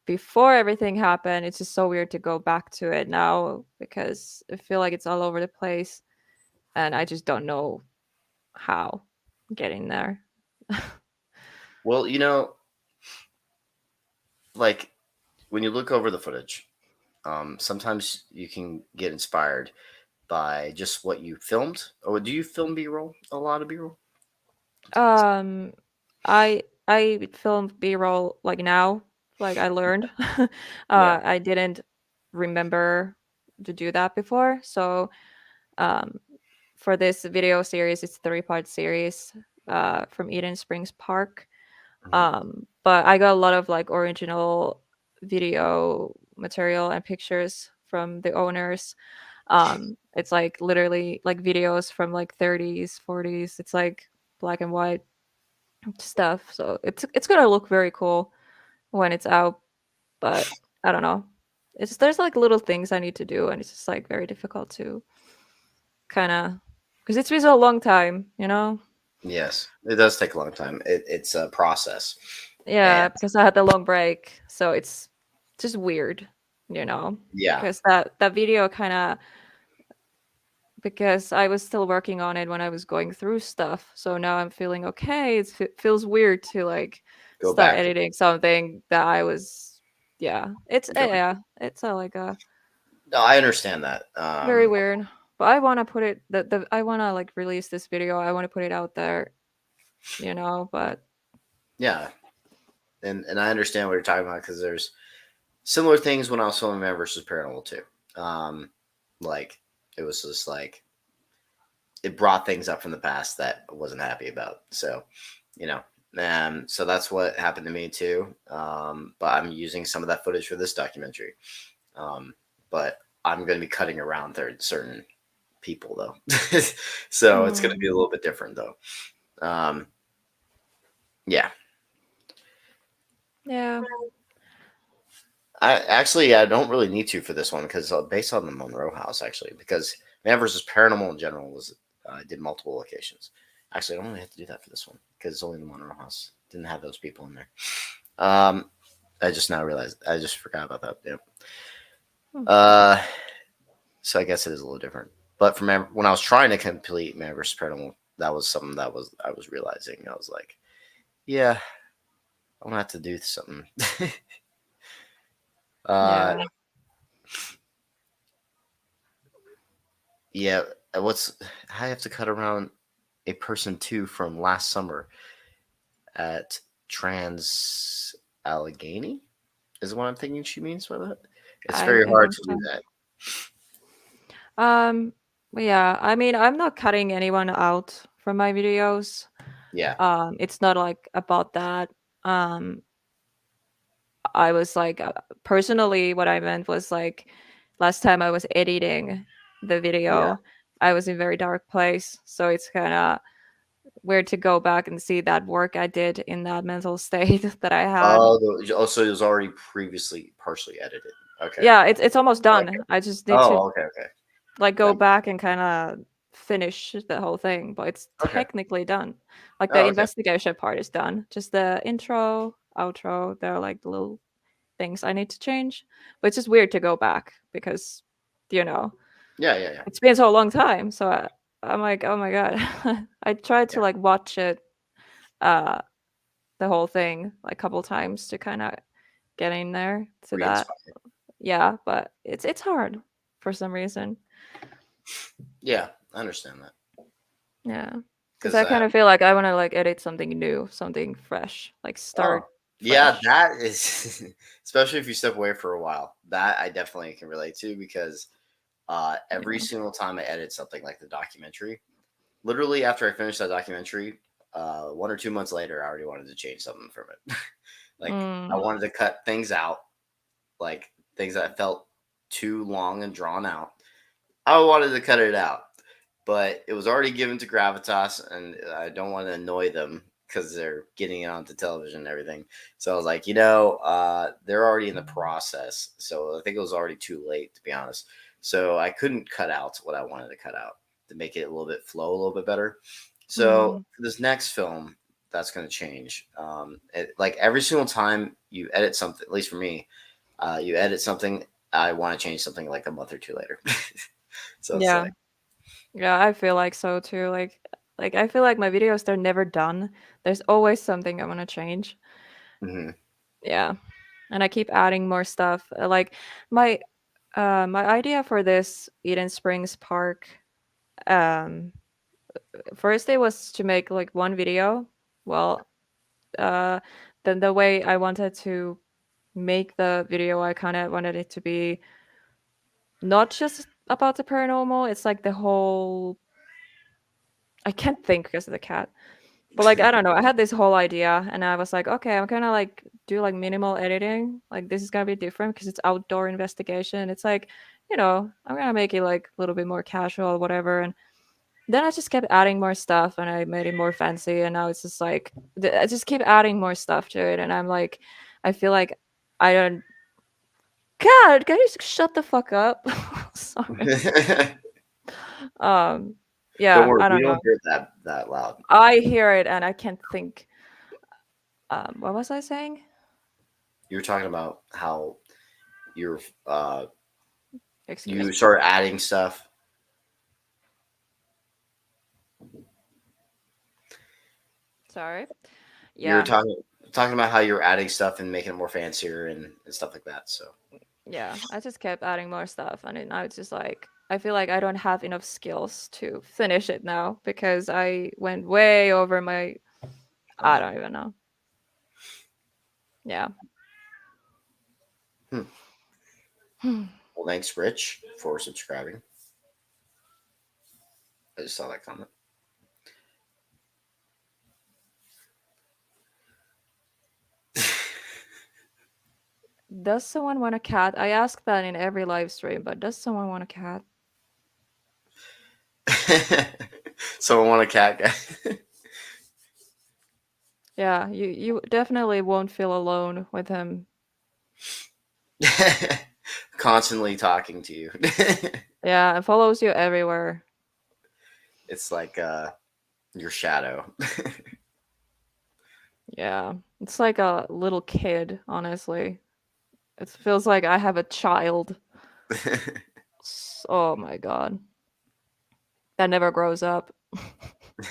before everything happened, it's just so weird to go back to it now because I feel like it's all over the place and I just don't know how getting there. Well, like when you look over the footage, sometimes you can get inspired by just what you filmed. Or do you film B-roll? A lot of B-roll? Um, I film B-roll like now, like I learned. Yeah. I didn't remember to do that before, so um, for this video series, it's a three-part series from Eden Springs Park. Mhm. But I got a lot of like original video material and pictures from the owners. It's like literally like videos from like 30s, 40s. It's like black and white stuff. So it's gonna look very cool when it's out, but I don't know. There's like little things I need to do, and it's just like very difficult to kind of because it's been so long time, Yes, it does take a long time. It's a process, Yeah, and because I had the long break, so it's just weird, yeah. because that video kind of because I was still working on it when I was going through stuff. So now I'm feeling okay. It feels weird to like Go start back to editing something that I was, yeah. doing. It's a, like a No, I understand that. very weird. But I want to put it the I want to like release this video. I want to put it out there, but Yeah, and I understand what you're talking about because there's similar things when I was filming Man versus Paranormal too. Um, like it was just like it brought things up from the past that I wasn't happy about. So, you know, so that's what happened to me too. But I'm using some of that footage for this documentary. But I'm going to be cutting around certain people though, so it's going to be a little bit different though. Um, yeah, yeah. I don't really need to for this one because based on the Monroe House actually, because Man versus Paranormal in general was I did multiple locations. Actually, I don't really have to do that for this one because it's only the Monroe House. Didn't have those people in there. I just now realized I just forgot about that. Yeah. So I guess it is a little different. But from when I was trying to complete Man vs. Paranormal, that was something that I was realizing. I was like, yeah, I'm gonna have to do something. Yeah. Yeah, I have to cut around a person too from last summer at Trans Allegheny is what I'm thinking she means by that. It's very I hard think to do so. that. But yeah, I mean, I'm not cutting anyone out from my videos. Yeah. It's not like about that. Um, I was like, personally, what I meant was like, last time I was editing the Yeah. video, I was in a very dark place. So it's kind of weird to go back and see that work I did in that mental state that I had. So it was already previously partially edited. Okay. Yeah, it's almost Okay. done. I just need to Oh, okay, okay. like go That, back and kind of finish the whole thing, but it's okay. technically done. Like the Oh, okay. investigation part is done. Just the intro, outro, they're like the little things I need to change. But it's just weird to go back because, you know, Yeah, yeah, yeah. it's been so long time. So I'm like, oh my god. I tried to Yeah. like watch it, uh, the whole thing like a couple times to kind of get in there to that. Re-inspired. Yeah, but it's hard for some reason. Yeah, I understand that. Yeah. Because Because I kind of feel like I want to like edit something new, something fresh, like oh start yeah, fresh. that is especially if you step away for a while. That I definitely can relate to because every single time I edit something like the documentary, literally after I finished that documentary, 1 or 2 months later, I already wanted to change something from it. Like I Mm, wanted to cut things out, like things that felt too long and drawn out. I wanted to cut it out, but it was already given to Gravitas, and I don't want to annoy them because they're getting it onto television and everything. So I was like, they're already in the process. So I think it was already too late, to be honest. So I couldn't cut out what I wanted to cut out to make it a little bit flow a little bit better. So mm, for this next film, that's going to change. Like every single time you edit something, at least for me, you edit something, I want to change something like a month or two later. So it's yeah. like, Yeah, I feel like so too. Like I feel like my videos they're never done. There's always something I want to change. mhm. Yeah. And I keep adding more stuff. Like my my idea for this Eden Springs Park um first it was to make like one video. Well, uh then the way I wanted to make the video, I kind of wanted it to be not just about the paranormal. It's like the whole I can't think because of the cat. But like I don't know, I had this whole idea and I was like, okay, I'm gonna like do like minimal editing. Like this is gonna be different because it's outdoor investigation. It's like, I'm gonna make it like a little bit more casual, whatever. And then I just kept adding more stuff and I made it more fancy. And now it's just like I just keep adding more stuff to it. And I'm like, I feel like I don't. God, can you just shut the fuck up? Sorry. Um, Don't yeah, worry, I we don't know. don't hear that loud. I hear it and I can't think. What was I saying? You were talking about how you're Excuse you me. start adding stuff. Sorry. You were Yeah, talking about how you're adding stuff and making it more fancier and stuff like that. So yeah. I just kept adding more stuff, and now it's just like I feel like I don't have enough skills to finish it now because I went way over my. I don't even know. Yeah. hmm. Well, thanks, Rich, for subscribing. I just saw that comment. Does someone want a cat? I ask that in every live stream, but does someone want a cat? Someone want a cat guy? Yeah, you definitely won't feel alone with him. Constantly talking to you. Yeah, it follows you everywhere. It's like your shadow. Yeah, it's like a little kid, honestly. It feels like I have a child. Oh my god. That never grows up.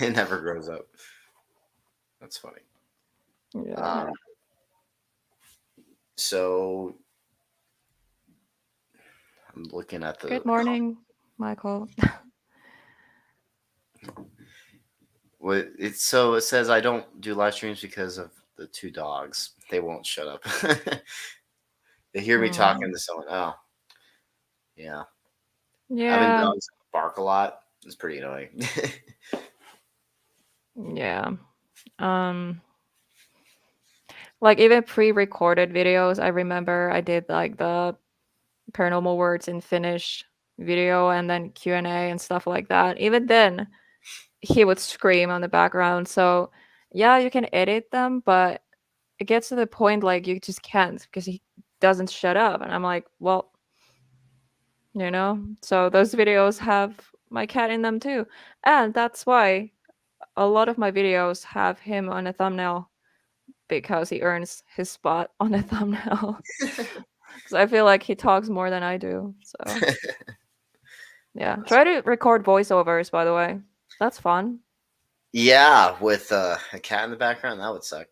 It never grows up. That's funny. Yeah. So I'm looking at the. Good morning, Michael. It says I don't do live streams because of the two dogs. They won't shut up. They hear me talking Mm, to someone. Oh, yeah. Having yeah. dogs bark a lot is pretty annoying. Yeah. Um like even pre-recorded videos, I remember I did like the paranormal words in Finnish video and then Q&A and stuff like that. Even then, he would scream on the background. So, yeah, you can edit them, but it gets to the point like you just can't because he doesn't shut up. And I'm like, well, so those videos have my cat in them too. And that's why a lot of my videos have him on a thumbnail because he earns his spot on a thumbnail. Because I feel like he talks more than I do. So, yeah. Try to record voiceovers, by the way. That's fun. Yeah, with a cat in the background, that would suck.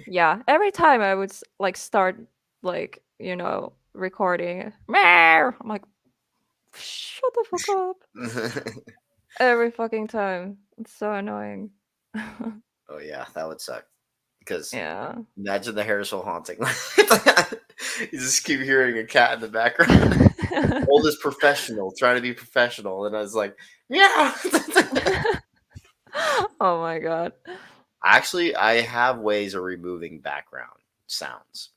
Yeah. Every time I would like start, like, recording, meow, I'm like, shut the fuck up. Every fucking time. It's so annoying. Oh yeah, that would suck. because Yeah. imagine the Harrisville haunting. You just keep hearing a cat in the background. All this professional trying to be professional, and I was like, yeah. Oh my god. Actually, I have ways of removing background sounds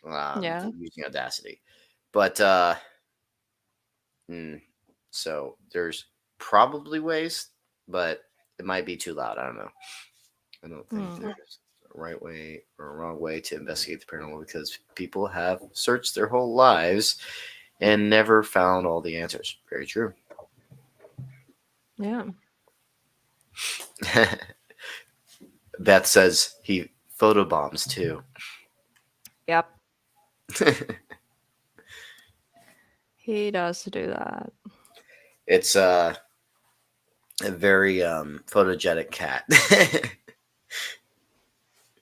Yeah. using Audacity, but so there's probably ways, but it might be too loud. I don't know. I don't think Hmm. there's a right way or a wrong way to investigate the paranormal because people have searched their whole lives and never found all the answers. Very true. Yeah. Beth says he photobombs too. Yep. He does do that. It's a very photogenic cat.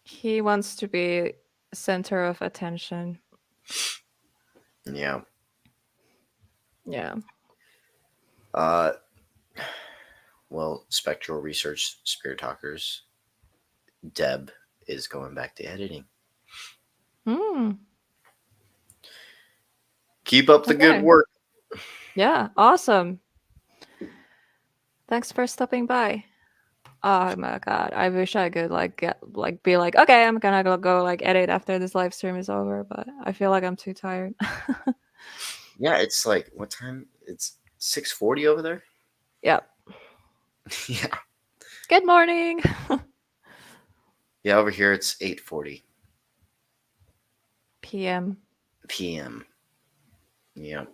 He wants to be center of attention. Yeah. Yeah. Well, Spectral Research Spirit Talkers, Deb is going back to editing. Hmm. Keep up the Okay. good work. Yeah. Awesome. Thanks for stopping by. Oh my god. I wish I could be like, okay, I'm gonna go like edit after this live stream is over, but I feel like I'm too tired. Yeah, it's like what time? It's 6:40 over there. Yep. Yeah. Good morning. Yeah, over here it's 8:40 PM. p.m. Yeah.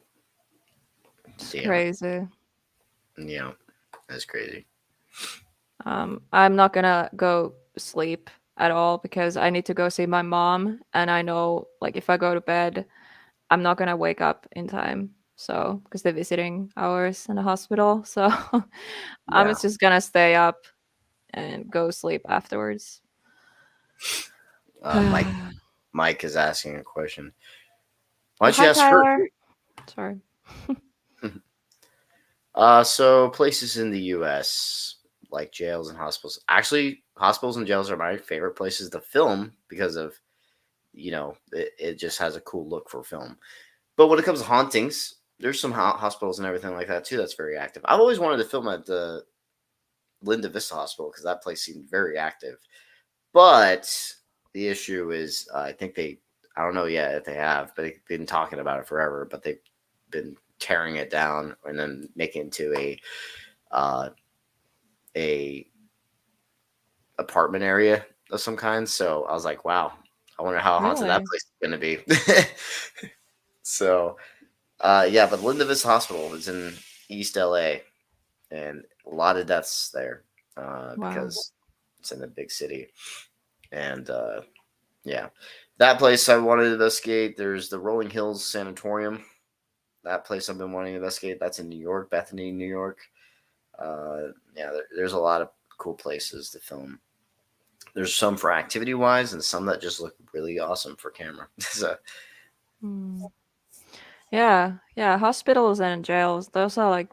It's Yeah. crazy. Yeah. That's crazy. I'm not gonna go sleep at all because I need to go see my mom, and I know like if I go to bed, I'm not gonna wake up in time. So because they're visiting hours in the hospital, so I'm Yeah. just gonna stay up and go sleep afterwards. Mike is asking a question. Why'd you Hi, ask her? Tyler. Sorry. So places in the U.S. like jails and hospitals. Actually, hospitals and jails are my favorite places to film because of, it just has a cool look for film. But when it comes to hauntings, there's some hospitals and everything like that too that's very active. I've always wanted to film at the Linda Vista Hospital because that place seemed very active. But the issue is, I think I don't know yet if they have, but they've been talking about it forever. But they've been tearing it down and then making it into a apartment area of some kind. So I was like, wow, I wonder how haunted that Really? place is going to be. So, yeah, but Linda Vista Hospital is in East LA, and a lot of deaths there Wow. because it's in a big city. And yeah, that place I wanted to investigate. There's the Rolling Hills Sanatorium. That place I've been wanting to investigate. That's in New York, Bethany, New York. Yeah, there's a lot of cool places to film. There's some for activity wise and some that just look really awesome for camera. So, Yeah, hospitals and jails, those are like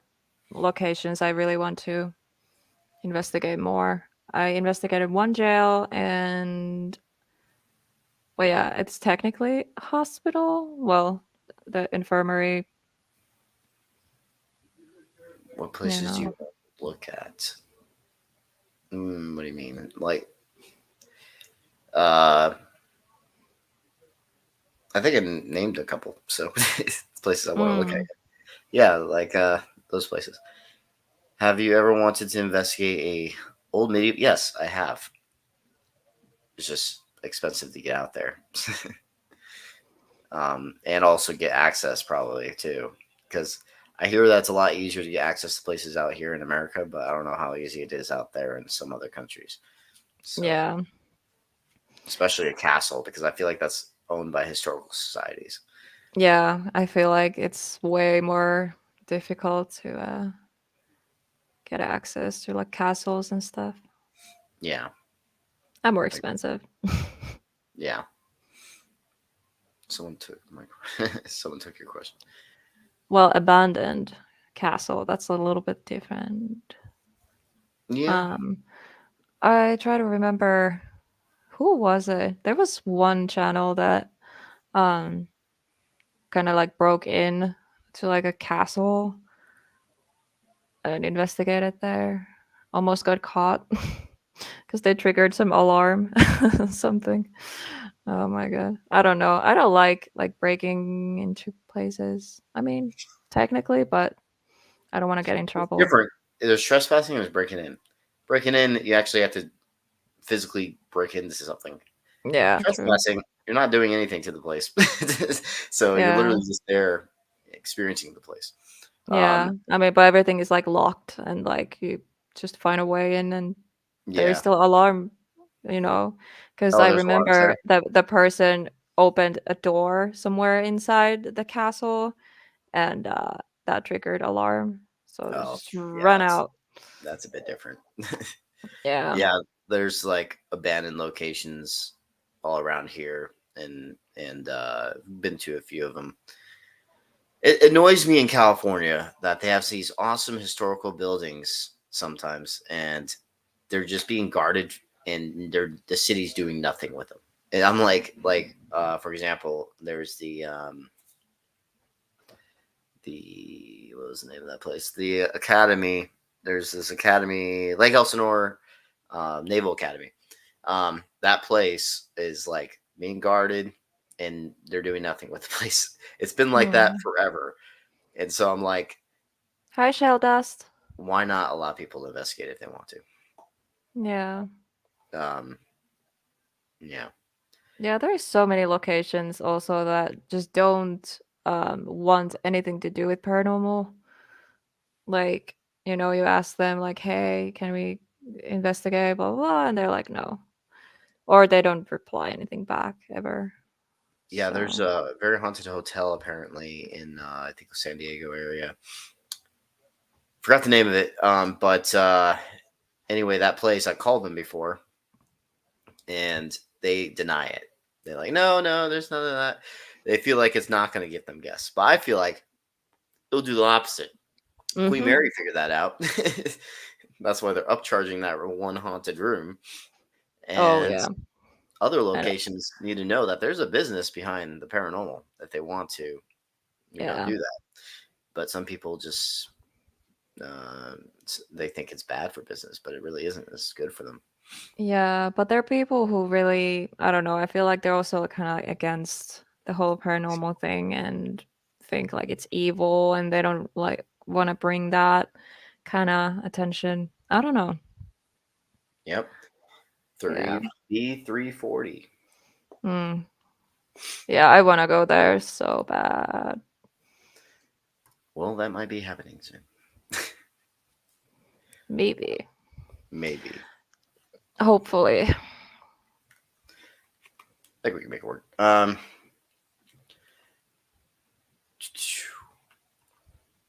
locations I really want to investigate more. I investigated one jail and well, yeah, it's technically a hospital. Well, the infirmary, what you places do you know. want to look at? What do you mean? Like, I think I named a couple. So, places I want to look at. Yeah, like those places. Have you ever wanted to investigate a old medieval? Yes, I have. It's just expensive to get out there. And also get access probably too, because I hear that's a lot easier to get access to places out here in America, but I don't know how easy it is out there in some other countries. So, Yeah. especially a castle, because I feel like that's owned by historical societies. Yeah, I feel like it's way more difficult to get access to like castles and stuff. Yeah, And more expensive. yeah. Someone took someone took your question. Well, abandoned castle, that's a little bit different. Yeah. I try to remember who was it? There was one channel that um kind of like broke in to like a castle and investigated there. Almost got caught because they triggered some alarm, something. Oh my god, I don't know. I don't like breaking into places. I mean, technically, but I don't want to get in trouble. Different. There's trespassing and there's breaking in. Breaking in, you actually have to physically break into something. Yeah, true. Trespassing, you're not doing anything to the place. So you're Yeah, literally just there experiencing the place. yeah. I mean, but everything is like locked, and like you just find a way in, and there is Yeah. still alarm. Because Oh, I there's alarms there. remember that the person opened a door somewhere inside the castle, and that triggered alarm. So they Oh, just yeah, run out. that's a bit different. Yeah. Yeah, there's like abandoned locations all around here, and been to a few of them. It annoys me in California that they have these awesome historical buildings sometimes, and they're just being guarded, and the city's doing nothing with them. And I'm for example, there's the what was the name of that place? The academy. There's this academy, Lake Elsinore Naval Academy. That place is like being guarded, and they're doing nothing with the place. It's been like that Hmm. forever, and so I'm like, Hi, Shell Dust. why not allow people to investigate if they want Yeah. to? Yeah, Yeah, there's so many locations also that just don't want anything to do with paranormal. Like, you ask them like, "Hey, can we investigate?" Blah blah, blah, and they're like, "No," or they don't reply anything back ever. yeah. There's So a very haunted hotel apparently in I think the San Diego area. Forgot the name of it. But anyway, that place I called them before, and they deny it. They're like, no, no, there's none of that. They feel like it's not going to get them guests, but I feel like it'll do the opposite. Queen Mhm. Mary figured that out. That's why they're upcharging that one haunted room. Oh And yeah. other And locations need to know that there's a business behind the paranormal if they want to, yeah. do that. But some people just they think it's bad for business, but it really isn't. It's good for them. Yeah, but there are people who really, I don't know, I feel like they're also kind of against the whole paranormal thing and think like it's evil and they don't like want to bring that kind of attention. I don't know. Yep. Yeah. 340. Mm. Yeah, I want to go there so bad. Well, that might be happening soon. Maybe. Maybe. Hopefully. I think we can make it work.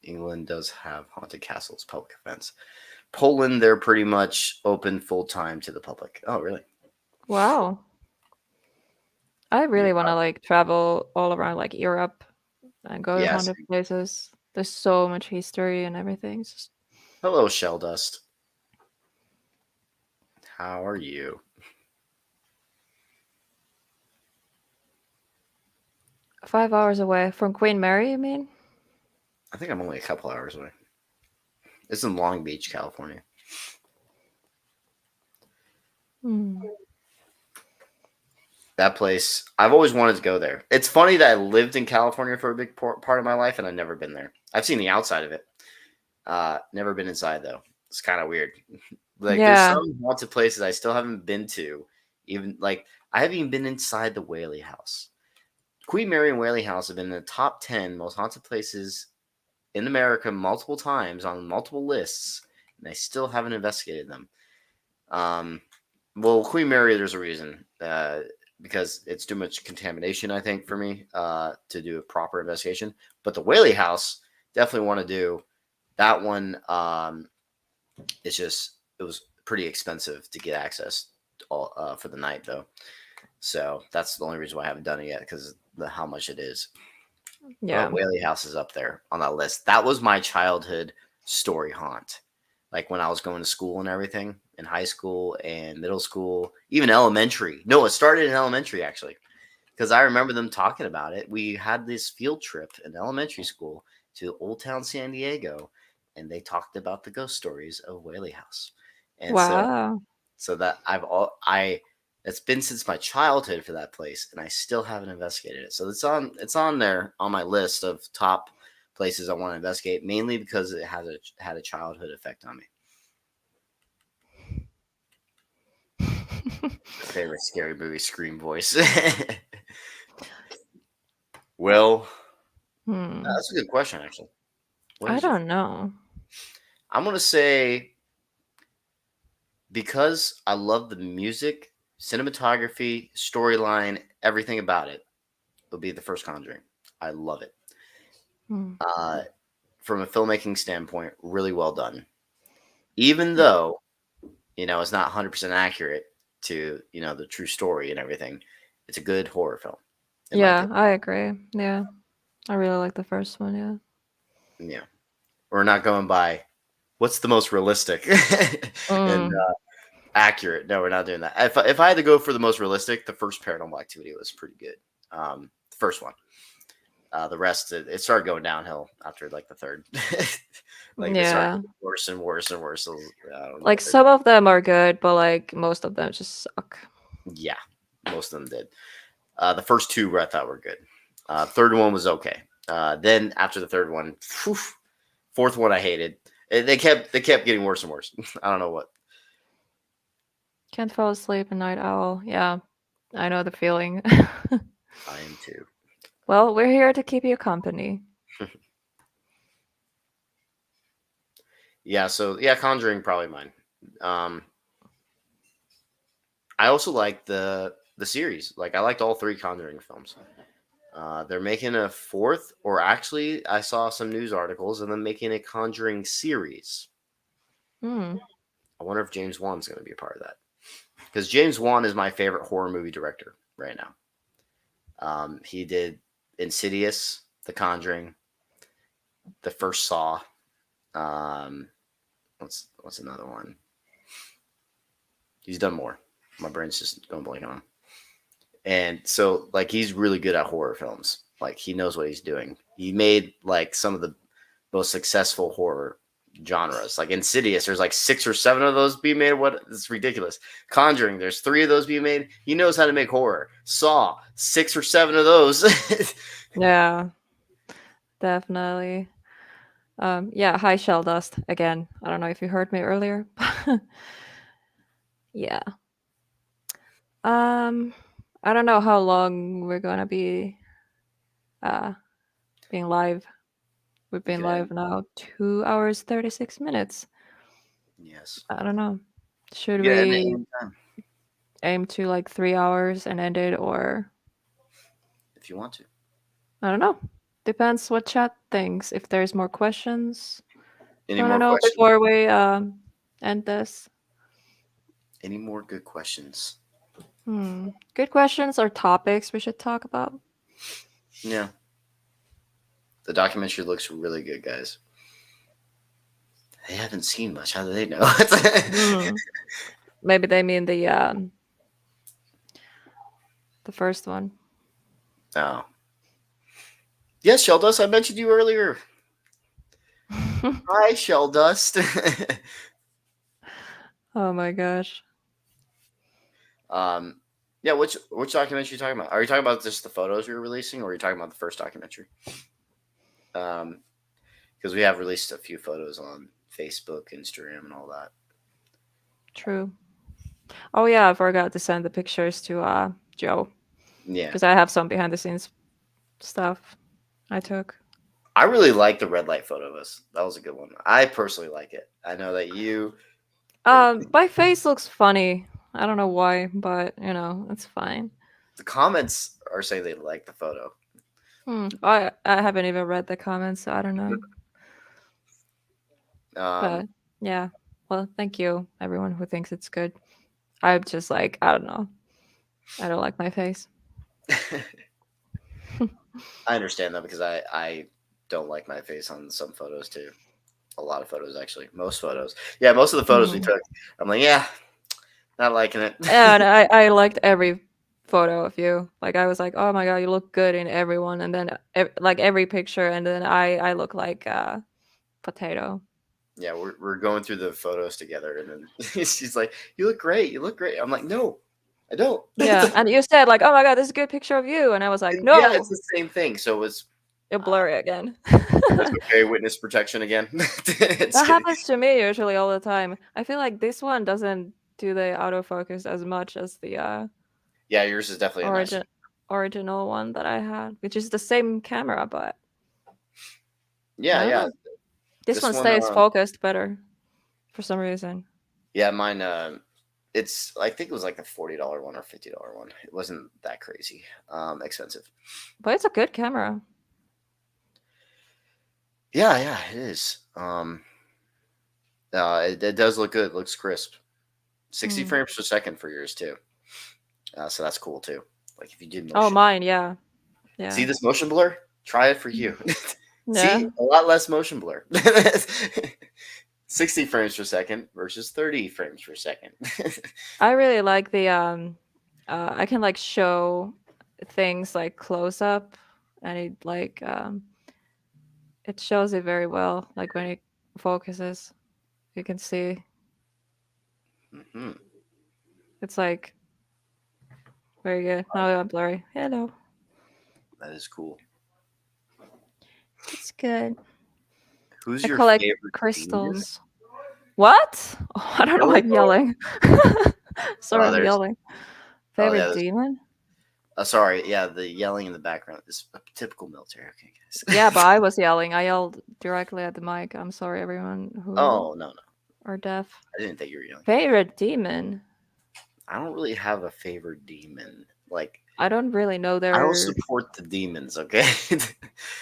England does have haunted castles, public events. Poland, they're pretty much open full time to the public. Oh, really? Wow. I Yeah. really want to like travel all around like Europe and go to Yes. haunted places. There's so much history and everything. It's just Hello, Shell Dust. How are you? 5 hours away from Queen Mary, you mean? I think I'm only a couple hours away. It's in Long Beach, California. Hmm. That place, I've always wanted to go there. It's funny that I lived in California for a big part of my life, and I've never been there. I've seen the outside of it. Never been inside though. It's kind of weird. Like there's Yeah. some haunted places I still haven't been to. Even like I haven't even been inside the Whaley House. Queen Mary and Whaley House have been in the top 10 most haunted places in America multiple times on multiple lists, and I still haven't investigated them. Well, Queen Mary, there's a reason. Because it's too much contamination, I think, for me to do a proper investigation. But the Whaley House, definitely want to do that one. It was pretty expensive to get access for the night, though. So that's the only reason why I haven't done it yet, because how much it is. Yeah. But Whaley House is up there on that list. That was my childhood story haunt. Like when I was going to school and everything, in high school and middle school, even elementary. No, it started in elementary actually, because I remember them talking about it. We had this field trip in elementary school to Old Town San Diego, and they talked about the ghost stories of Whaley House. And Wow. so that I it's been since my childhood for that place, and I still haven't investigated it. So it's on there on my list of top places I want to investigate, mainly because it had a childhood effect on me. Favorite scary movie scream voice. Well, Hmm. that's a good question actually. What I is your? don't know. I'm gonna say because I love the music, cinematography, storyline, everything about it. Will be the first Conjuring. I love it. Hmm. Uh, from a filmmaking standpoint, really well done. Even though it's not 100% accurate to the true story and everything, it's a good horror film, in my Yeah, opinion. I agree. Yeah, I really like the first one. Yeah. Yeah, we're not going by what's the most realistic and Mm. accurate. No, we're not doing that. If I had to go for the most realistic, the first Paranormal Activity was pretty good. The first one. The rest, it started going downhill after like the third. Like they started Yeah. getting worse and worse and worse. So I don't know Like what they're. some of them are good, but like most of them just suck. Yeah, most of them did. The first two I thought were good. Third one was okay. Then after the third one, whew, fourth one I hated. They kept getting worse and worse. I don't know what. Can't fall asleep at night owl. Yeah, I know the feeling. I am too. Well, we're here to keep you company. Yeah. So yeah, Conjuring probably mine. Um, I also like the series. Like I liked all three Conjuring films. They're making a fourth, or actually, I saw some news articles of them making a Conjuring series. Hmm. I wonder if James Wan's going to be a part of that, because James Wan is my favorite horror movie director right now. He did Insidious, The Conjuring, the first Saw. Um, what's another one? He's done more. My brain's just going blank on him. And so, like, he's really good at horror films. Like, he knows what he's doing. He made like some of the most successful horror genres. Like Insidious, there's like 6 or 7 of those being made. What? It's ridiculous. Conjuring, there's 3 of those being made. He knows how to make horror. Saw, 6 or 7 of those. Yeah, definitely. Yeah, hi Shell Dust again. I don't know if you heard me earlier. Yeah. Um, I don't know how long we're gonna be uh being live. We've We been could live end. now 2 hours 36 minutes. Yes. I don't know. Should We could end it we anytime aim to like 3 hours and end it, or if you want to. I don't know. Depends what chat thinks. If there's more questions, Any I don't more know questions? before we end this. Any more good questions? Good questions or topics we should talk about. Yeah. The documentary looks really good, guys. They haven't seen much. How do they know? Hmm. Maybe they mean the first one. Oh. Yes, Sheldust. I mentioned you earlier. Hi, Sheldust. Oh my gosh. um, yeah. Which documentary are you talking about? Are you talking about just the photos we were releasing, or are you talking about the first documentary? Because we have released a few photos on Facebook, Instagram, and all that. True. Oh yeah, I forgot to send the pictures to Joe Yeah, because I have some behind the scenes stuff I took. I really like the red light photo of us. That was a good one. I personally like it. I know that you. My face looks funny. I don't know why, but it's fine. The comments are saying they like the photo. I haven't even read the comments, so I don't know. Um, But yeah. Well, thank you everyone who thinks it's good. I'm just like, I don't know. I don't like my face. I understand that because I don't like my face on some photos too. A lot of photos actually. Most photos. Yeah, most of the photos we took, I'm like, yeah, not liking it. Yeah, and I liked every photo of you. Like I was like, oh my god, you look good in everyone, and then like every picture, and then I look like a potato. Yeah, we're going through the photos together, and then she's like, "You look great. You look great." I'm like, "No, I don't." Yeah, and you said like, oh my god, this is a good picture of you, and I was like, Yeah, no, it's the same thing. So it's you're blurry again. that's okay. Witness protection again. That happens to me usually all the time. I feel like this one doesn't do the autofocus as much as the Yeah, yours is definitely a nice. original one that I had, which is the same camera, but Yeah, I don't yeah. know. This one one, stays focused better for some reason. yeah, mine. It's I think it was like a $40 one or $50 one. It wasn't that crazy, expensive. But it's a good camera. Yeah, yeah, it is. It does look good. It looks crisp. 60 frames per second for yours too. So that's cool too. Like if you did motion. Oh, mine, yeah. Yeah. See this motion blur? Try it for you. Yeah. See, a lot less motion blur. 60 frames per second versus 30 frames per second. I really like the I can like show things like close up, and it like it shows it very well. Like when it focuses, you can see hmm it's like very good. Now I'm blurry. Hello. That is cool. It's good. Who's I your collect favorite crystals. What? Oh, I don't know. I'm yelling. Sorry, I'm yelling. Favorite demon? Sorry, yeah, the yelling in the background is a typical military. Okay, guys. Yeah, but I was yelling. I yelled directly at the mic. I'm sorry, everyone who Oh no, are deaf. I didn't think you were yelling. Favorite demon? I don't really have a favorite demon. Like I don't really know their. I don't support the demons. Okay.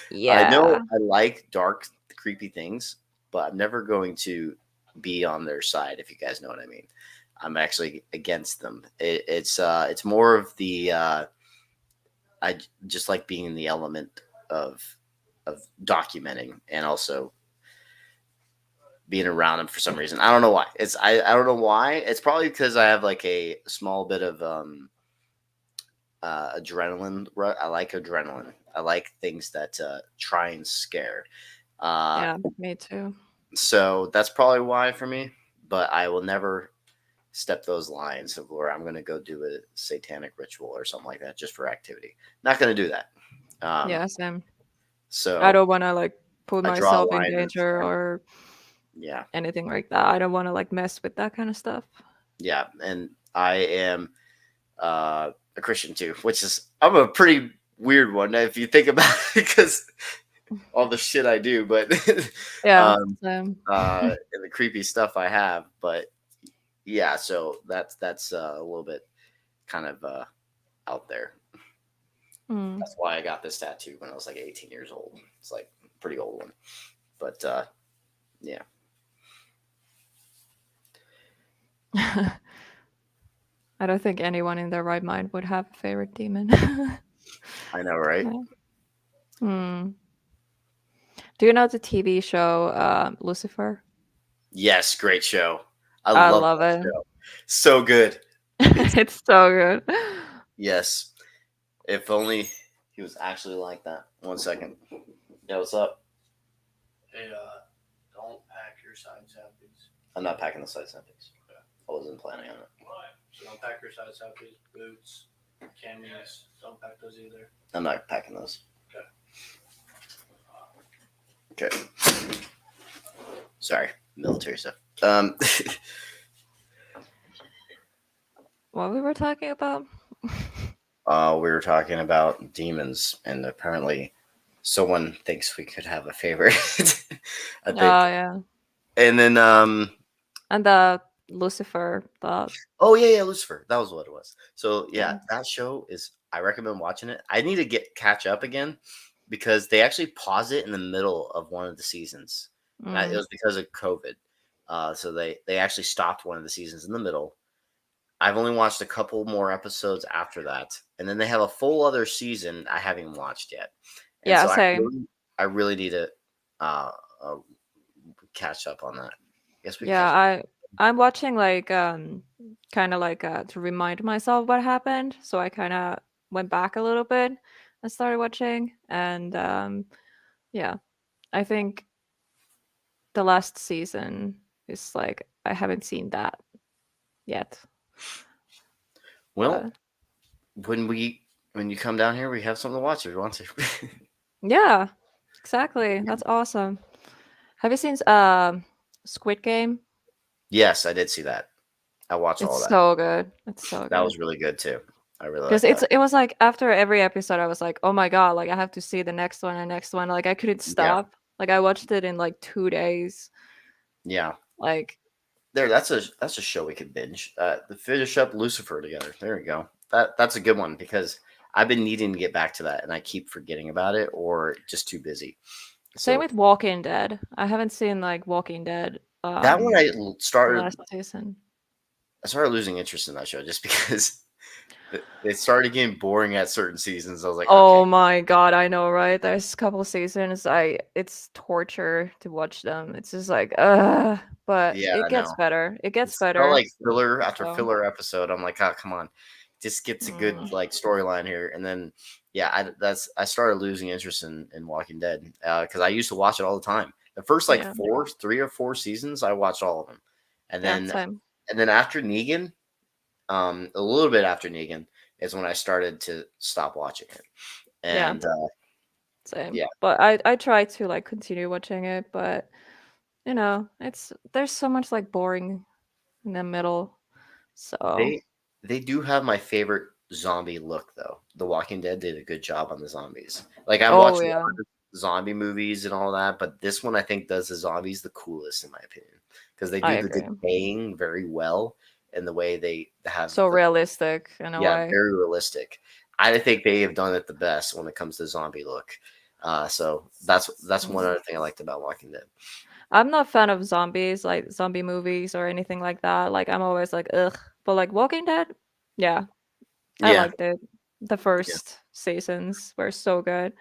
Yeah. I know I like dark, creepy things, but I'm never going to be on their side. If you guys know what I mean. I'm actually against them. It's more of the I just like being in the element of documenting and also being around them for some reason. I don't know why. I don't know why. It's probably because I have like a small bit of adrenaline. I like adrenaline. I like things that try and scare. Yeah, me too. So that's probably why for me. But I will never step those lines of where I'm going to go do a satanic ritual or something like that just for activity. Not going to do that. Yeah, same. So I don't want to like put I draw a myself in line danger or anything like that. I don't want to like mess with that kind of stuff. Yeah, and I am a Christian too, which is I'm a pretty weird one if you think about it because all the shit I do, but yeah, and the creepy stuff I have, but yeah, so that's a little bit kind of out there. That's why I got this tattoo when I was like 18 years old. It's like a pretty old one, but yeah. I don't think anyone in their right mind would have a favorite demon. I know, right? Do you know the TV show Lucifer? Yes, great show. I love it. Show. So good. It's so good. Yes. If only he was actually like that. 1 second. Yeah, what's up? Hey, don't pack your side sappies. I'm not packing the side samples. Okay. I wasn't planning on it. Why? So don't pack your side sappies, boots, cameos. Don't pack those either. I'm not packing those. Okay. Sorry, military stuff. What we were talking about? We were talking about demons, and apparently, someone thinks we could have a favorite. I think. Oh yeah. And then and the Lucifer thought. Oh yeah, Lucifer. That was what it was. So yeah, that show is. I recommend watching it. I need to catch up again because they actually pause it in the middle of one of the seasons. It was because of COVID. So they actually stopped one of the seasons in the middle. I've only watched a couple more episodes after that, and then they have a full other season I haven't watched yet. And yeah, so same. I really need to catch up on that. Guess we can Yeah, catch. I'm watching like kind of like to remind myself what happened. So I kind of went back a little bit and started watching, and yeah, I think the last season is like I haven't seen that yet. Well, But when you come down here, we have something to watch if you want to. yeah, exactly. That's awesome. Have you seen Squid Game? Yes, I did see that. I watched all It's that. so good. It's so That good. was really good too. I really Because like that. it was like after every episode, I was like, oh my god, like I have to see the next one and next one. Like I couldn't Yeah, stop. Like I watched it in like 2 days. yeah. Like There, that's a show we could binge. The finish up Lucifer together. There we go. That's a good one because I've been needing to get back to that, and I keep forgetting about it or just too busy. same So with Walking Dead. I haven't seen like Walking Dead that one the last season. I started losing interest in that show just because it started getting boring at certain seasons. I was like, okay, Oh my god, I know, right? There's a couple seasons. It's torture to watch them. It's just like but yeah, it I gets know. better. It gets It's felt better. like filler after So filler episode. I'm like, oh, come on, just gets a good mm, like storyline here, and then yeah, I started losing interest in Walking Dead because I used to watch it all the time. The first like yeah. 3 or 4 seasons, I watched all of them, and Yeah, then same. after Negan, a little bit after Negan is when I started to stop watching it, Yeah, and same. yeah, But I try to like continue watching it, but you know, it's there's so much like boring in the middle. So they they do have my favorite zombie look though. The Walking Dead did a good job on the zombies. Like I've oh watched a yeah. lot of zombie movies and all that, but this one I think does the zombies the coolest in my opinion because they I do the agree. decaying very well in the way they have So the realistic in a yeah way. very realistic. I think they have done it the best when it comes to zombie look. So that's one Mm. other thing I liked about Walking Dead. I'm not a fan of zombies, like zombie movies or anything like that. Like I'm always like, ugh. But like Walking Dead, yeah, I Yeah, liked it. The yeah. first seasons were so good.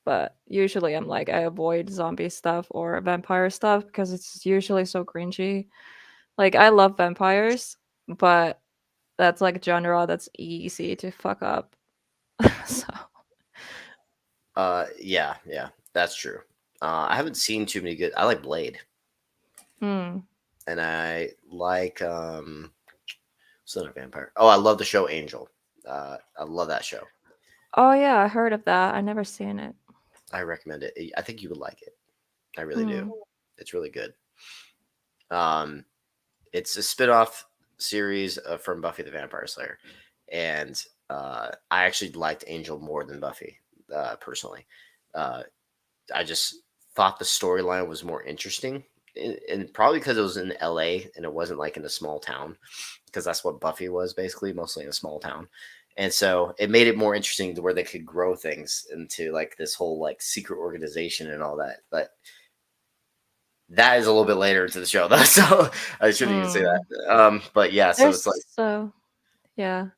But usually I'm like I avoid zombie stuff or vampire stuff because it's usually so cringy. Like I love vampires, but that's like a genre that's easy to fuck up. So Yeah, yeah, that's true. I haven't seen too many good. I like Blade. hmm. And I like Son of Vampire. Oh, I love the show Angel. I love that show. Oh yeah, I heard of that. I never seen it. I recommend it. I think you would like it. I really do. Hmm. It's really good. Um, it's a spin-off series from Buffy the Vampire Slayer, and I actually liked Angel more than Buffy personally. Uh, I just thought the storyline was more interesting, and probably because it was in LA and it wasn't like in a small town, because that's what Buffy was basically, mostly in a small town. And so it made it more interesting to where they could grow things into like this whole like secret organization and all that. But that is a little bit later into the show, though, so I shouldn't even say Hmm. that. But yeah, so it's like, There's so yeah.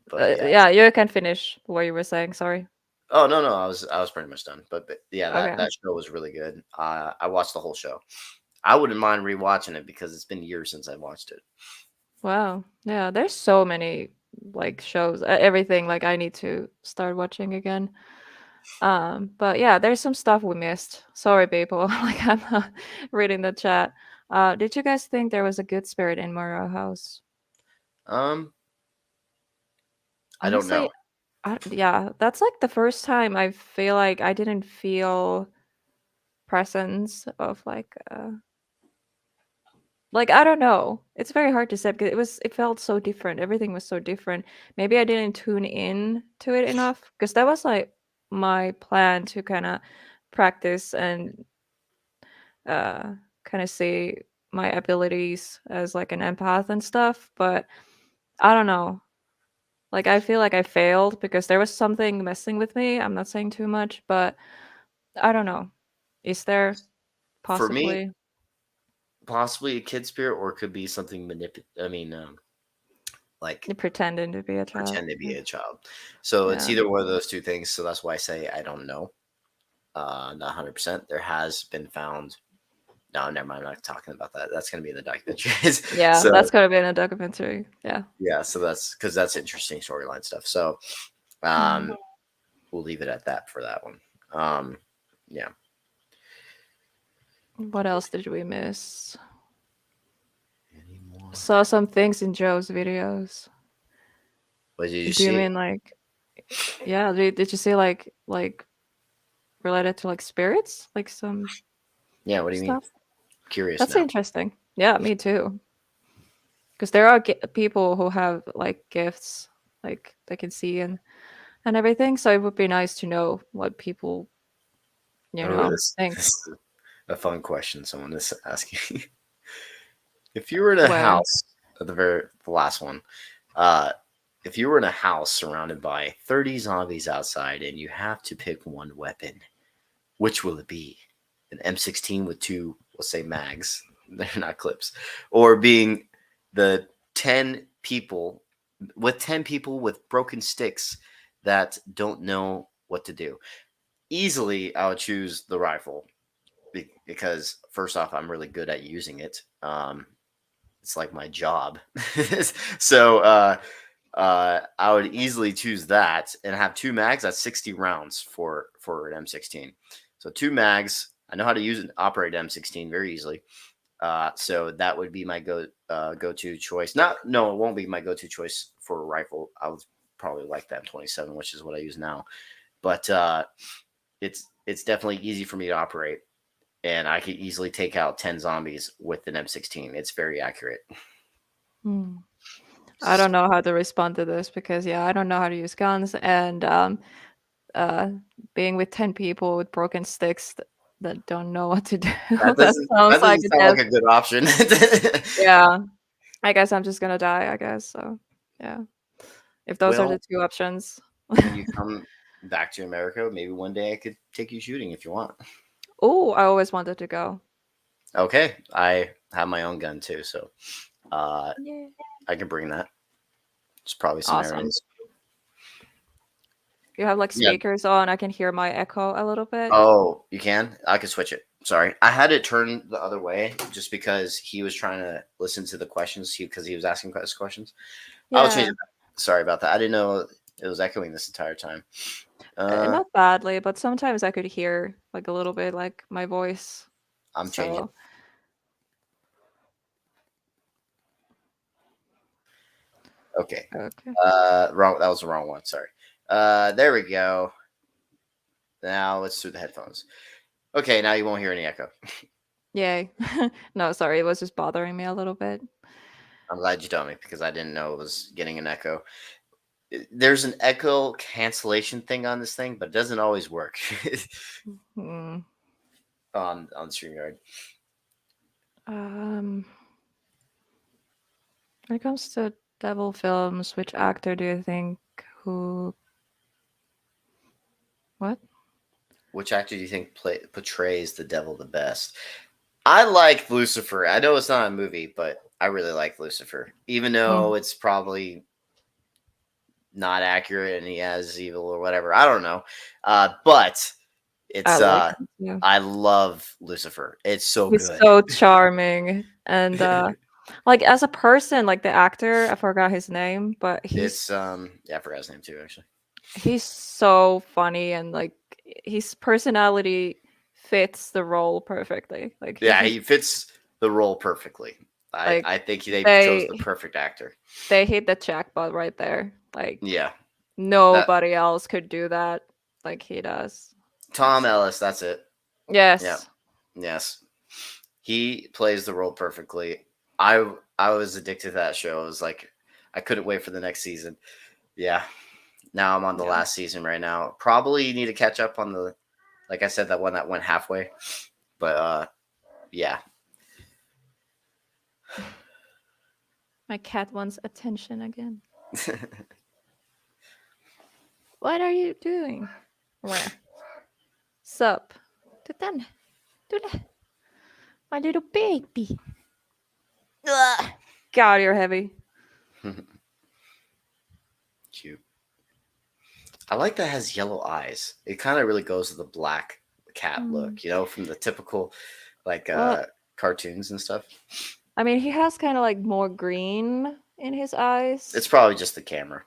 but yeah. Yeah, you can finish what you were saying. Sorry. Oh no, no, I was pretty much done. But yeah, Okay. that show was really good. I watched the whole show. I wouldn't mind rewatching it because it's been years since I watched it. Wow. Yeah, there's so many like shows, everything like I need to start watching again. But yeah, there's some stuff we missed. Sorry, people. Like I'm not reading the chat. Did you guys think there was a good spirit in Monroe House? Um, I don't know. Honestly, yeah, that's like the first time I feel like I didn't feel presence of like I don't know. It's very hard to say because it felt so different. Everything was so different. Maybe I didn't tune in to it enough because that was like my plan to kind of practice and uh kind of see my abilities as like an empath and stuff, but I don't know. Like I feel like I failed because there was something messing with me. I'm not saying too much, but I don't know. Is there For me, possibly possibly a kid spirit, or it could be something I mean, like pretending to be a child? pretend to be a child. So it's Yeah. either one of those two things. So that's why I say I don't know. Not 100%. There has been found No, never mind. I'm not talking about that. That's going to be in the documentaries. Yeah, So, that's gonna be in a documentary. Yeah. yeah. So that's because that's interesting storyline stuff. So, Mm. we'll leave it at that for that one. Yeah. What else did we miss? Any more? Saw some things in Joe's videos. What did you Do you see? mean like, yeah? Did you see like related to like spirits, like some Yeah. What do you mean? stuff? Curious That's now. interesting. Yeah, me too. Because there are people who have like gifts, like they can see and everything. So it would be nice to know what people, Oh, think. this is a fun question someone is asking. If you were in a Where? house, the last one, if you were in a house surrounded by 30 zombies outside and you have to pick one weapon, which will it be? An M16 with two, let's say, mags, they're not clips, or being the 10 people with broken sticks that don't know what to do. Easily, I would choose the rifle because first off, I'm really good at using it. It's like my job. So I would easily choose that and have two mags. That's 60 rounds for an M16. So two mags. I know how to use and operate M16 very easily. So that would be my go-to choice. No, it won't be my go-to choice for a rifle. I would probably like that M27, which is what I use now. But it's definitely easy for me to operate, and I could easily take out 10 zombies with an M16. It's very accurate. Hmm. I don't know how to respond to this because I don't know how to use guns, and being with 10 people with broken sticks that don't know what to do. That That doesn't that sounds like doesn't a sound death. like a good option. Yeah, I guess I'm just gonna die. I guess so. Yeah, if those are the Well, two options. when you come back to America, maybe one day I could take you shooting if you want. Oh, I always wanted to go. Okay, I have my own gun too, so Yeah. I can bring that. It's probably some Awesome. areas. You have like Yeah. speakers on. I can hear my echo a little bit. Oh, you can? I can switch it. Sorry. I had it turned the other way just because he was trying to listen to the questions because he was asking us questions. I'll change Yeah, it. Sorry about that. I didn't know it was echoing this entire time. not badly, but sometimes I could hear like a little bit like my voice. I'm changing. So Okay. okay. Wrong. That was the wrong one. Sorry. There we go. Now let's do the headphones. Okay, now you won't hear any echo. Yay. No, sorry, it was just bothering me a little bit. I'm glad you told me because I didn't know it was getting an echo. There's an echo cancellation thing on this thing, but it doesn't always work Hmm. on StreamYard. When it comes to devil films, which actor do you think who? What? Which actor do you think portrays the devil the best? I like Lucifer. I know it's not a movie, but I really like Lucifer, even though it's probably not accurate and he has evil or whatever. I don't know, but I it's like him too. I love Lucifer. It's so He's good. so charming and like as a person, like the actor, I forgot his name, but It's yeah, I forgot his name too actually. he's so funny and like his personality fits the role perfectly. Like Yeah, he fits the role perfectly. like I think they chose they the perfect actor. they hit the jackpot right there. Like Yeah, that nobody else could do that like he does. Tom Ellis. That's it. Yeah. Yes. Yes. He plays the role perfectly. I was addicted to that show. It was like I couldn't wait for the next season. Yeah. Now I'm on the Yeah. last season right now. Probably need to catch up on the like I said, that one that went halfway. But yeah. My cat wants attention again. What are you doing? Where? Sup? Titan. Tule. My little baby. Ugh. God, you're heavy. Cute. I like that it has yellow eyes. It kind of really goes to the black cat look, from the typical like Well, cartoons and stuff. I mean, he has kind of like more green in his eyes. It's probably just the camera.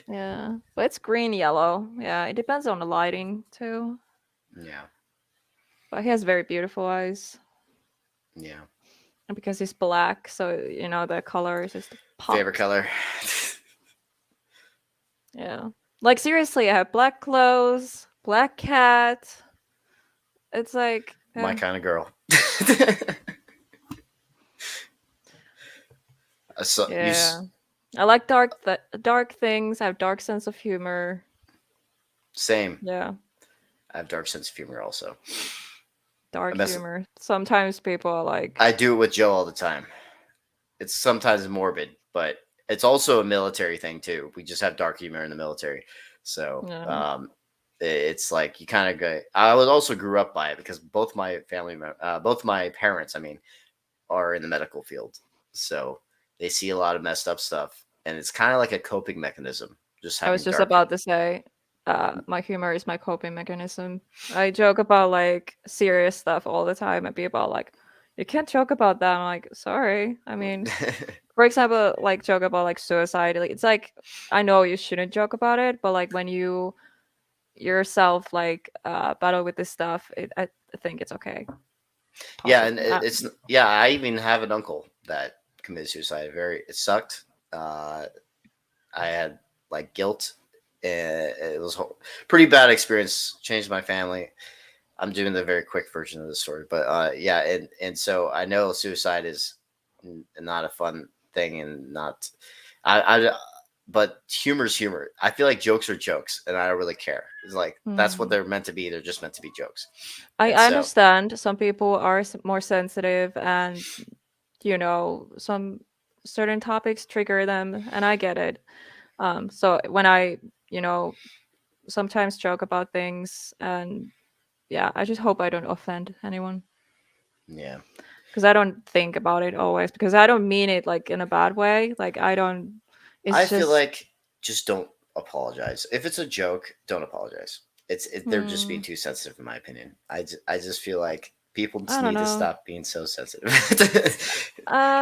Yeah, but it's green yellow. Yeah, it depends on the lighting too. Yeah, But he has very beautiful eyes, yeah. and because he's black, so you know the color is just Favorite pops. color? Yeah, like seriously, I have black clothes, black cat. It's like My kind of girl. So yeah. I like dark things. I have dark sense of humor. same. Yeah, I have dark sense of humor also. dark mess- humor. Sometimes people are like, I do it with Joe all the time. It's sometimes morbid, but it's also a military thing too. We just have dark humor in the military, so Yeah. it's like you kind of go. I was also grew up by it because both my both my parents, I mean, are in the medical field, so they see a lot of messed up stuff, and it's kind of like a coping mechanism. Just I having was just dark about to say, my humor is my coping mechanism. I joke about like serious stuff all the time, and people are like, "You can't joke about that." I'm like, "Sorry." I mean, for example, like joke about like suicide. Like, it's like I know you shouldn't joke about it, but like when you yourself like battle with this stuff, I think it's okay. Yeah, and Possibly. it's yeah. I even have an uncle that committed suicide. It sucked. I had like guilt. It was pretty bad experience. Changed my family. I'm doing the very quick version of the story, but yeah, and so I know suicide is not a fun thing, and not I but humor's humor. I feel like jokes are jokes, and I don't really care. It's like that's what Mhm. they're meant to be. They're just meant to be jokes. I And I so understand some people are more sensitive, and you know some certain topics trigger them, and I get it. So when I you know sometimes joke about things, and yeah, I just hope I don't offend anyone, yeah, because I don't think about it always, because I don't mean it like in a bad way. Like I don't. I It's feel just like just don't apologize. If it's a joke, don't apologize. They're just being hmm, too sensitive, in my opinion. I just feel like people just I don't need to know. stop being so sensitive.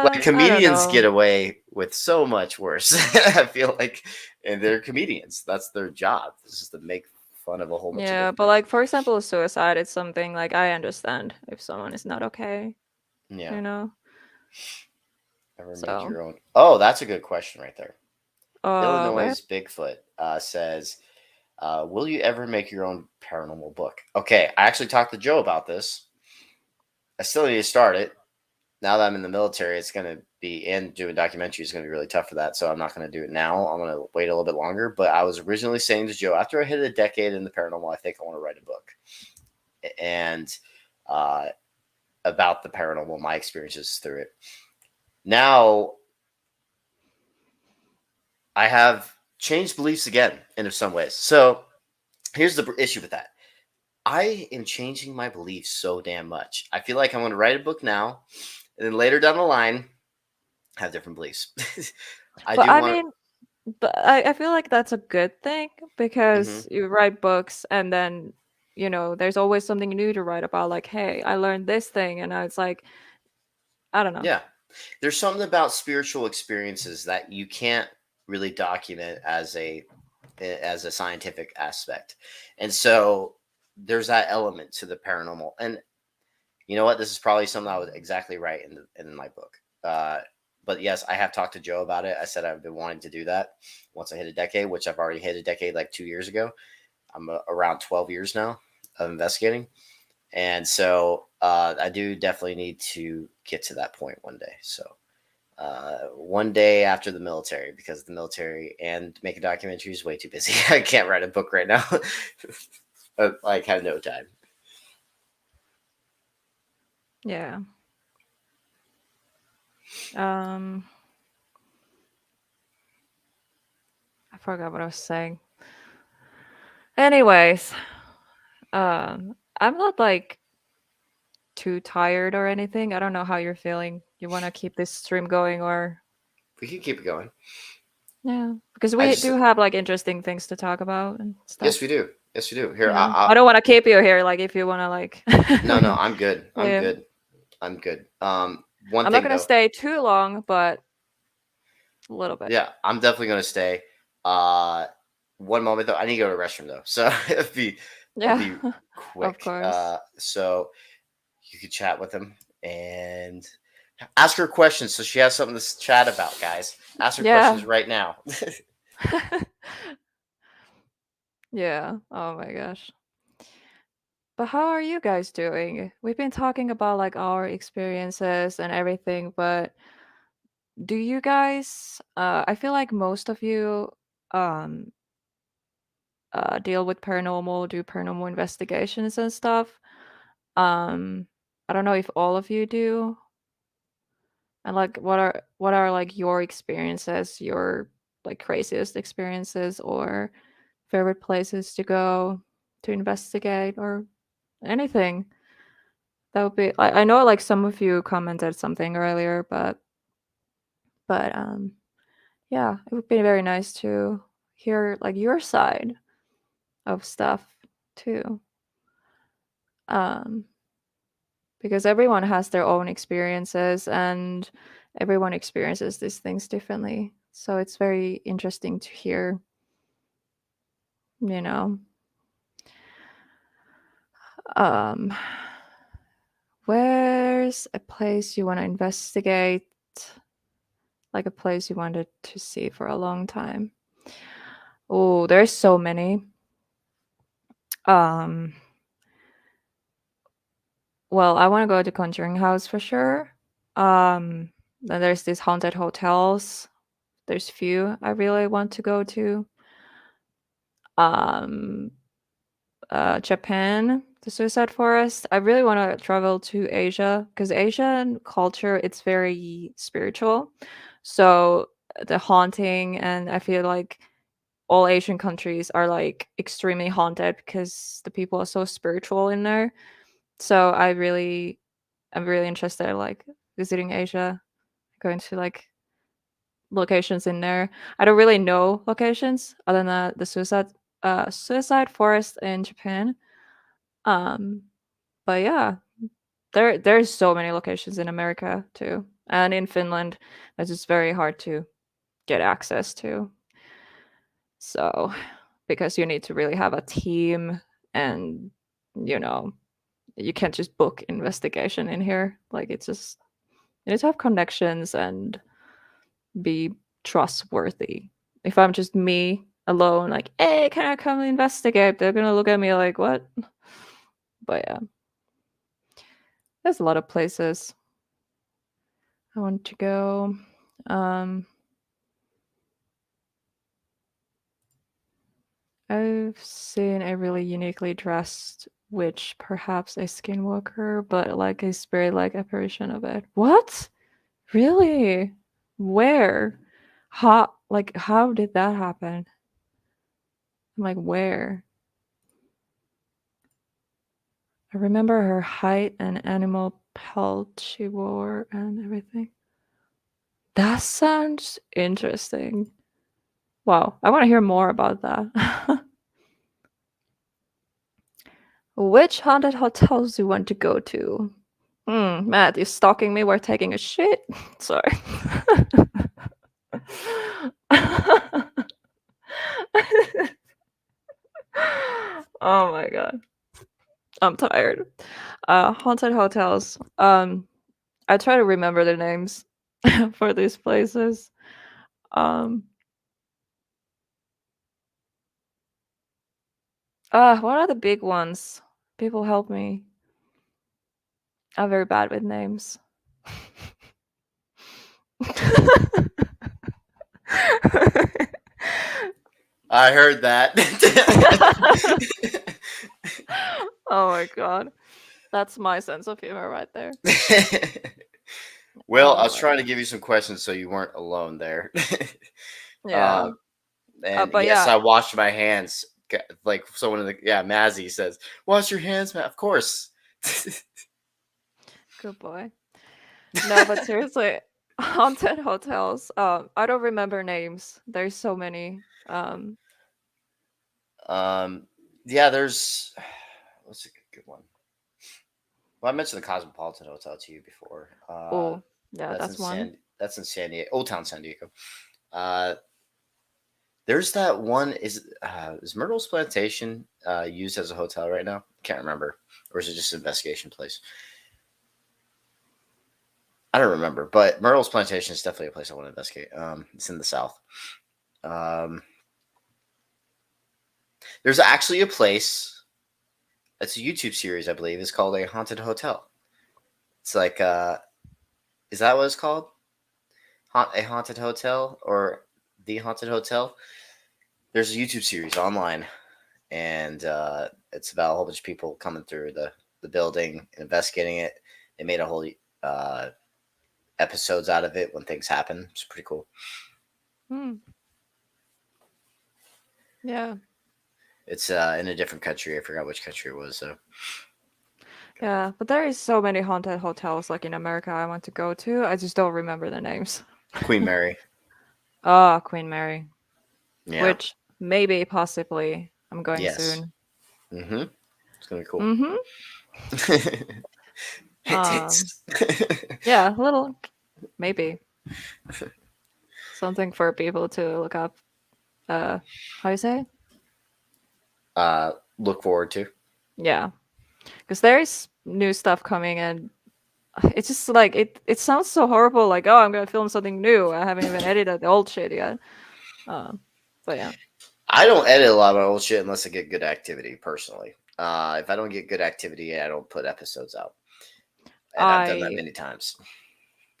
Like I don't comedians know. get away with so much worse. I feel like, and they're comedians. That's their job. Is just to make fun of a whole bunch of Yeah, different but things. like for example, suicide, it's something like I understand if someone is not okay, Yeah. you know. Ever make So, your own? Oh, that's a good question right there. where? Illinois' Bigfoot says, "Will you ever make your own paranormal book?" Okay, I actually talked to Joe about this. I still need to start it. Now that I'm in the military, it's going to be, and doing documentary is going to be really tough for that. So I'm not going to do it now. I'm going to wait a little bit longer. But I was originally saying to Joe, after I hit a decade in the paranormal, I think I want to write a book. And uh, about the paranormal, my experiences through it. Now I have changed beliefs again in some ways. So here's the issue with that. I am changing my beliefs so damn much. I feel like I'm going to write a book now, and then later down the line, have different beliefs. I But do I want mean, but I feel like that's a good thing, to. because you write books and then, you know, there's always something new to write about. Like, hey, I learned this thing, and now it's like, I don't know. Yeah. There's something about spiritual experiences that you can't really document as a scientific aspect. And so there's that element to the paranormal. And you know what? This is probably something I was exactly right in my book. But yes, I have talked to Joe about it. I said I've been wanting to do that once I hit a decade, which I've already hit a decade like 2 years ago. I'm around 12 years now of investigating. And so I do definitely need to get to that point one day. So one day after the military, because the military and making documentaries is way too busy. I can't write a book right now. I like have no time. Yeah. Um, I forgot what I was saying. Anyways, I'm not like too tired or anything. I don't know how you're feeling. You want to keep this stream going, or We can keep it going. yeah, because I we just do have like interesting things to talk about and stuff. yes, we do. Yes, we do. Here, Yeah, I don't want to keep you here. Like if you want to like no, I'm good. I'm leave. good. I'm good. One I'm not thing gonna though. stay too long, but a little bit. Yeah, I'm definitely gonna stay. One moment though, I need to go to the restroom though, so I'll Yeah, be of quick. course. So you could chat with him and ask her questions, so she has something to chat about, guys. Ask her questions Yeah. right now. Yeah. Oh my gosh. But how are you guys doing? We've been talking about like our experiences and everything, but do you guys I feel like most of you um deal with paranormal, do paranormal investigations and stuff. Um I don't know if all of you do. And like what are like your experiences, your like craziest experiences or favorite places to go to investigate or anything? That would be I know like some of you commented something earlier, but yeah, it would be very nice to hear like your side of stuff too. Um because everyone has their own experiences and everyone experiences these things differently. So it's very interesting to hear, you know. Um where's a place you want to investigate, like a place you wanted to see for a long time? Oh, there's so many. Um, well, I want to go to Conjuring House for sure. Then there's these haunted hotels. There's few I really want to go to. Um, Japan, the Suicide Forest. I really want to travel to Asia because Asian culture it's very spiritual. So the haunting, and I feel like all Asian countries are like extremely haunted because the people are so spiritual in there. So I'm really interested in like visiting Asia, going to like locations in there. I don't really know locations other than the suicide forest in Japan. Um, but yeah, there's so many locations in America too, and in Finland. That's just very hard to get access to. So because you need to really have a team, and you know you can't just book investigation in here. Like it's just you need to have connections and be trustworthy. If I'm just me alone, like, hey, can I come investigate? They're gonna look at me like, what? But yeah, there's a lot of places I want to go. Um, I've seen a really uniquely dressed witch, perhaps a skinwalker, but like a spirit-like apparition of it. What? Really? Where? How did that happen? I'm like, where? I remember her height and animal pelt she wore and everything. That sounds interesting. Wow, I want to hear more about that. Which haunted hotels do you want to go to? Matt, you stalking me? We're taking a shit. Sorry. Oh my god. I'm tired. Haunted hotels. I try to remember the names for these places. Um, what are the big ones? People help me. I'm very bad with names. I heard that. Oh my god. That's my sense of humor right there. Well, I Oh was my trying to god. give you some questions so you weren't alone there. Yeah. uh, and But yes, yeah, I washed my hands. Like someone in the Mazzy says, "Wash your hands, man." Of course. good boy. No, but seriously, haunted hotels. I don't remember names. There's so many. um, yeah, there's what's a good one? Well, I mentioned the Cosmopolitan Hotel to you before. Oh, yeah, That's in that's one. That's in San Diego, Old Town San Diego. Uh, there's that one. Is Myrtle's Plantation used as a hotel right now? Can't remember, or is it just an investigation place? I don't remember, but Myrtle's Plantation is definitely a place I want to investigate. It's in the South. Um, there's actually a place. It's a YouTube series, I believe. It's called A Haunted Hotel. It's like, is that what it's called? A Haunted Hotel or The Haunted Hotel? There's a YouTube series online, and it's about a whole bunch of people coming through the building, investigating it. They made a whole uh, episodes out of it when things happen. It's pretty cool. Hmm. Yeah. It's in a different country. I forgot which country it was. So Yeah, but there is so many haunted hotels like in America I want to go to. I just don't remember the names. Queen Mary. Ah, Queen Mary, Yeah. which maybe possibly I'm going Yes. soon. Mm-hmm. It's gonna be cool. Mm-hmm. Hits. Yeah, a little, maybe something for people to look up. How you say? Look forward to. Yeah, because there is new stuff coming, and it's just like it sounds so horrible. Like, oh, I'm gonna film something new. I haven't even edited the old shit yet. But yeah. I don't edit a lot of my old shit unless I get good activity. Personally, if I don't get good activity, I don't put episodes out. And I've done that I many times.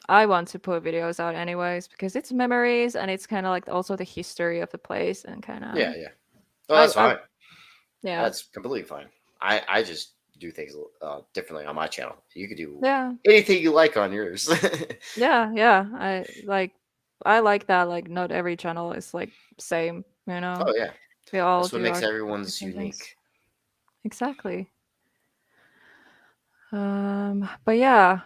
I want to put videos out anyways because it's memories and it's kind of like also the history of the place and kind of Yeah. Oh, that's fine. Yeah. That's completely fine. I just do things differently on my channel. You could do Yeah. anything you like on yours. Yeah. I like that like not every channel is like same, you know. Oh yeah, We all that's what do makes our everyone's different things. unique. Exactly. But yeah.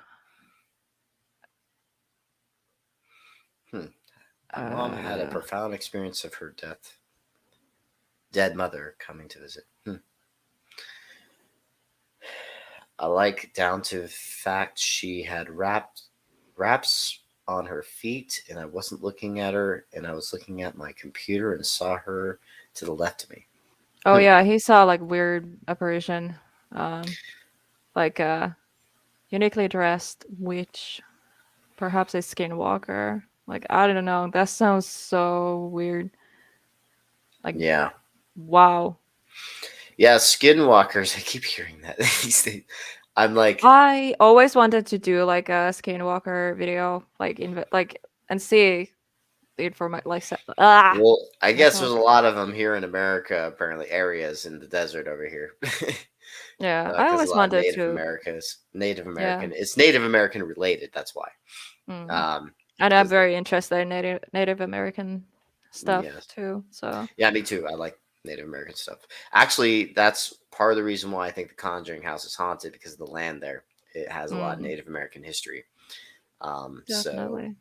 My mom had a profound experience of her dead mother coming to visit. I like down to the fact she had wraps on her feet, and I wasn't looking at her, and I was looking at my computer and saw her to the left of me. Oh yeah, he saw like weird apparition. Like uniquely dressed witch, perhaps a skinwalker. Like I don't know. That sounds so weird. Like Yeah. wow. Yeah, skinwalkers. I keep hearing that these days. I'm like, I always wanted to do like a skinwalker video, like and see the information. well, I my guess God. there's a lot of them here in America, apparently, areas in the desert over here. Yeah, I Because a always lot of wanted Native to. American. Yeah. It's Native American related. That's why. And I'm 'Cause very interested in Native American stuff yes, too. So yeah, me too. I like Native American stuff. Actually, that's part of the reason why I think the Conjuring House is haunted because of the land there. It has a lot of Native American history. So definitely.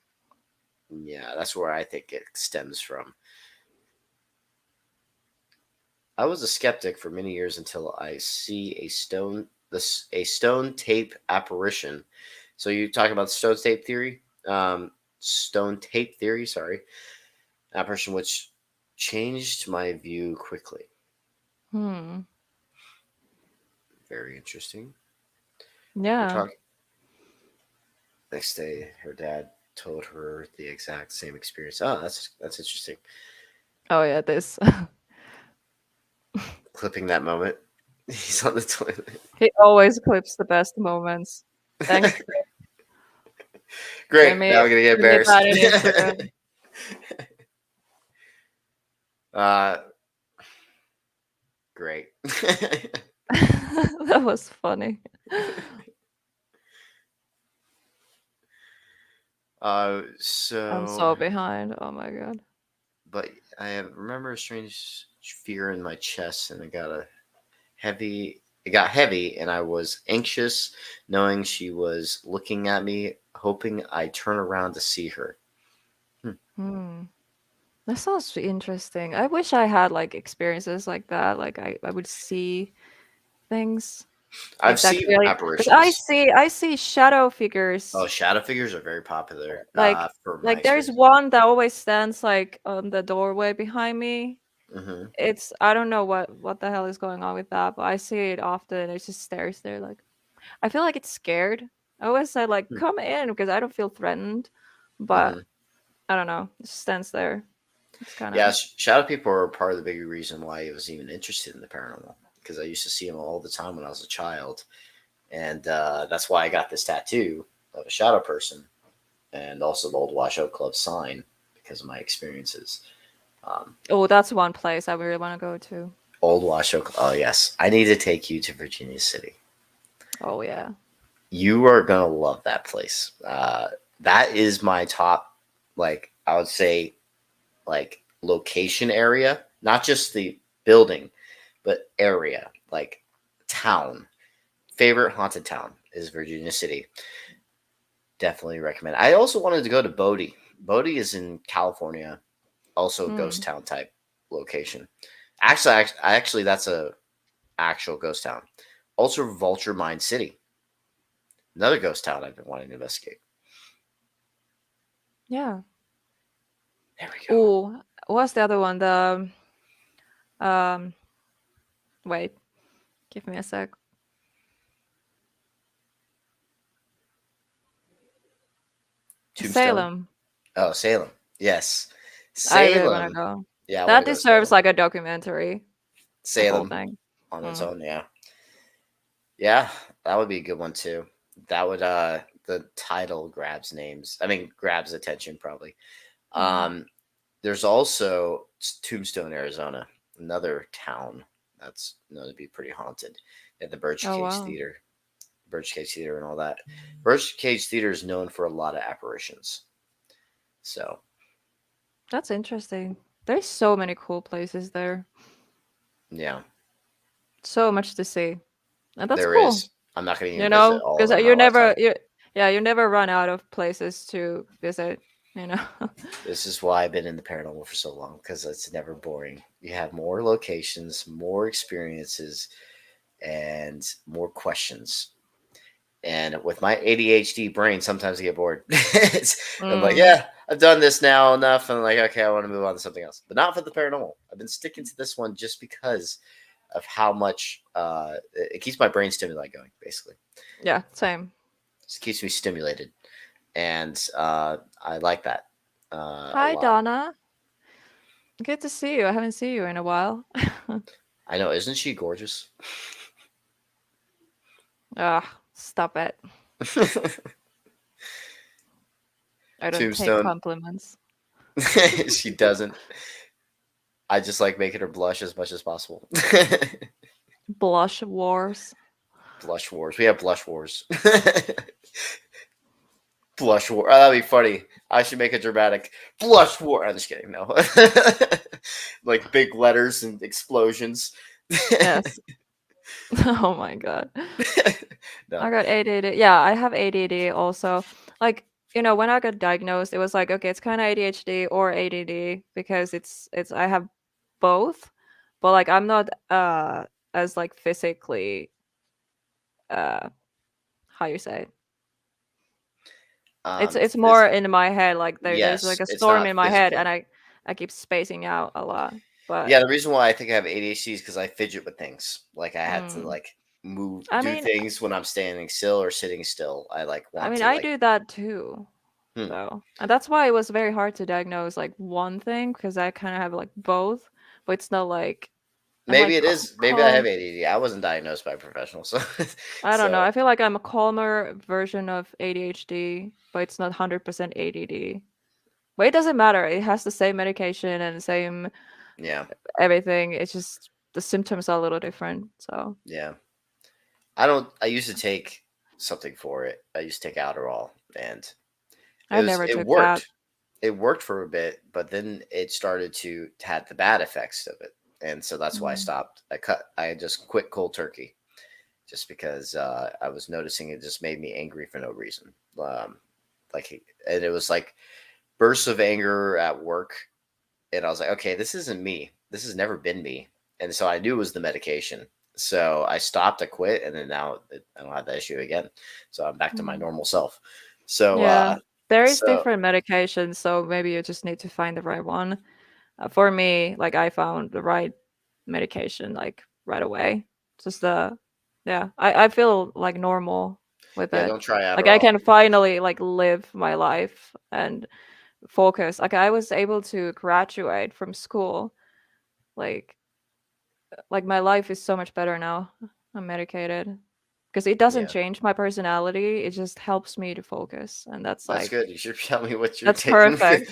yeah, that's where I think it stems from. I was a skeptic for many years until I see a stone tape apparition. So you talk about stone tape theory, stone tape theory. Sorry, apparition which changed my view quickly. Very interesting. We're Yeah. talking. Next day, her dad told her the exact same experience. Oh, that's interesting. Oh yeah, this. Clipping that moment. He's on the toilet. He always clips the best moments. Thanks. Great. Now we're gonna get Give me embarrassed. that in Instagram. Great. That was funny. So I'm so behind. Oh my god. but I remember a strange fear in my chest, and it got heavy, and I was anxious, knowing she was looking at me, hoping I turn around to see her. That sounds interesting. I wish I had like experiences like that. Like I would see things. I've seen Exactly. Because apparitions. I see shadow figures. Oh, shadow figures are very popular. Like For my there's experience. one that always stands like on the doorway behind me. Hmm. It's I don't know what the hell is going on with that, but I see it often. It just stares there. Like I feel like it's scared. I always say like come in because I don't feel threatened, but Hmm. I don't know. It just stands there. It's kind Yeah, of shadow people are part of the big reason why I was even interested in the paranormal because I used to see them all the time when I was a child, and that's why I got this tattoo of a shadow person, and also the Old Washoe Club sign because of my experiences. oh, that's one place I really want to go to. Old Washoe. Oh yes, I need to take you to Virginia City. Oh yeah. You are gonna love that place. That is my top, like I would say, like location area, not just the building, but area, like town. Favorite haunted town is Virginia City. Definitely recommend. I also wanted to go to Bodie. Bodie is in California, also a ghost Mm. town type location. Actually, that's a actual ghost town. Also, Vulture Mine City, another ghost town I've been wanting to investigate. Yeah. There we go. Oh, what's the other one? The um wait, give me a sec. Tombstone. Salem. Oh, Salem. Yes, I really want to Salem. go. Yeah, I want That to go to deserves Salem. like a documentary, the whole Salem thing. on its Mm. own. Yeah, yeah, that would be a good one too. That would the title grabs names. I mean, grabs attention probably. Mm. Um, there's also Tombstone, Arizona, another town that's known to be pretty haunted. At the Oh wow. Birdcage Theater, and all that. Birdcage Theater is known for a lot of apparitions. So That's interesting. There's so many cool places there. yeah, So much to see. And that's there cool. is. I'm not going to You even visit know, all of because them in my lifetime. you never run out of places to visit, you know. This is why I've been in the paranormal for so long because it's never boring. You have more locations, more experiences, and more questions. And with my ADHD brain, sometimes I get bored. I'm like, Mm. yeah, I've done this now enough. And I'm like, okay, I want to move on to something else, but not for the paranormal. I've been sticking to this one just because of how much it keeps my brain stimuli going, basically. Yeah, same. Just keeps me stimulated. And I like that a Hi, lot. Donna. Good to see you. I haven't seen you in a while. I know, isn't she gorgeous? Ah, stop it. I don't take Tombstone. compliments. She doesn't. I just like making her blush as much as possible. Blush wars. Blush wars. We have blush wars. Blush war. Oh, that'd be funny. I should make a dramatic blush war. I'm just kidding. No, like big letters and explosions. Yes. Oh my god. No. I got ADD. Yeah, I have ADD also. Like, when I got diagnosed, it was like, okay, it's kind of ADHD or ADD because it's I have both, but like I'm not as like physically uh how you say it? It's more This, in my head. Like there's like yes, a it's storm not in my head, and physical. I keep spacing out a lot. But Yeah, the reason why I think I have ADHD is because I fidget with things. Like I had to mm, like move, I do mean, things when I'm standing still or sitting still. I like want to I like. do that too. Hmm. So, and that's why it was very hard to diagnose like one thing because I kind of have like both, but it's not like I'm Maybe like it is. Maybe I have ADD. I wasn't diagnosed by a professional, so I don't know. so I feel like I'm a calmer version of ADHD, but it's not 100% ADD. But it doesn't matter. It has the same medication and the same yeah, everything. It's just the symptoms are a little different. So, yeah. I don't. I used to take something for it. I used to take Adderall, and I never it took that. worked. It worked for a bit, but then it started to had the bad effects of it, and so that's why I Mm. stopped. I just quit cold turkey, just because I was noticing it just made me angry for no reason. And it was like bursts of anger at work, and I was like, okay, this isn't me. This has never been me, and so I knew it was the medication, So I stopped, I quit, and then now I don't have that issue again. So I'm back to my Mm. normal self. So Yeah, there is so different medications, so maybe you just need to find the right one. For me, like I found the right medication like right away. Just yeah, I feel like normal with yeah, it. don't try Like I Adderall. can finally like live my life and focus. Like I was able to graduate from school. Like my life is so much better now. I'm medicated because it doesn't Yeah, change my personality. It just helps me to focus, and that's that's like good. You should tell me what you're that's taking. perfect.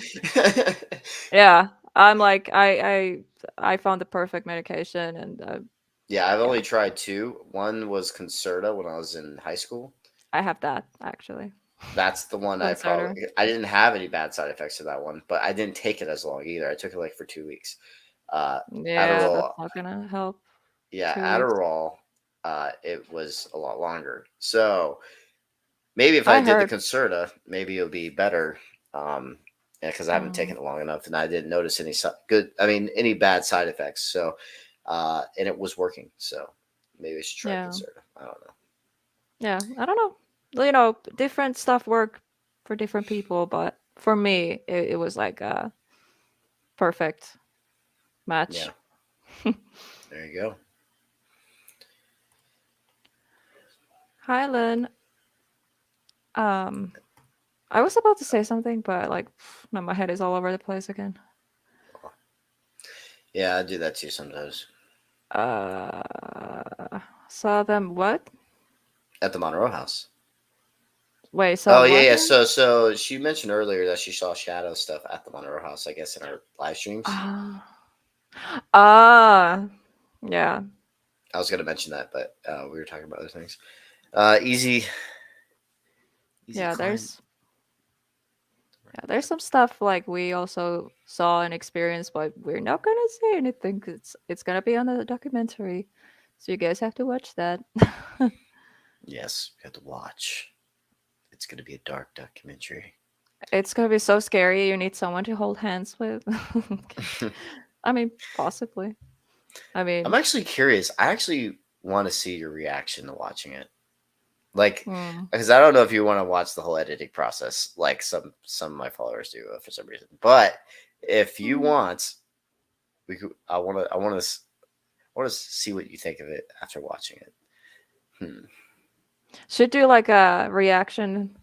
Yeah, I'm like I found the perfect medication, and Yeah, I've yeah, only tried two. One was Concerta when I was in high school. I have that actually. That's the one Concerta. I didn't have any bad side effects to that one, but I didn't take it as long either. I took it like for 2 weeks. Yeah, that's Adderall, not gonna help. yeah, 2 weeks. Adderall, it was a lot longer. So maybe if I I did the heard. Concerta, maybe it'll be better. Yeah, because I haven't taken Mm, it long enough, and I didn't notice any good. I mean, any bad side effects. So, and it was working. So maybe I should try yeah, Concerta. I don't know. yeah. I don't know. Different stuff work for different people, but for me, it was like a perfect Yeah, match. there you go. Hylan, um, I was about to say something, but like now my head is all over the place again. Yeah, I do that too sometimes. Saw them what? At the Monroe House. Wait, saw Oh yeah, what yeah. now? So she mentioned earlier that she saw shadow stuff at the Monroe House. I guess in her live streams. Ah, ah, yeah, I was gonna mention that, but we were talking about other things. Easy, easy yeah. climb. There's some stuff like we also saw and experienced, but we're not gonna say anything 'cause it's gonna be on the documentary, so you guys have to watch that. Yes, you have to watch. It's gonna be a dark documentary. It's gonna be so scary. You need someone to hold hands with. I mean, possibly. I I'm mean, actually curious. I actually want to see your reaction to watching it. Like, mm, because I don't know if you want to watch the whole editing process, like some of my followers do for some reason. But if you mm. want, we could. I want to see what you think of it after watching it. Should do like a reaction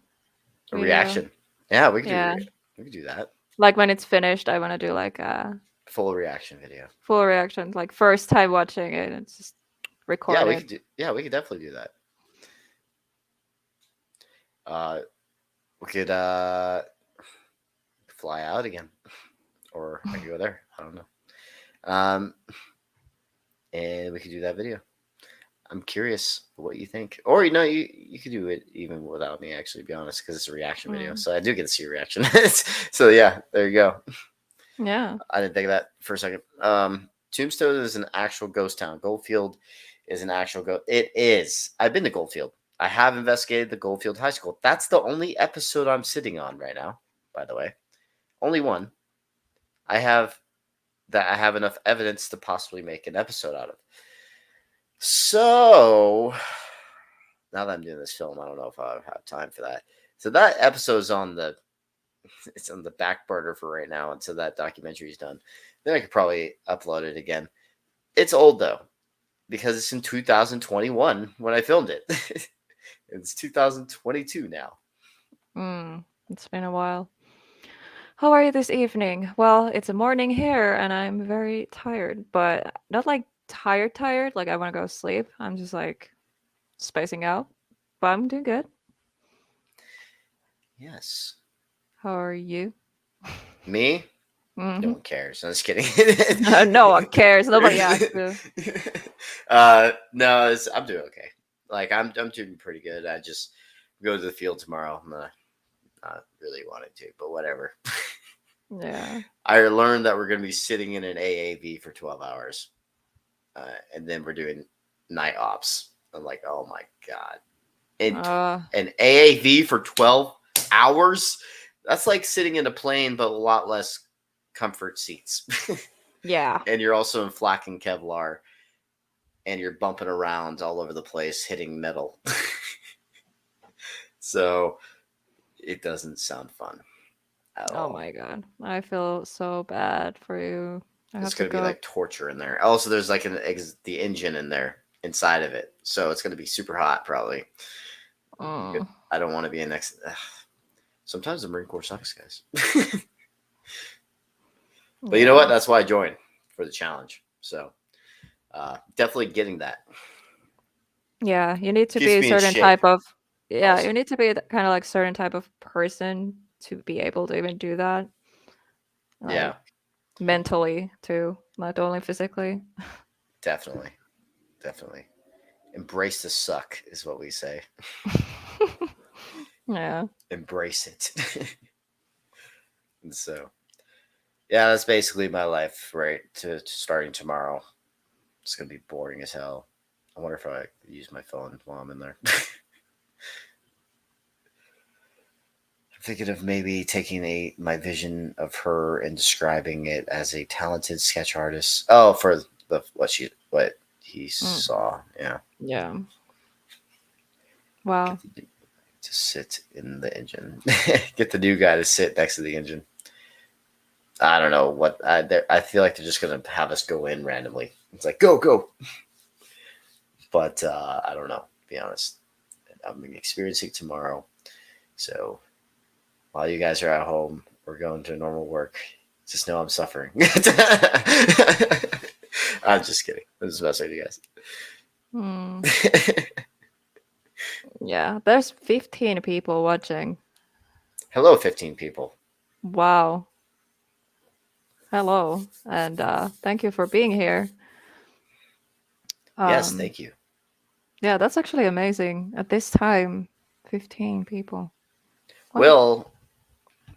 A video. reaction. Yeah, Yeah, we could do that. like when it's finished, I want to do like a Full reaction video. full reaction, like first time watching it, and just Yeah, record we it. could do. Yeah, we could definitely do that. Uh, we could fly out again, or I could go there. I don't know. Um, and we could do that video. I'm curious what you think, or you could do it even without me. Actually, to be honest, because it's a reaction video, Mm. so I do get to see your reaction. So yeah, there you go. Yeah. I didn't think of that for a second. Tombstone is an actual ghost town. Goldfield is an actual ghost. It is. I've been to Goldfield. I have investigated the Goldfield High School. That's the only episode I'm sitting on right now, by the way. Only one. I have I have enough evidence to possibly make an episode out of. So now that I'm doing this film, I don't know if I'll have time for that. So that episode's on the it's on the back burner for right now until that documentary is done. Then I could probably upload it again. It's old though, because it's in 2021 when I filmed it. It's 2022 now. It's been a while. How are you this evening? Well, it's a morning here and I'm very tired, but not like tired, like I want to go sleep. I'm just like spacing out, but I'm doing good. Yes. How are you? Me? No Hmm. one cares. I'm just kidding. No one cares. Nobody asked you. No, I'm doing okay. Like I'm doing pretty good. I just go to the field tomorrow. I'm not really wanting to, but whatever. Yeah. I learned that we're going to be sitting in an AAV for 12 hours, and then we're doing night ops. I'm like, oh my god, and Uh, an AAV for 12 hours? That's like sitting in a plane, but a lot less comfort seats. yeah. And you're also in flak and Kevlar. and you're bumping around all over the place, hitting metal. So it doesn't sound fun at Oh all. my god. I feel so bad for you. I It's have to going to be go. like torture in there. Also, there's like the engine in there inside of it, so it's going to be super hot probably. Mm. I don't want to be in next. Sometimes the Marine Corps sucks, guys. But you know what? That's why I joined, for the challenge. So definitely getting that. Yeah, you need to Keeps be a me in certain shape. type of yeah, Also. you need to be kind of like certain type of person to be able to even do that. Like Yeah, mentally too, not only physically. definitely. Definitely. Embrace the suck is what we say. Yeah. Embrace it. And so, yeah, that's basically my life, right? To starting tomorrow. It's going to be boring as hell. I wonder if I use my phone while I'm in there. I'm thinking of maybe taking my vision of her and describing it as a talented sketch artist. Oh, for what he saw. Yeah. Yeah. Wow. To sit in the engine. Get the new guy to sit next to the engine. I don't know what I feel like they're just gonna have us go in randomly. It's like go, but I don't know. To be honest, I'm experiencing it tomorrow. So while you guys are at home or going to normal work, just know I'm suffering. I'm just kidding. I'm just messing with you guys. Hmm. Yeah, there's 15 people watching. Hello, 15 people. Wow. Hello, and thank you for being here. Yes, thank you. Yeah, that's actually amazing. At this time, 15 people. Wow. Well,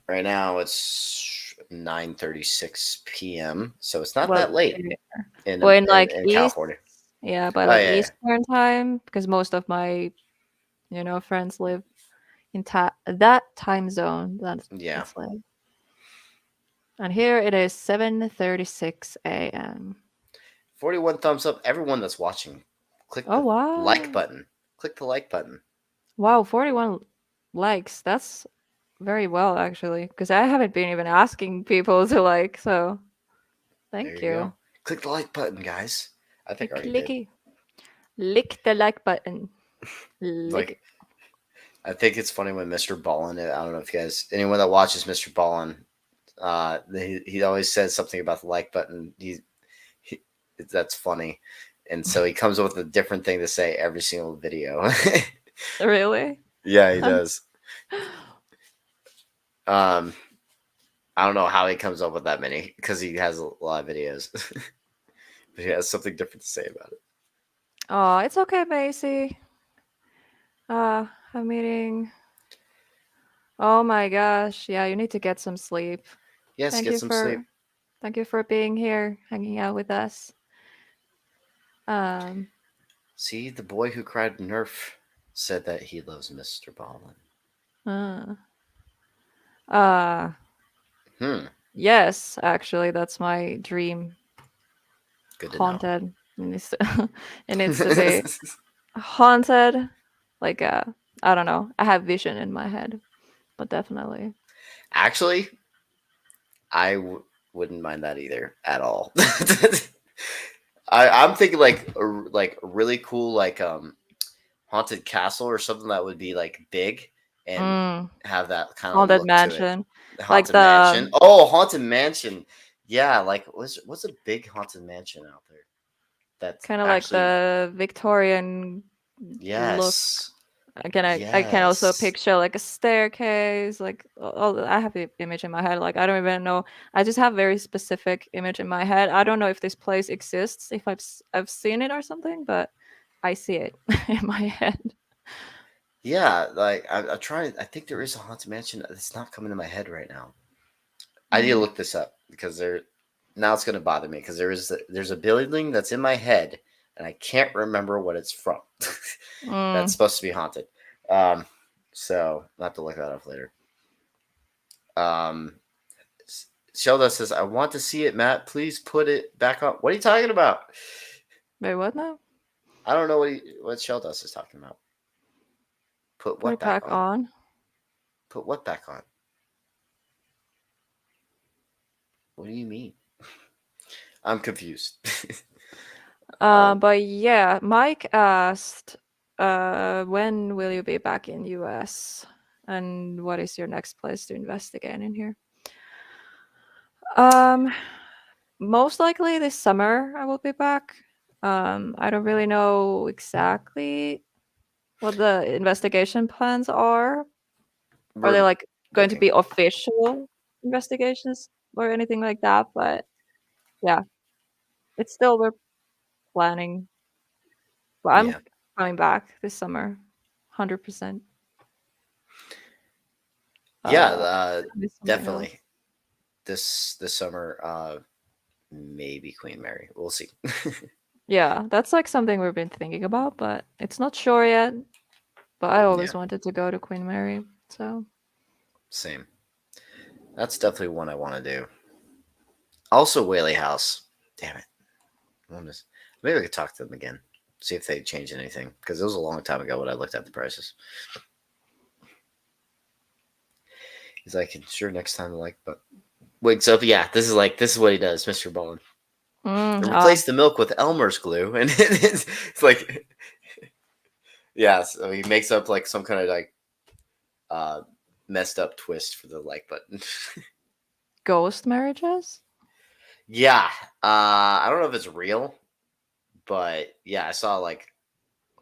right now it's 9:36 p.m., so it's not Well, that late in well, in like in East, California. yeah, by Oh like yeah. Eastern time, because most of my, friends live in that time zone. Yeah. That's like, and here it is 7:36 a.m. 41 thumbs up. Everyone that's watching, click Oh the wow. like button. Click the like button. Wow, 41 likes. That's very well actually, because I haven't been even asking people to like. So, There thank you you. go. Click the like button, guys. I think I already did. Clicky. Lick the like button. Lick Like, it. I think it's funny when Mr. Ballin. I don't know if you guys, anyone that watches Mr. Ballin, he always says something about the like button. He that's funny, and so he comes up with a different thing to say every single video. Really? Yeah, he does. I don't know how he comes up with that many because he has a lot of videos, but he has something different to say about it. Oh, it's okay, Macy. I'm eating. Oh my gosh. Yeah, you need to get some sleep. Yes, Thank get you some for sleep. thank you for being here, hanging out with us. Um, See, the boy who cried Nerf said that he loves Mr. Ballin. uh, uh Hmm. yes, actually that's my dream. Good to know. Haunted. It needs to be haunted. Like I don't know. I have vision in my head, but definitely. Actually, I wouldn't mind that either at all. I'm thinking like a really cool haunted castle or something that would be like big and Mm, have that kind of haunted look to it. mansion. The Like haunted mansion. the Oh, haunted mansion. Yeah, like what's a big haunted mansion out there? That's kind of like actually the Victorian look. yes. I can also Yes. picture like a staircase, like I have the image in my head. Like I don't even know. I just have very specific image in my head. I don't know if this place exists, if I've seen it or something, but I see it in my head. Yeah, like I'm trying. I think there is a haunted mansion. It's not coming to my head right now. I need to look this up because now it's going to bother me because there's a building that's in my head and I can't remember what it's from. That's Mm. supposed to be haunted. So I'll have to look that up later. Sheldon says, "I want to see it, Matt. Please put it back on." What are you talking about? Wait, what now? I don't know what Sheldust is talking about. Put Put what it back back on? on. Put what back on? What do you mean? I'm confused. But yeah, Mike asked, when will you be back in US? And what is your next place to investigate in here? Most likely this summer I will be back. I don't really know exactly what the investigation plans are. Are they We're like going to looking. be official investigations or anything like that? But yeah, it's still we're planning. But I'm Yeah. coming back this summer, 100%. Yeah, Miss something else. definitely. This summer, maybe Queen Mary. We'll see. Yeah, that's like something we've been thinking about, but it's not sure yet. But I always Yeah. wanted to go to Queen Mary, so Same. That's definitely one I want to do. Also, Whaley House. Damn it. Maybe I could talk to them again. See if they changed anything. Because it was a long time ago when I looked at the prices. He's like, sure, next time, but wakes up. Yeah, this is what he does, Mr. Bond. Replace the milk with Elmer's glue, and it's like, yeah. So he makes up like some kind of like messed up twist for the like button. ghost marriages. Yeah, I don't know if it's real, but yeah, I saw like,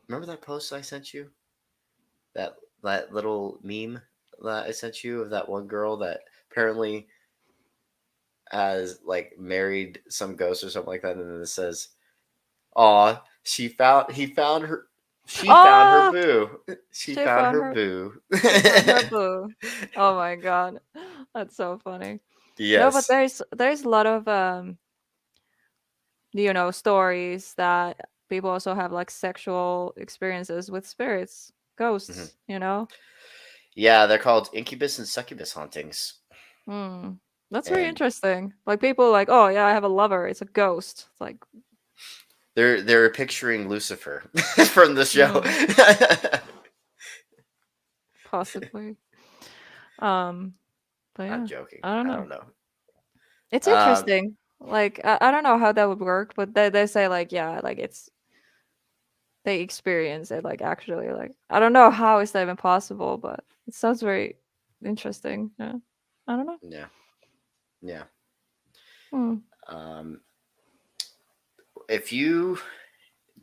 remember that post I sent you? That little meme that I sent you of that one girl that apparently has like married some ghost or something like that, and then it says, "Aw, he found her, she found her Oh, boo, she she found found her her. boo." She found her boo. Oh my god, that's so funny. No, but Yes. there's a lot of stories that people also have like sexual experiences with spirits, Mhm. ghosts. Yeah, they're called incubus and succubus hauntings, Hmm. That's very and interesting. Like people like, oh yeah, I have a lover. It's a ghost. It's like, they're picturing Lucifer from the show. possibly. Um, but I'm yeah, joking. I don't I know. don't know. It's Um, interesting. Like I don't know how that would work, but they say like yeah, like it's they experience it like actually like I don't know how is that even possible, but it sounds very interesting. Yeah. I don't know. yeah, yeah. Hmm. Um, if you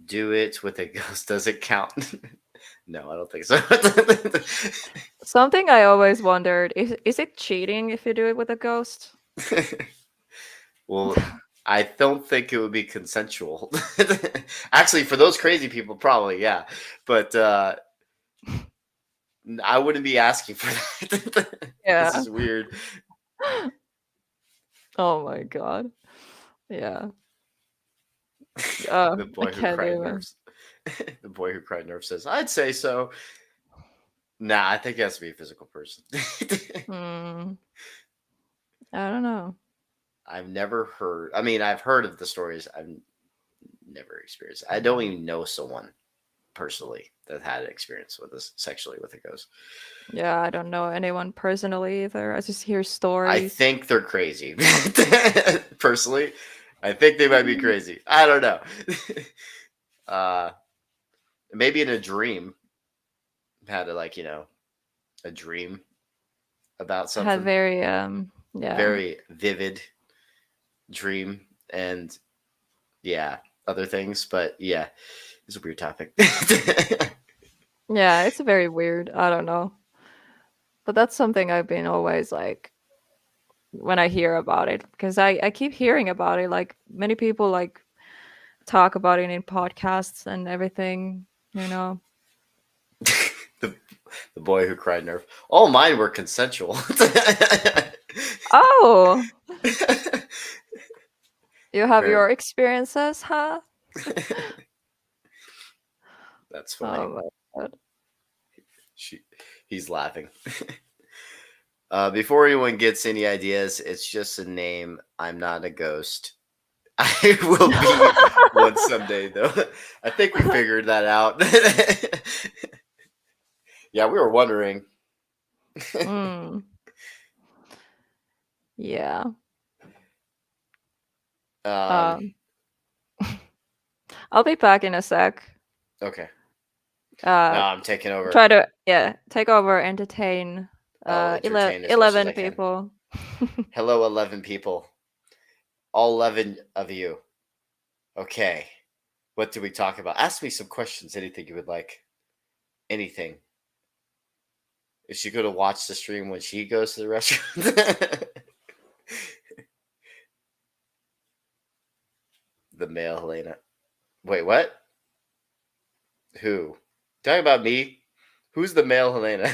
do it with a ghost, does it count? No, I don't think so. Something I always wondered is it cheating if you do it with a ghost? Well, I don't think it would be consensual. Actually, for those crazy people, probably, yeah. But I wouldn't be asking for that. This Yeah. is weird. Oh my god. Yeah. The I boy who can't cried even. nerves. The boy who cried nerves says, "I'd say so." Nah, I think it has to be a physical person. Hmm. I don't know. I've never heard. I mean, I've heard of the stories. I've never experienced. I don't even know someone personally that had experience with this sexually with a ghost. Yeah, I don't know anyone personally either. I just hear I stories. think they're crazy. Personally, I think they might be Mm. crazy. I don't know. uh, maybe in a dream, had a a dream about Had something very yeah. very vivid dream, and yeah, other things. But yeah, it's a weird topic. Yeah, it's very weird. I don't know. But that's something I've been always like when I hear about it because I keep hearing about it. Like many people like talk about it in podcasts and everything, you know. the the boy who cried nerve. All mine were consensual. Oh, you have Apparently. your experiences, huh? That's funny. Oh my god. She, he's laughing. Before anyone gets any ideas, it's just a name. I'm not a ghost. I will be one someday, though. I think we figured that out. Yeah, we were wondering. Mm. Yeah. Um, I'll be back in a sec. okay. Uh, No, I'm taking over. try to take over, entertain I'll entertain as much as 11 I can. people. Hello, 11 people. All 11 of you. Okay. What do we talk about? Ask me some questions. Anything you would like. Anything. Is she going to watch the stream when she goes to the restaurant? The male Helena. Wait, what? Who? Talking about me? Who's the male Helena?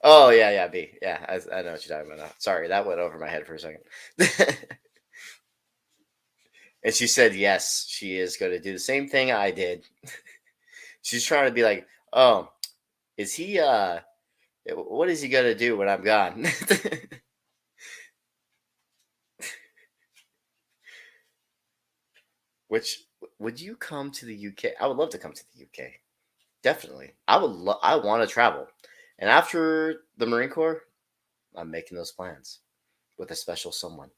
Oh, yeah, B. Yeah, I know what you're talking about now. Sorry, that went over my head for a second. And she said, yes, she is going to do the same thing I did. She's trying to be like, oh, is he, what is he going to do when I'm gone? Which, would you come to the UK? I would love to come to the UK. Definitely. I want to travel. And after the Marine Corps, I'm making those plans with a special someone.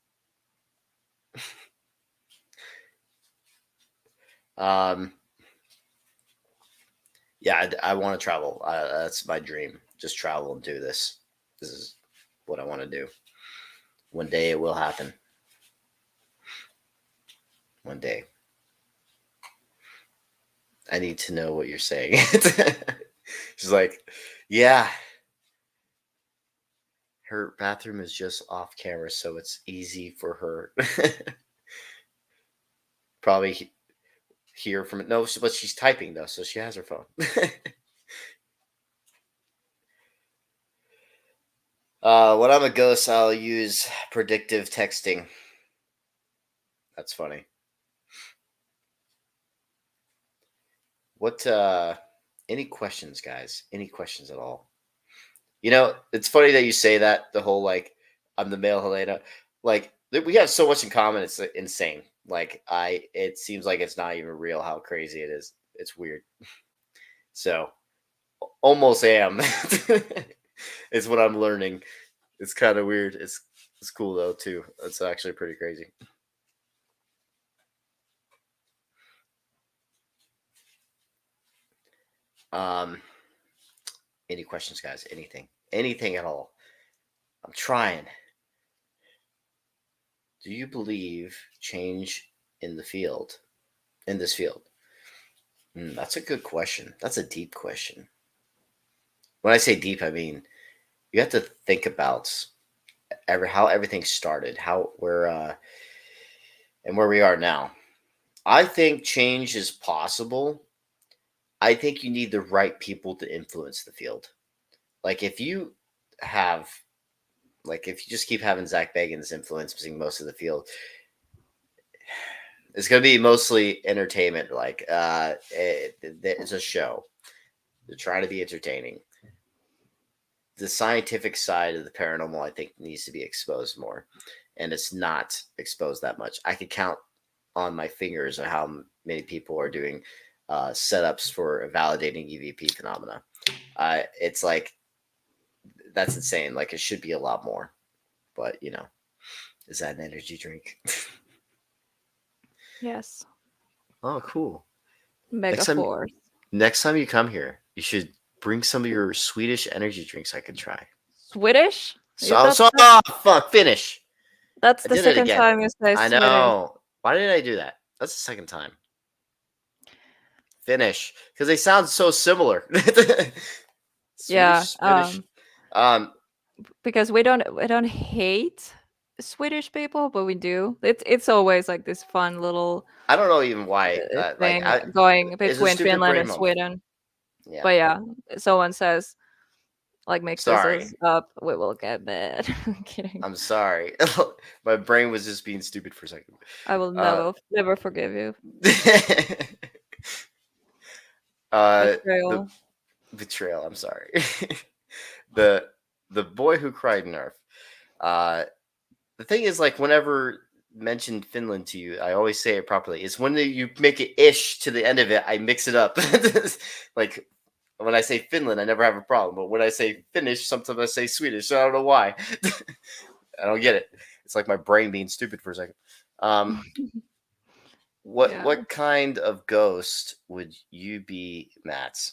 Yeah, I want to travel. That's my dream. Just travel and do this. This is what I want to do. One day it will happen. One day. I need to know what you're saying. She's like, yeah. Her bathroom is just off camera, so it's easy for her. Probably hear from it. No, but she's typing though, so she has her phone. When I'm a ghost, I'll use predictive texting. That's funny. What? Any questions, guys? Any questions at all? You know, it's funny that you say that. The whole like, I'm the male Helena. Like, we have so much in common. It's insane. Like, it seems like it's not even real how crazy it is. It's weird. So, almost am. It's what I'm learning. It's kind of weird. It's cool though too. It's actually pretty crazy. Any questions, guys? Anything at all? I'm trying. Do you believe change in this field? That's a good question. That's a deep question. When I say deep, I mean you have to think about how everything started, and where we are now. I think change is possible. I think you need the right people to influence the field. Like if you just keep having Zach Bagans influencing most of the field, it's going to be mostly entertainment. Like it's a show. They're trying to be entertaining. The scientific side of the paranormal, I think, needs to be exposed more, and it's not exposed that much. I could count on my fingers on how many people are doing setups for validating EVP phenomena. It's like that's insane. Like it should be a lot more, but is that an energy drink? Yes. Oh, cool. Mega Force. Next time you come here, you should bring some of your Swedish energy drinks I could try. Swedish? Fuck, finish. That's the second time you say I Swedish. know. Why did I do that? That's the second time. Finish. Because they sound so similar. Swedish, Swedish. Because we don't hate Swedish people, but we do. It's always like this fun little I don't know even why thing going between Finland and moment. Sweden. Yeah. But yeah, someone says like mix Sorry. this up, we will get mad. I'm kidding. I'm sorry. My brain was just being stupid for a second. I will never forgive you. Betrayal. Betrayal. I'm sorry. The boy who cried nerf. the thing is, like, whenever mention Finland to you, I always say it properly. It's when you make it ish to the end of it, I mix it up. Like when I say Finland, I never have a problem. But when I say Finnish, sometimes I say Swedish. So I don't know why. I don't get it. It's like my brain being stupid for a second. What Yeah. what kind of ghost would you be, Matt?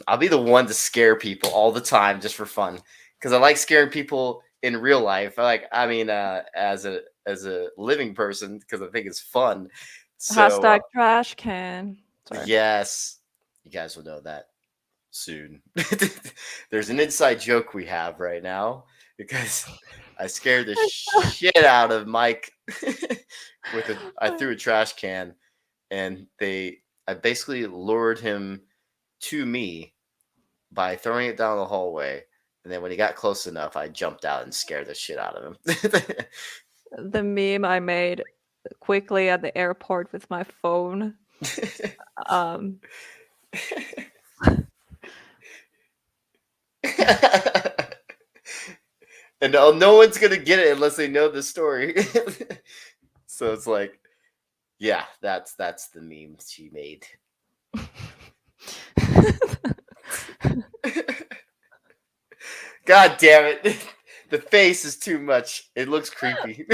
I'll be the one to scare people all the time just for fun because I like scaring people in real life. As a living person because I think it's fun. So Hashtag trash can. Sorry. yes, you guys will know that soon. There's an inside joke we have right now because I scared the shit out of Mike I threw a trash can and I basically lured him to me by throwing it down the hallway. And then when he got close enough, I jumped out and scared the shit out of him. The meme I made quickly at the airport with my phone. Um, And no one's gonna get it unless they know the story. So it's like, yeah, that's the meme she made. God damn it. The face is too much. It looks creepy.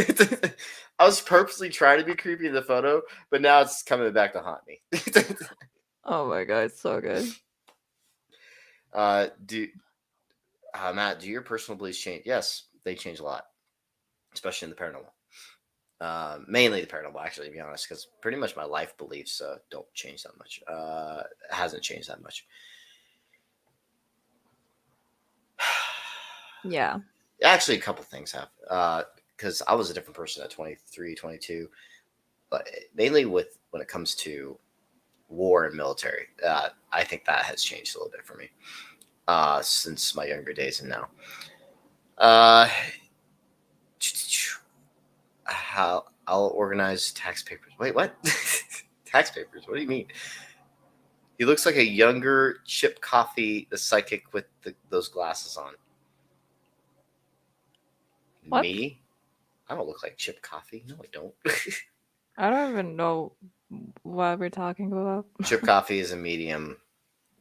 I was purposely trying to be creepy in the photo, but now it's coming back to haunt me. oh my god, it's so good. Matt, do your personal beliefs change? Yes, they change a lot, especially in the paranormal. Mainly the paranormal, actually, to be honest, because pretty much my life beliefs don't change that much. Hasn't changed that much. Yeah. Actually, a couple things have. Because I was a different person at 23, 22. But mainly when it comes to war and military, I think that has changed a little bit for me since my younger days and now. How I'll organize tax papers. Wait, what? Tax papers? What do you mean? He looks like a younger Chip Coffee, the psychic with those glasses on. What? Me? I don't look like Chip Coffee. No, I don't. I don't even know what we're talking about. Chip Coffee is a medium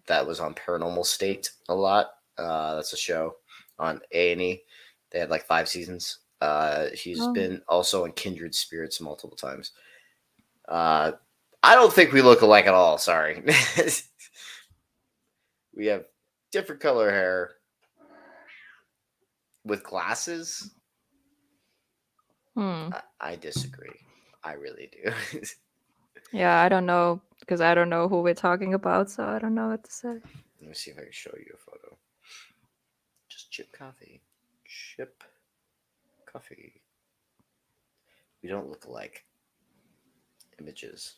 that was on Paranormal State a lot. That's a show on A&E. They had like 5 seasons. He's been also in Kindred Spirits multiple times. I don't think we look alike at all. Sorry. We have different color hair with glasses. I disagree. I really do. Yeah, I don't know because I don't know who we're talking about, so I don't know what to say. Let me see if I can show you a photo. Just Chip Coffee. Chip Coffee. We don't look alike. Images.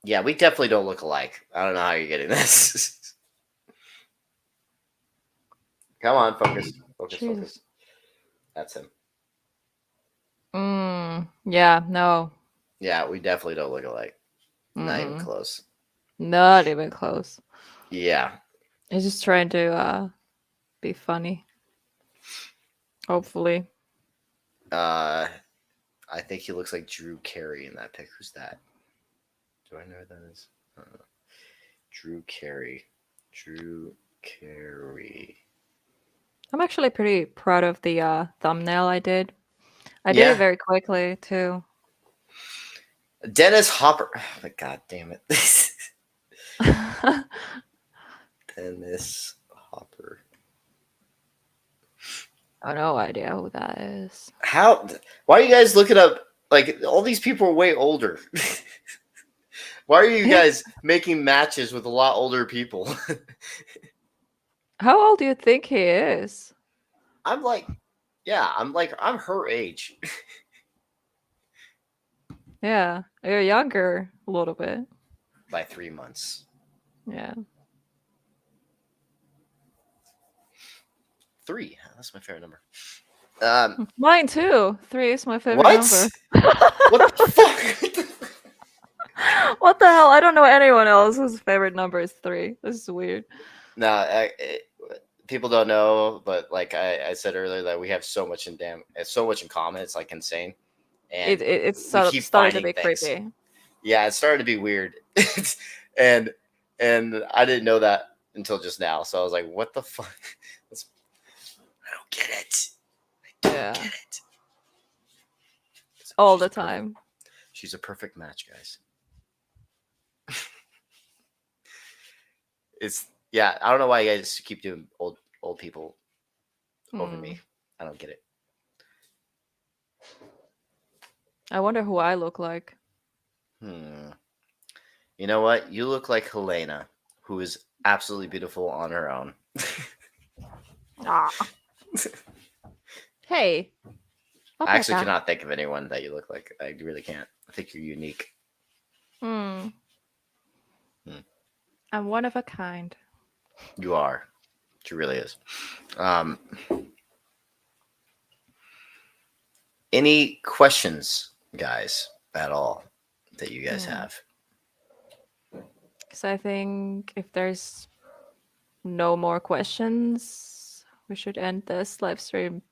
Yeah, we definitely don't look alike. I don't know how you're getting this. Come on, focus. Focus, Jesus. focus. That's him. Yeah, no. Yeah, we definitely don't look alike. Not even Mm-mm. close. Not even close. Yeah. He's just trying to be funny. Hopefully. I think he looks like Drew Carey in that pic. Who's that? Do I know who that is? Drew Carey. Drew Carey. I'm actually pretty proud of the thumbnail I did. I did Yeah. it very quickly too. Dennis Hopper. Oh my god damn it. Dennis Hopper. I have no idea who that is. How? Why are you guys looking up? Like, all these people are way older. Why are you guys making matches with a lot older people? How old do you think he is? I'm her age. Yeah, you're younger a little bit. By 3 months. Yeah. 3. That's my favorite number. Mine too. 3 is my favorite What? number. What the fuck? What the hell? I don't know anyone else whose favorite number is 3. This is weird. No, people don't know, but like I said earlier, that we have so much in common. It's like insane, and It's we sort of keep started to finding be things. creepy. Yeah, it started to be weird, and I didn't know that until just now. So I was like, "What the fuck? I don't get it. Yeah, Get it." So all she's the a perfect- time. She's a perfect match, guys. Yeah. I don't know why you guys keep doing old people over Hmm. me. I don't get it. I wonder who I look like. You know what? You look like Helena, who is absolutely beautiful on her own. Ah. Hey, I actually Opeka. cannot think of anyone that you look like. I really can't. I think you're unique. Hmm. Hmm. I'm one of a kind. You are. She really is. Um, any questions, guys, at all that you guys have? Because I think if there's no more questions, we should end this live stream.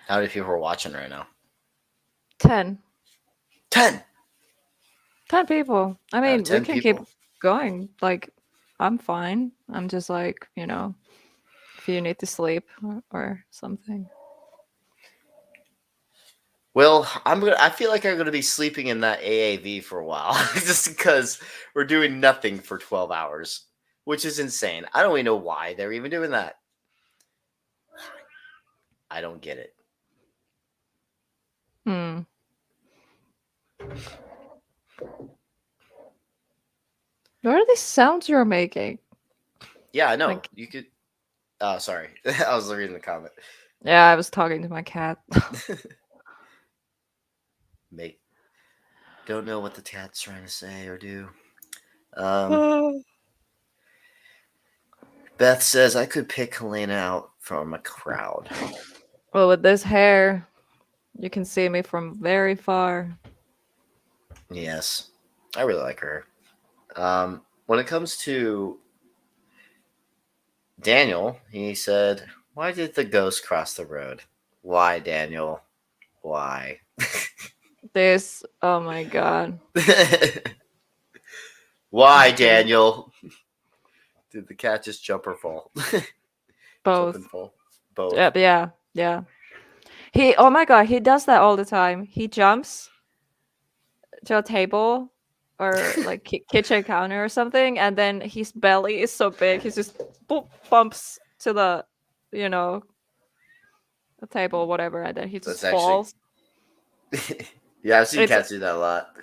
How many people are watching right now? 10. 10 people. I out of mean, we 10 can keep people. going. Like, I'm fine. I'm just like, if you need to sleep or something. Well, I feel like I'm gonna be sleeping in that AAV for a while, just because we're doing nothing for 12 hours, which is insane. I don't even know why they're even doing that. I don't get it. Hmm. What are these sounds you're making? Yeah, I know. Like, You could. Oh, sorry. I was reading the comment. yeah, I was talking to my cat. Don't know what the cat's trying to say or do. Um, Beth says I could pick Helena out from a crowd. Well, with this hair, you can see me from very far. Yes, I really like her. When it comes to Daniel, he said, "Why did the ghost cross the road? Why, Daniel? Why?" Oh my god. Why, Daniel? Did the cat just jump or fall? Jump Both. and fall. Both. Yeah. Oh my god, he does that all the time. He jumps to a table or like kitchen counter or something, and then his belly is so big, he just bumps to the table, whatever, and then he That's just actually. falls. Yeah, I've seen It's cats do that a lot.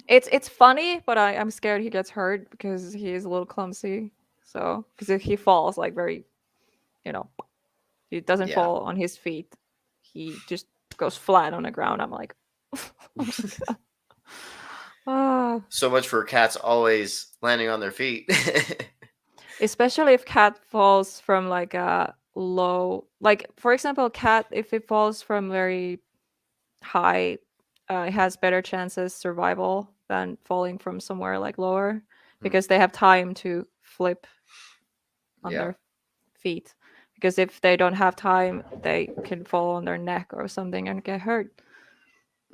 it's funny, but I'm scared he gets hurt because he is a little clumsy. So because if he falls like very, he doesn't Yeah. fall on his feet, he just goes flat on the ground. I'm like, oh my god. Ah. So much for cats always landing on their feet. Especially if cat falls from like a low, like for example, cat if it falls from very high, it has better chances survival than falling from somewhere like lower because they have time to flip on Yeah. their feet. Because if they don't have time, they can fall on their neck or something and get hurt.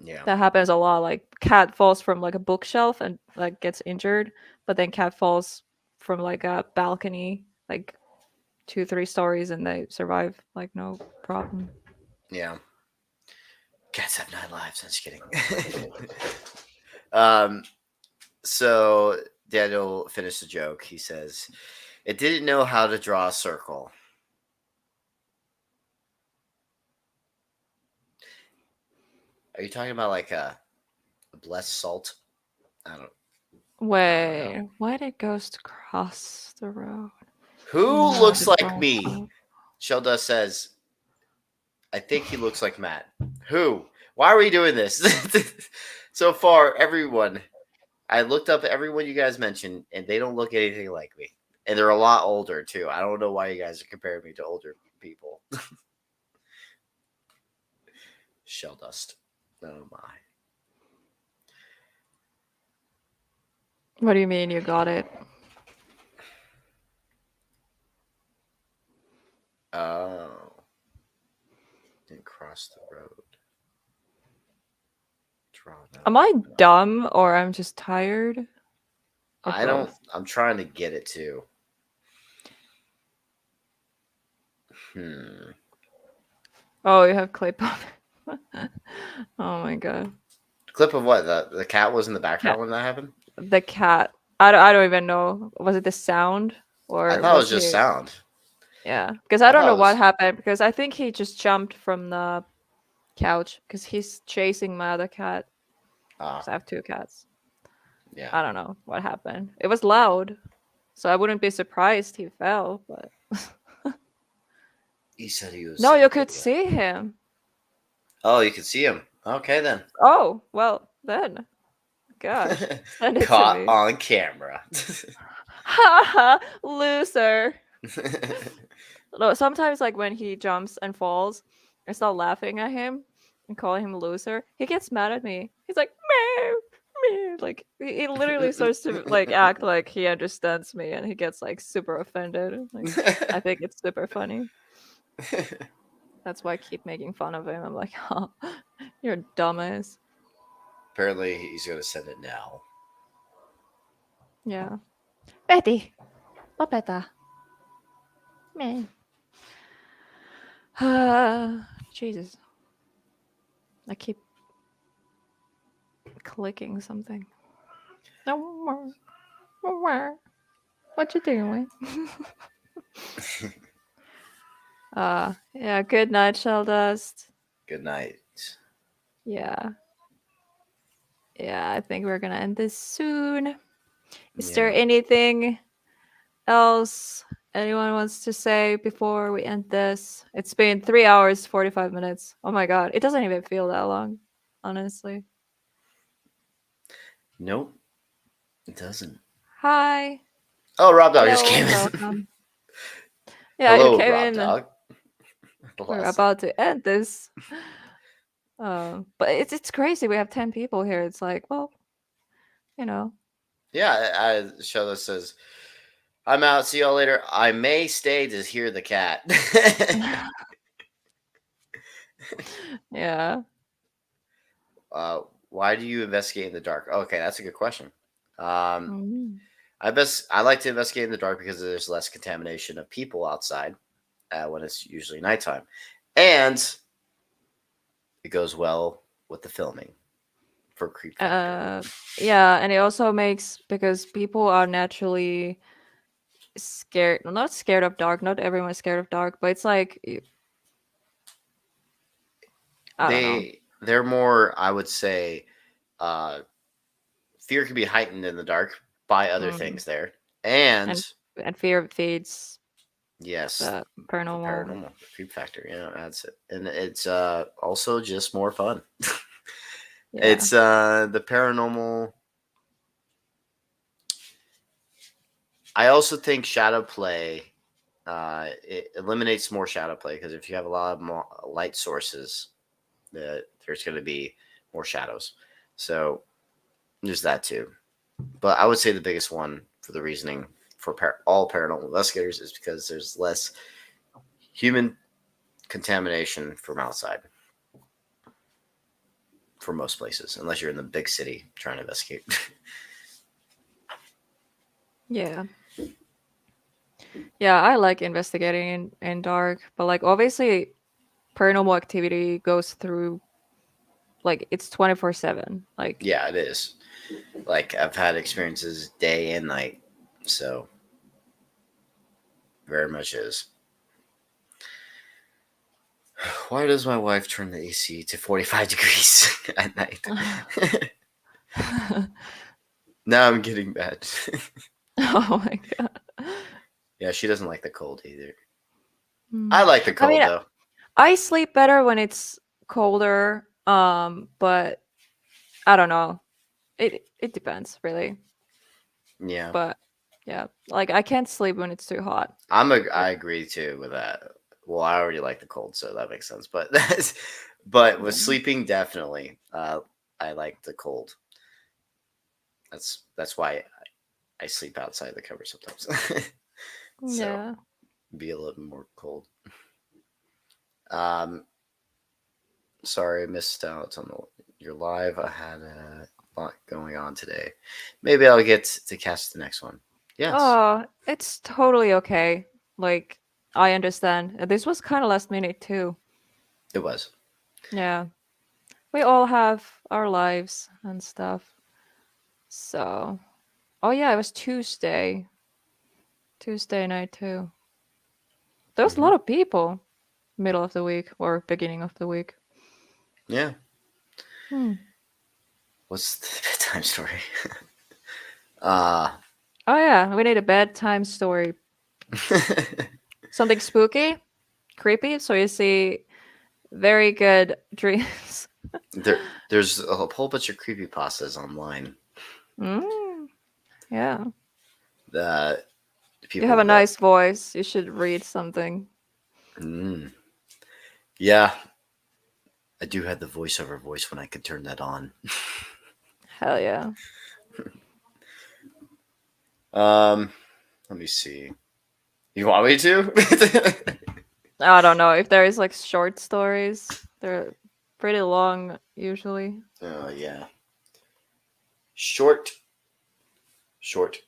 Yeah. That happens a lot. Like cat falls from like a bookshelf and like gets injured, but then cat falls from like a balcony, like 2-3 stories, and they survive like no problem. Yeah. Cats have 9 lives. I'm just kidding. So Daniel finished the joke. He says, "It didn't know how to draw a circle." Are you talking about like a blessed salt? I don't Wait, why did Ghost cross the road? Who No, looks the like wrong me? road. Shelda says, "I think he looks like Matt." Who? Why are we doing this? So far, everyone. I looked up everyone you guys mentioned, and they don't look anything like me. And they're a lot older, too. I don't know why you guys are comparing me to older people. Shell dust. Oh, my. What do you mean you got it? Oh. Didn't cross the road. Draw another Am I line. dumb or I'm just tired? Or I don't. both? I'm trying to get it too. Hmm. Oh, you have clip on. Oh my god. Clip of what? The cat was in the Yeah, background when that happened? the cat. I don't even know. Was it the sound I or thought it was was just he? sound. Yeah, because I I don't thought know it what was. happened because I think he just jumped from the couch because he's chasing my other cat Ah, because I have two cats. yeah. I don't know what happened. It was loud, so I wouldn't be surprised he fell. But He said he was no, in you a could good way. see him. Oh, you can see him. Okay then. Oh well, then, gosh, send it to Caught me. on camera. Ha ha, loser. No, sometimes like when he jumps and falls, I start laughing at him and calling him a loser. He gets mad at me. He's like, meow, meow. Like he literally starts to like act like he understands me, and he gets like super offended. Like I think it's super funny. That's why I keep making fun of him. I'm like, oh, you're a dumbass. Apparently, he's gonna send it now. Yeah. Betty, Papeta, man. Jesus, I keep clicking something. What you doing? Yeah, good night, Sheldust. Good night. Yeah. Yeah, I think we're gonna end this soon. Is there Yeah. anything else anyone wants to say before we end this? It's been 3 hours, 45 minutes. Oh my god, it doesn't even feel that long, honestly. Nope. It doesn't. Hi. Oh, Rob Dog just Hello, came in. welcome. Yeah, you Hello, came Rob in. Dog. The We're last time. about to end this. But it's crazy. We have 10 people here. It's like, well, you know. Yeah, I show that says, "I'm out. See y'all later. I may stay to hear the cat." Yeah. Why do you investigate in the dark? Okay, that's a good question. Um, Mm. I like to investigate in the dark because there's less contamination of people outside when it's usually nighttime, and it goes well with the filming for creep factor. Yeah, and it also makes because people are naturally scared, well, not scared of dark. Not everyone's scared of dark, but it's like I don't know. They're more, I would say, uh, fear can be heightened in the dark by other Mm. things there, and And fear feeds yes, the the paranormal. paranormal, the creep factor. Yeah, that's it, and it's also just more fun. Yeah. It's the paranormal. I also think shadow play. It eliminates more shadow play because if you have a lot of more light sources, there's going to be more shadows. So there's that too. But I would say the biggest one for the reasoning for all paranormal investigators is because there's less human contamination from outside for most places, unless you're in the big city trying to investigate. Yeah. Yeah, I like investigating in dark, but like obviously paranormal activity goes through like it's 24/7. Like Yeah, it is. Like I've had experiences day and night, so very much is. Why does my wife turn the AC to 45 degrees at night? Now I'm getting bad. Oh my god. Yeah, she doesn't like the cold either. Mm. I like the I cold mean, though. I sleep better when it's colder, but I don't know. It depends really. Yeah, But yeah, like I can't sleep when it's too hot. I agree too with that. Well, I already like the cold, so that makes sense. But but with Yeah. sleeping, definitely, I like the cold. That's why I sleep outside the cover sometimes. So Yeah. be a little more cold. Um, sorry, I missed out on your live. I had a lot going on today. Maybe I'll get to catch the next one. Yes, Oh, it's totally okay. Like, I understand. This was kind of last minute too. it was. Yeah. We all have our lives and stuff. So, oh yeah, it was Tuesday. Tuesday night too. There was a Mhm. lot of people middle of the week or beginning of the week. Yeah. Hmm. What's the bedtime story? uh Oh yeah, we need a bedtime story. Something spooky, creepy, so you see very good dreams. there's a whole bunch of creepypastas online Mm, yeah. that You have a people that nice voice. You should read something. mm, yeah, I do have the voiceover voice when I can turn that on. Hell yeah. um Let me see. You want me to? I don't know if there is like short stories. They're pretty long usually. Oh yeah. Short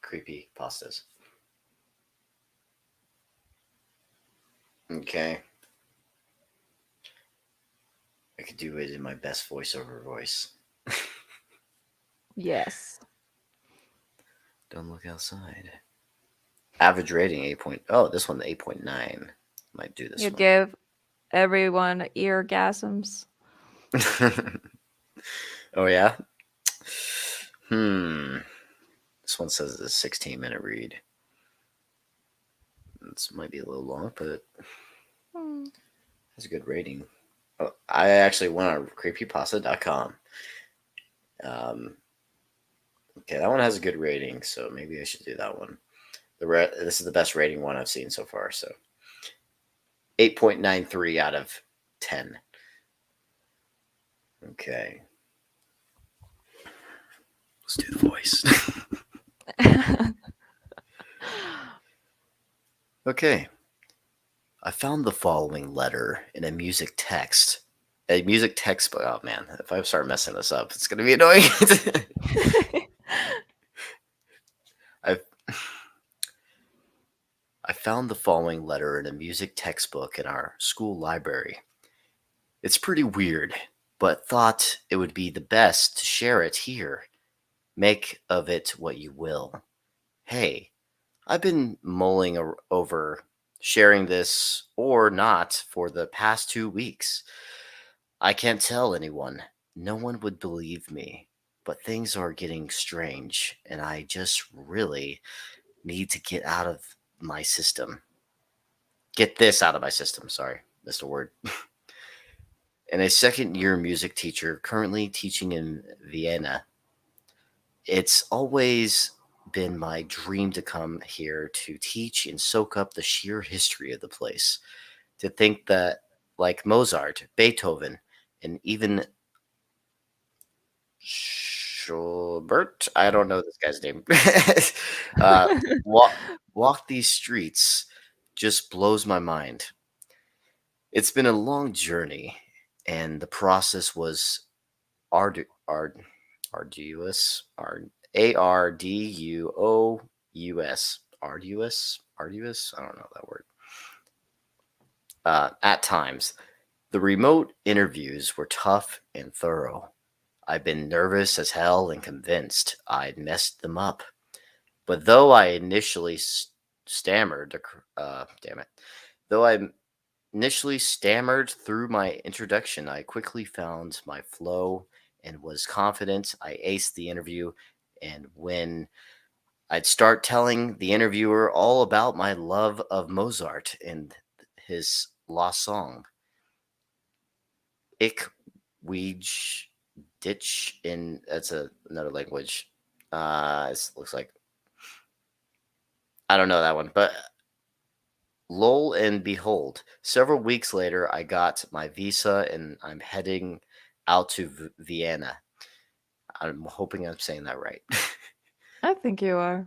creepy pastas. Okay. I could do it in my best voiceover voice. Yes. Don't look outside. Average rating 8 point. Oh, this one 8.9. Might do this You one. give everyone eargasms. Oh yeah. This one says it's a 16-minute read. This might be a little long, but Hmm. has a good rating. Oh, I actually went on creepypasta.com. Okay, that one has a good rating, so maybe I should do that one. This is the best rating one I've seen so far, so 8.93 out of 10. Okay, let's do the voice. Okay, I found the following letter in a music text. A music text, oh man, if I start messing this up, it's gonna be annoying. I I found the following letter in a music textbook in our school library. It's pretty weird, but thought it would be the best to share it here. Make of it what you will. Hey, I've been mulling over sharing this or not for the past 2 weeks. I can't tell anyone. No one would believe me. But things are getting strange, and I just really need to get out of my system. Get this out of my system. Sorry, missed a word. And a second year music teacher currently teaching in Vienna. It's always been my dream to come here to teach and soak up the sheer history of the place. To think that, like Mozart, Beethoven, and even Schubert, I don't know this guy's name, uh, walk these streets just blows my mind. It's been a long journey, and the process was ardu- arduous, arduous, arduous. I don't know that word. At times, the remote interviews were tough and thorough. I've been nervous as hell and convinced I'd messed them up. But though I initially stammered, damn it, though I initially stammered through my introduction, I quickly found my flow and was confident I aced the interview. And when I'd start telling the interviewer all about my love of Mozart and his lost song, Ich Weej Ditch in another language. It looks like I don't know that one, but lol and behold, several weeks later, I got my visa and I'm heading out to Vienna. I'm hoping I'm saying that right. I think you are.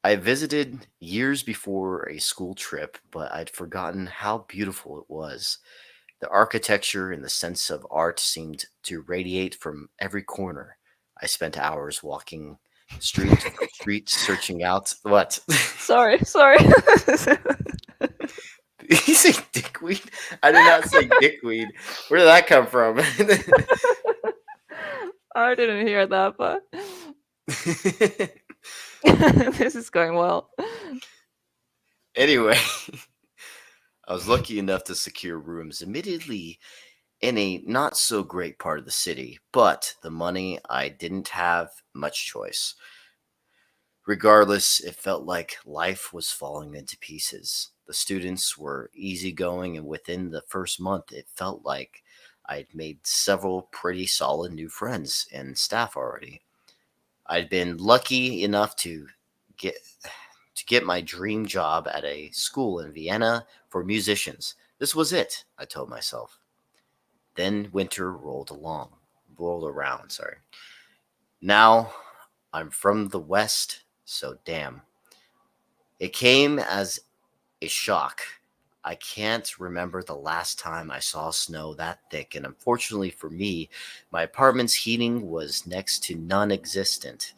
I visited years before a school trip, but I'd forgotten how beautiful it was. The architecture and the sense of art seemed to radiate from every corner. I spent hours walking street for street, searching out what? Sorry, sorry. Did you say dickweed? I did not say dickweed. Where did that come from? I didn't hear that, but this is going well. Anyway, I was lucky enough to secure rooms immediately in a not so great part of the city, but the money I didn't have much choice. Regardless, it felt like life was falling into pieces. The students were easygoing, and within the first month, it felt like I'd made several pretty solid new friends and staff already. I'd been lucky enough get to get my dream job at a school in Vienna for musicians. This was it, I told myself. Then winter rolled around, sorry. Now I'm from the West, so damn. It came as a shock. I can't remember the last time I saw snow that thick, and unfortunately for me, my apartment's heating was next to non existent.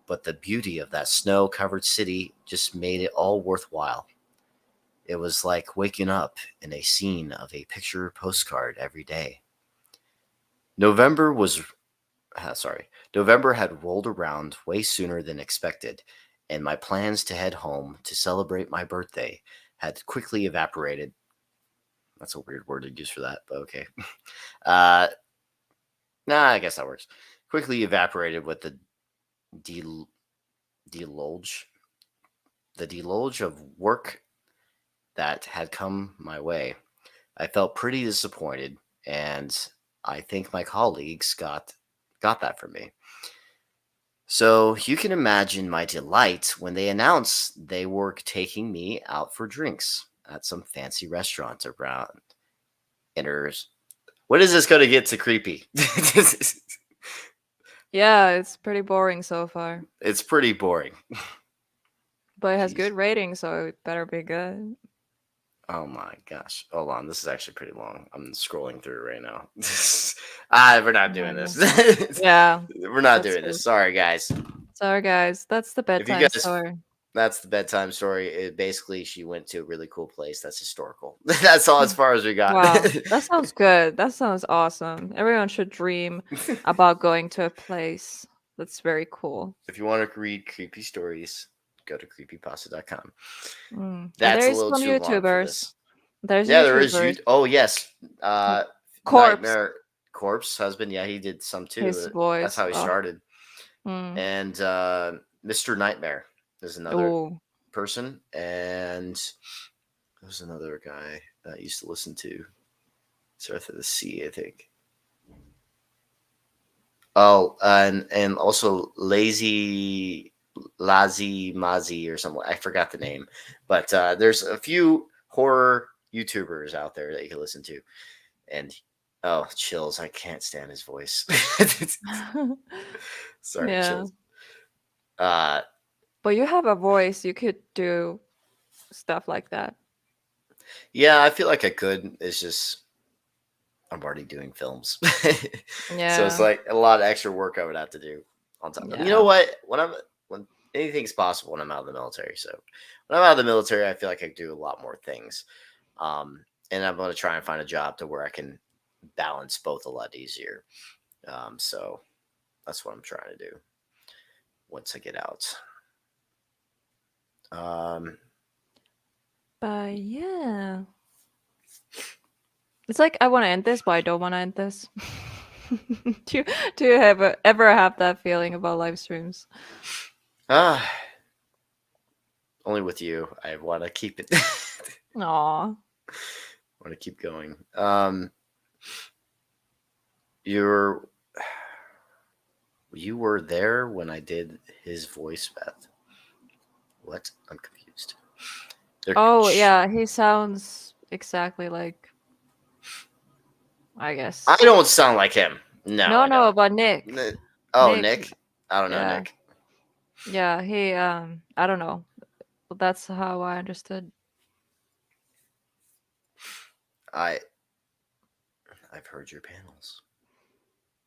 But the beauty of that snow covered city just made it all worthwhile. It was like waking up in a scene of a picture postcard every day. November was November had rolled around way sooner than expected, and my plans to head home to celebrate my birthday had quickly evaporated. That's a weird word to use for that, but okay. Uh, I guess that works. Quickly evaporated with the del- deluge, the deluge of work that had come my way. I felt pretty disappointed, and I think my colleagues got that from me. So you can imagine my delight when they announced they were taking me out for drinks at some fancy restaurant around Inners. What is this going to get to creepy? Yeah, it's pretty boring so far, It's pretty boring. but it has Jeez. good ratings, so it better be good. Oh my gosh. Hold on. This is actually pretty long. I'm scrolling through right now. We're not Oh doing my this. Yeah, We're not that's doing good. this. Sorry, guys. Sorry, guys. That's the If you bedtime guys, story. that's the bedtime story. Basically, she went to a really cool place that's historical. That's all as far as we got. Wow, that sounds good. That sounds awesome. Everyone should dream about going to a place that's very cool. If you want to read creepy stories, go to creepypasta.com. And That's there a is little some too long for YouTubers. this. There's Yeah, there is. YouTubers. Oh, yes. Corpse, Nightmare Corpse husband. Yeah, he did some too. his That's voice. how he started. Mm. And Mr. Nightmare is another Oh, person. And there's another guy that I used to listen to. Starts with a C, I think. Oh, and also Lazy Mazi or something. I forgot the name, but there's a few horror YouTubers out there that you can listen to. And oh, chills! I can't stand his voice. Sorry, yeah. chills. Uh, But you have a voice. You could do stuff like that. yeah, I feel like I could. It's just I'm already doing films, so it's Yeah. like a lot of extra work I would have to do on top. You Yeah. know what? When anything's possible when I'm out of the military. So when I'm out of the military, I feel like I do a lot more things. And I'm going to try and find a job to where I can balance both a lot easier. So that's what I'm trying to do once I get out. But yeah. It's like I want to end this, but I don't want to end this. do you, do you ever have that feeling about live streams? Only with you. I want to keep it. Aw. Want to keep going. You were there when I did his voice, Beth. What? I'm confused. Oh yeah, he sounds exactly like. I guess. I don't sound like him. No, I No, don't. but Nick. Oh, Nick. Nick. I don't know Yeah. Nick. Yeah, he I don't know. But that's how I understood. I've heard your panels.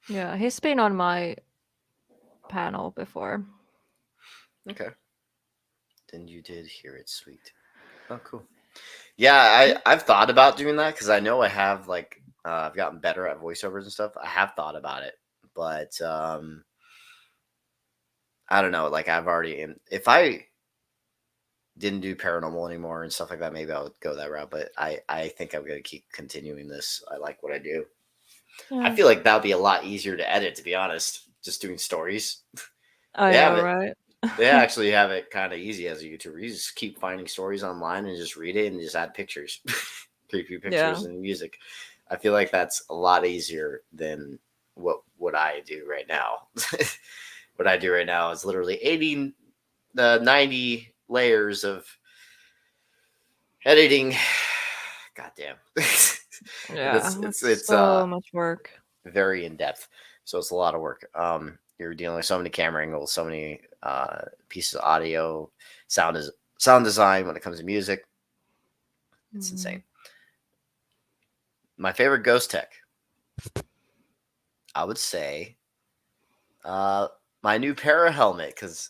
Yeah, he's been on my panel before. Okay. Then you did hear it, sweet. Oh, cool. Yeah, I've thought about doing that because I know I have like I've gotten better at voiceovers and stuff. I have thought about it, but I don't know. Like I've already, if I didn't do paranormal anymore and stuff like that, maybe I would go that route. But I think I'm gonna keep continuing this. I like what I do. I Yeah. feel like that would be a lot easier to edit, to be honest. Just doing stories. I They have know, it. right? They actually have it kind of easy as a YouTuber. You just keep finding stories online and just read it and just add pictures, creepy pictures Yeah. and music. I feel like that's a lot easier than what I do right now. What I do right now is literally 80, 90 layers of editing. Goddamn. And Yeah, it's it's so much work. very in depth. So it's a lot of work. You're dealing with so many camera angles, so many pieces of audio, sound design when it comes to music. It's insane. My favorite ghost tech, I would say, my new para helmet because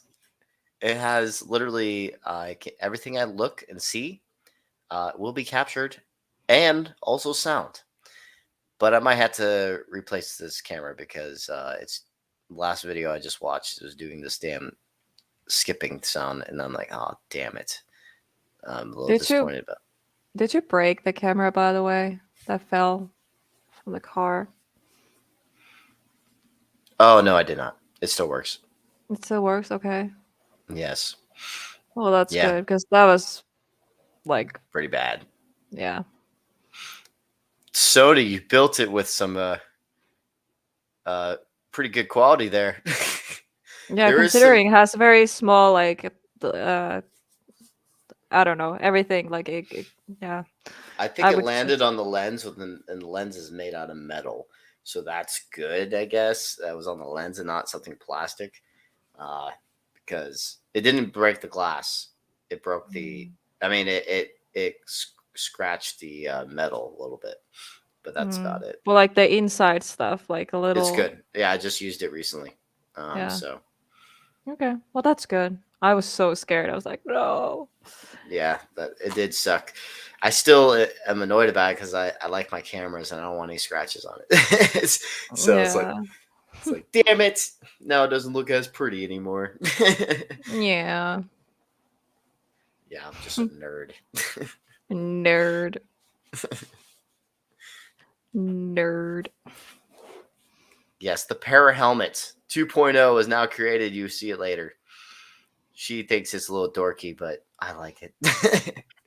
it has literally everything I look and see will be captured and also sound. But I might have to replace this camera because it's last video I just watched was doing this damn skipping sound, and I'm like, oh damn it! I'm a little disappointed about. Did you break the camera, by the way? That fell from the car. Oh no, I did not. It still works. It still works, okay. Yes. Well, that's Yeah. good because that was like, Pretty bad. yeah. Soda, you built it with some pretty good quality there. Yeah, There is considering it has very small, like, I don't know, everything. Like, yeah. I think I it would landed on the lens and the lens is made out of metal, so that's good. I guess that was on the lens and not something plastic, because it didn't break the glass. It broke the. I mean, it scratched the metal a little bit, but that's about it. Well, like the inside stuff, like a It's little. good. Yeah, I just used it recently. Yeah. So Okay. Well, that's good. I was so scared. I was like, no. yeah, that it did suck. I still am annoyed about it because I like my cameras and I don't want any scratches on it. So Yeah. it's like, damn it! Now it doesn't look as pretty anymore. Yeah. Yeah, I'm just a nerd. Nerd. Nerd. Yes, the para helmet 2.0 is now created. You see it later. She thinks it's a little dorky, but I like it.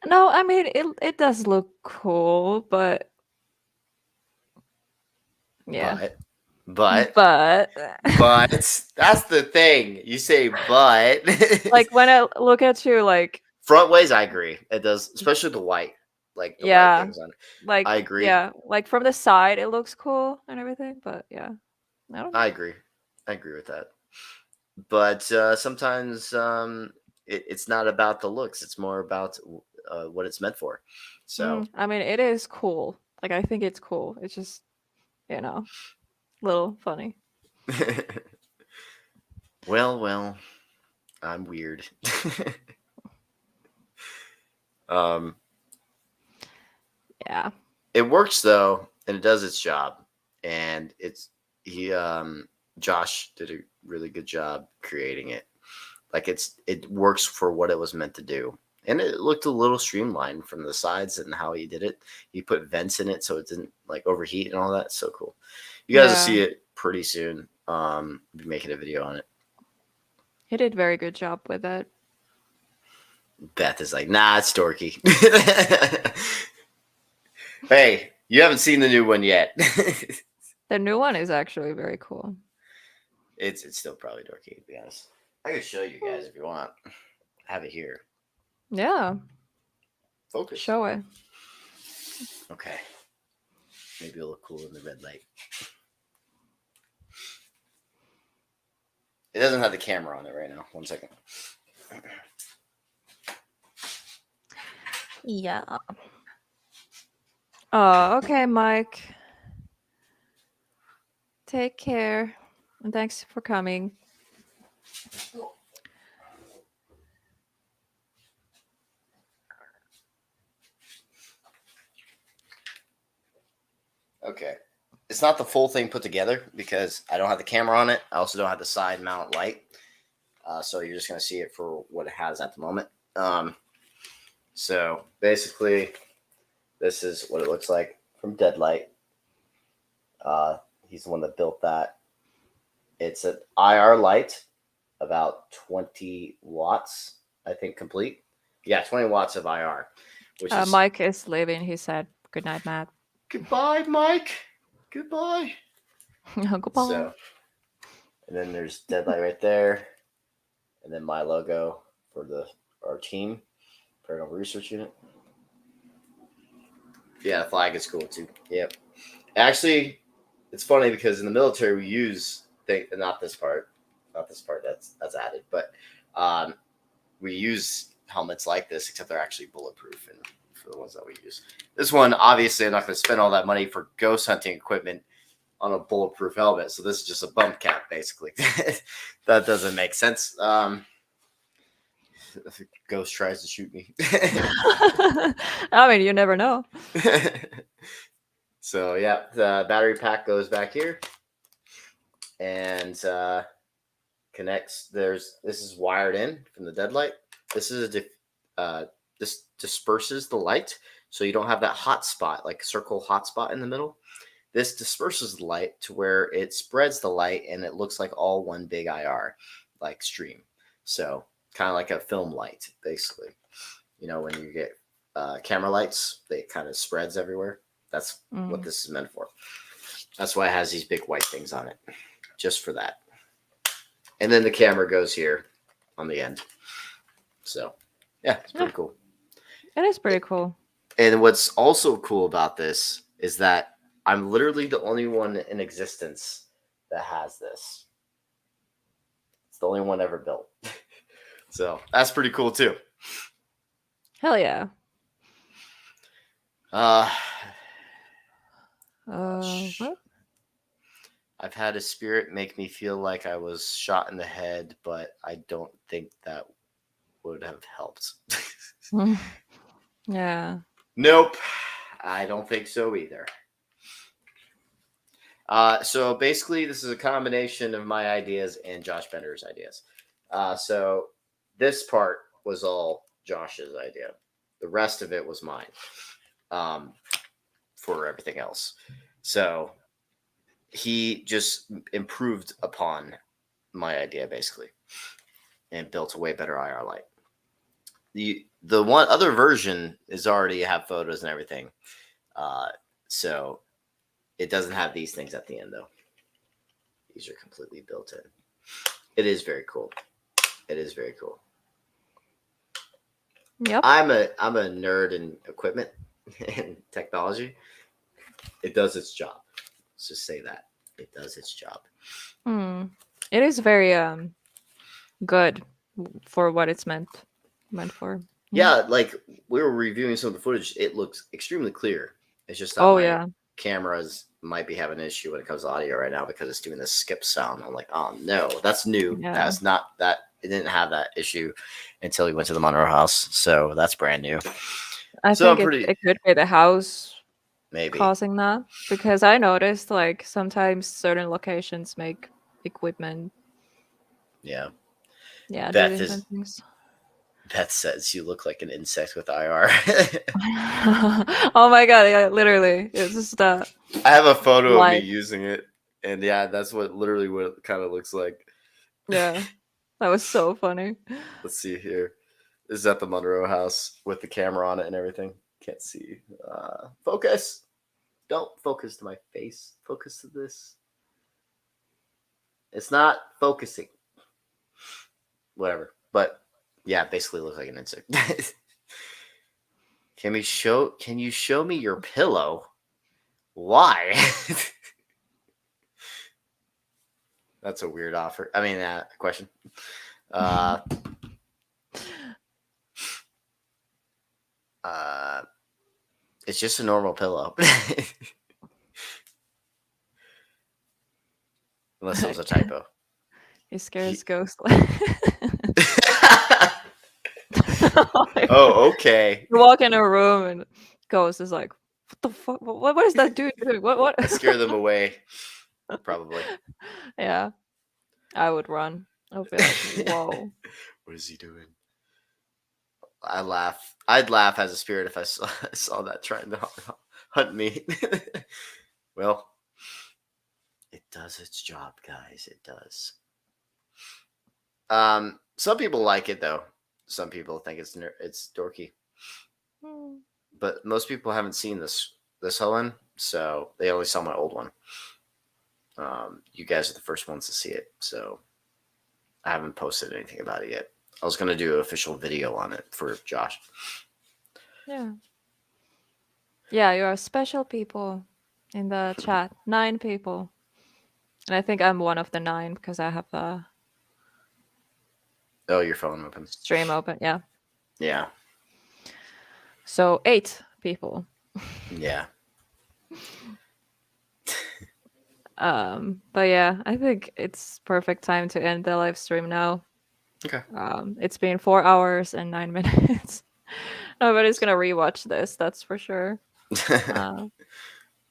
No, I mean it does look cool, but yeah. But But that's the thing. You say but. like when I look at you, like, Front ways, I agree. It does, especially the white, like the white yeah, things on it. like, I agree. yeah, like from the side it looks cool and everything, but yeah, I don't know. I agree. I agree with that. But sometimes it's not about the looks. It's more about what it's meant for. So I mean, it is cool. Like, I think it's cool. It's just, little funny. well, I'm weird. um, Yeah. it works though, and it does its job. And Josh did a really good job creating it. Like it works for what it was meant to do. And it looked a little streamlined from the sides and how he did it. He put vents in it so it didn't like overheat and all that. So cool. You guys will see it pretty soon. Be making a video on it. He did very good job with it. Beth is like, nah, it's dorky. Hey, you haven't seen the new one yet. The new one is actually very cool. It's still probably dorky, to be honest. I can show you guys if you want. I have it here. Yeah. Focus. Show it. Okay. Maybe it'll look cool in the red light. It doesn't have the camera on it right now. 1 second. Yeah. Oh, okay, Mike. Take care. And thanks for coming. Okay. It's not the full thing put together because I don't have the camera on it. I also don't have the side mount light. So you're just going to see it for what it has at the moment. So basically, this is what it looks like from Deadlight. He's the one that built that. It's an IR light, about 20 watts, I think, complete. Yeah, 20 watts of IR. Which is Mike is leaving. He said, "Good night, Matt." goodbye, Mike. Goodbye. Goodbye. So, and then there's Deadlight right there, and then my logo for our team, Paranormal Research Unit. Yeah, the flag is cool too. Yep. Actually, it's funny because in the military we use not this part that's added, but we use helmets like this, except they're actually bulletproof and for the ones that we use. This one, obviously, I'm not going to spend all that money for ghost hunting equipment on a bulletproof helmet. So this is just a bump cap, basically. That doesn't make sense. If a ghost tries to shoot me. I mean, you never know. So yeah, the battery pack goes back here and connects. This is wired in from the Deadlight. This is this disperses the light, so you don't have that hot spot, like circle hot spot in the middle. This disperses the light to where it spreads the light and it looks like all one big IR, like stream. So kind of like a film light, basically. You know, when you get camera lights, they kind of spreads everywhere. That's what this is meant for. That's why it has these big white things on it, just for that. And then the camera goes here on the end. So, yeah, it's pretty cool. It is pretty cool. And what's also cool about this is that I'm literally the only one in existence that has this. It's the only one ever built. So that's pretty cool too. Hell yeah. What? I've had a spirit make me feel like I was shot in the head, but I don't think that would have helped. Yeah. Nope. I don't think so either. So basically, this is a combination of my ideas and Josh Bender's ideas. So this part was all Josh's idea. The rest of it was mine for everything else. So he just improved upon my idea, basically, and built a way better IR light. The one other version is already have photos and everything. So it doesn't have these things at the end, though. These are completely built in. It is very cool. It is very cool. Yep. I'm a nerd in equipment and technology. It does its job. Let's just say that. It does its job. It is very good for what it's meant for. Yeah, like we were reviewing some of the footage. It looks extremely clear. It's just that my cameras might be having an issue when it comes to audio right now because it's doing this skip sound. I'm like, oh no, that's new. Yeah. That's not that. It didn't have that issue until we went to the Monroe House, so that's brand new. I think it could be the house maybe causing that, because I noticed like sometimes certain locations make equipment. Yeah. Beth says you look like an insect with IR. Oh my god! Yeah, literally, it's just I have a photo of me using it, and yeah, that's what it kind of looks like. Yeah, that was so funny. Let's see here. This is at the Monroe House with the camera on it and everything. Can't see. Focus. Don't focus to my face. Focus to this. It's not focusing. Whatever. But yeah, basically look like an insect. Can you show me your pillow? Why? That's a weird offer. I mean, question. Uh, it's just a normal pillow. Unless it was a typo. He scares ghosts. Oh, okay. You walk in a room and ghost is like, what the fuck? What is that dude doing? What? I scare them away. Probably. Yeah, I would run. I would be like, whoa. What is he doing? I laugh. I'd laugh as a spirit if I saw that trying to hunt me. Well, it does its job, guys. It does. Some people like it though. Some people think it's dorky, Hmm. but most people haven't seen this one, so they only saw my old one. You guys are the first ones to see it, so I haven't posted anything about it yet. I was gonna do an official video on it for Josh. Yeah. Yeah, you are special people in the chat. 9 people. And I think I'm one of the 9 because I have the Oh, your phone open. stream open. Yeah. Yeah. So 8 people. Yeah. But yeah, I think it's perfect time to end the live stream now. Okay. It's been 4 hours and 9 minutes. Nobody's gonna rewatch this, that's for sure. I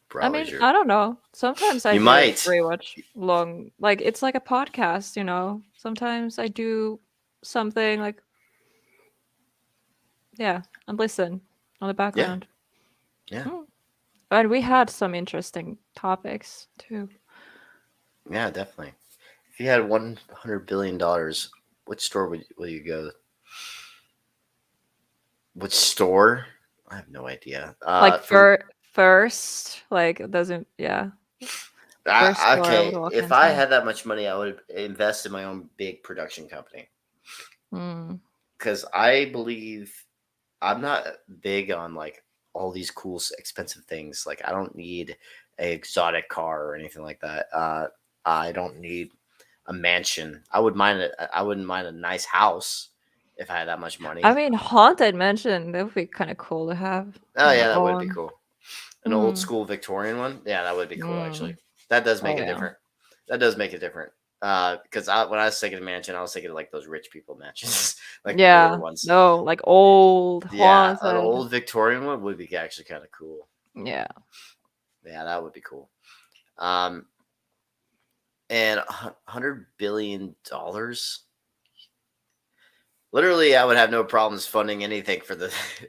Probably mean, true. I don't know. Sometimes I You do might. rewatch long, like it's like a podcast, you know. Sometimes I do something like, yeah, and listen on the background. Yeah. And we had some interesting topics too. Yeah, definitely. If you had $100 billion, which store will you go? Which store? I have no idea. Like first, like it doesn't, yeah. First store I would Okay, walk if I into. had that much money, I would invest in my own big production company. Because I believe I'm not big on like all these cool, expensive things. Like I don't need an exotic car or anything like that. I don't need a mansion. I wouldn't mind a nice house if I had that much money. I mean, haunted mansion, that would be kind of cool to have. Oh yeah, your that would be own. cool. An old school Victorian one. Yeah, that would be cool actually. That does make Oh, it yeah. different. That does make it different. Because when I was thinking of mansion, I was thinking of like those rich people mansions, like the Yeah, newer ones. no, like old Yeah, an haunted. old Victorian one would be actually kind of cool. Yeah. Yeah, that would be cool. And $100 billion. Literally, I would have no problems funding anything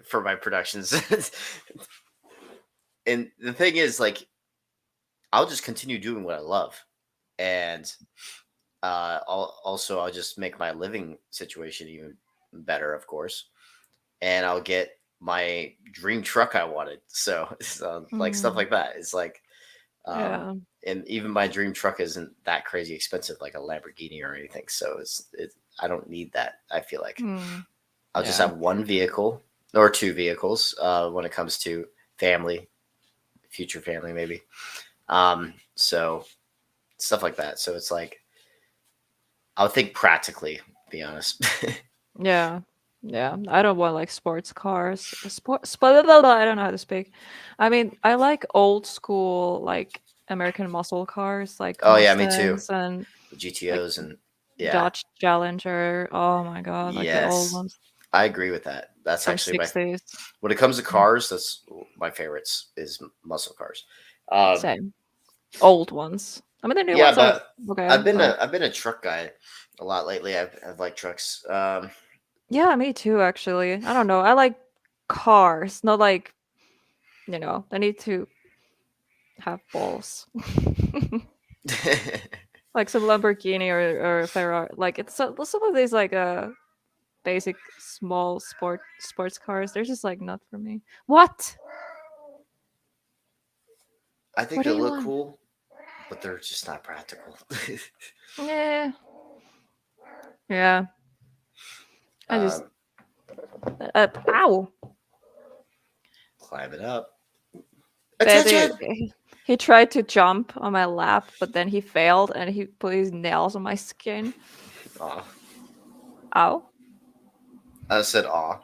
for my productions. And the thing is, like, I'll just continue doing what I love, and I'll just make my living situation even better, of course, and I'll get my dream truck I wanted. So like stuff like that. It's like, Yeah. and even my dream truck isn't that crazy expensive, like a Lamborghini or anything. So I don't need that. I feel like I'll just Yeah. have one vehicle or 2 vehicles when it comes to family, future family, maybe. So stuff like that. So it's like, I would think practically, to be honest. Yeah. Yeah. I don't want like sports cars. I don't know how to speak. I mean, I like old school, like American muscle cars, like Oh yeah, me too. Mustangs and The GTOs and yeah. Dodge Challenger. Oh my god, like the old Yes. ones I agree with that. That's from actually 60s. when it comes to cars, that's my favorites is muscle cars. Same. Old ones. I mean, the new Yeah, ones are but okay. I've been but- a truck guy a lot lately. I've liked trucks. Yeah, me too, actually. I don't know. I like cars, not like, you know, they need to have balls. Like some Lamborghini or Ferrari. Like it's some of these like basic small sports cars. They're just like not for me. What? I think What do they you look want? cool, but they're just not practical. Yeah. Yeah. I just ow. Climb it up. Baby, Attention! He tried to jump on my lap, but then he failed and he put his nails on my skin. Aw. Ow. I said aw.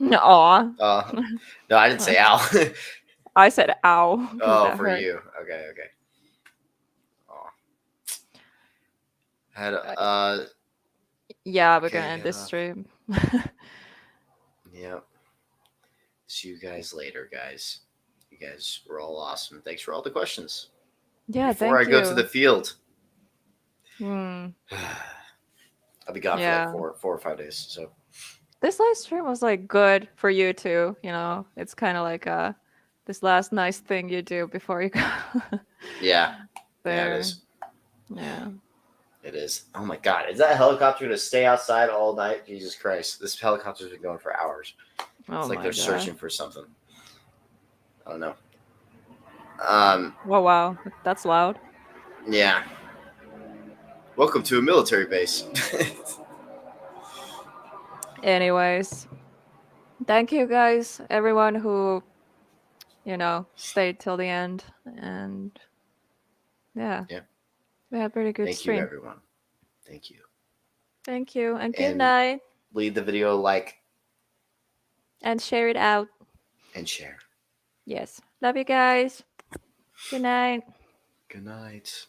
Aw. No, I didn't say ow. I said ow. 'cause Oh, that for hurt. you. Okay. Aw. Had Yeah, we're Okay, gonna end head this off. stream. Yep. See you guys later, guys. You guys were all awesome. Thanks for all the questions. Yeah, Before I thank go you. to the field, Hmm. I'll be gone Yeah. for like 4 or 5 days. So This live stream was like good for you too, you know. It's kind of like this last nice thing you do before you go. yeah, there. it is. Yeah. It is. Oh my god, is that helicopter gonna stay outside all night? Jesus Christ, this helicopter's been going for hours. Oh It's like my they're God. searching for something. I don't know. Oh wow, that's loud. Yeah. Welcome to a military base. Anyways, thank you guys, everyone who, stayed till the end, and yeah, Yeah. we had a pretty good Thank stream. you, everyone. Thank you. Thank you, and good And- night, Leave the video a like and share it out. and share. Yes, love you guys. Good night. Good night.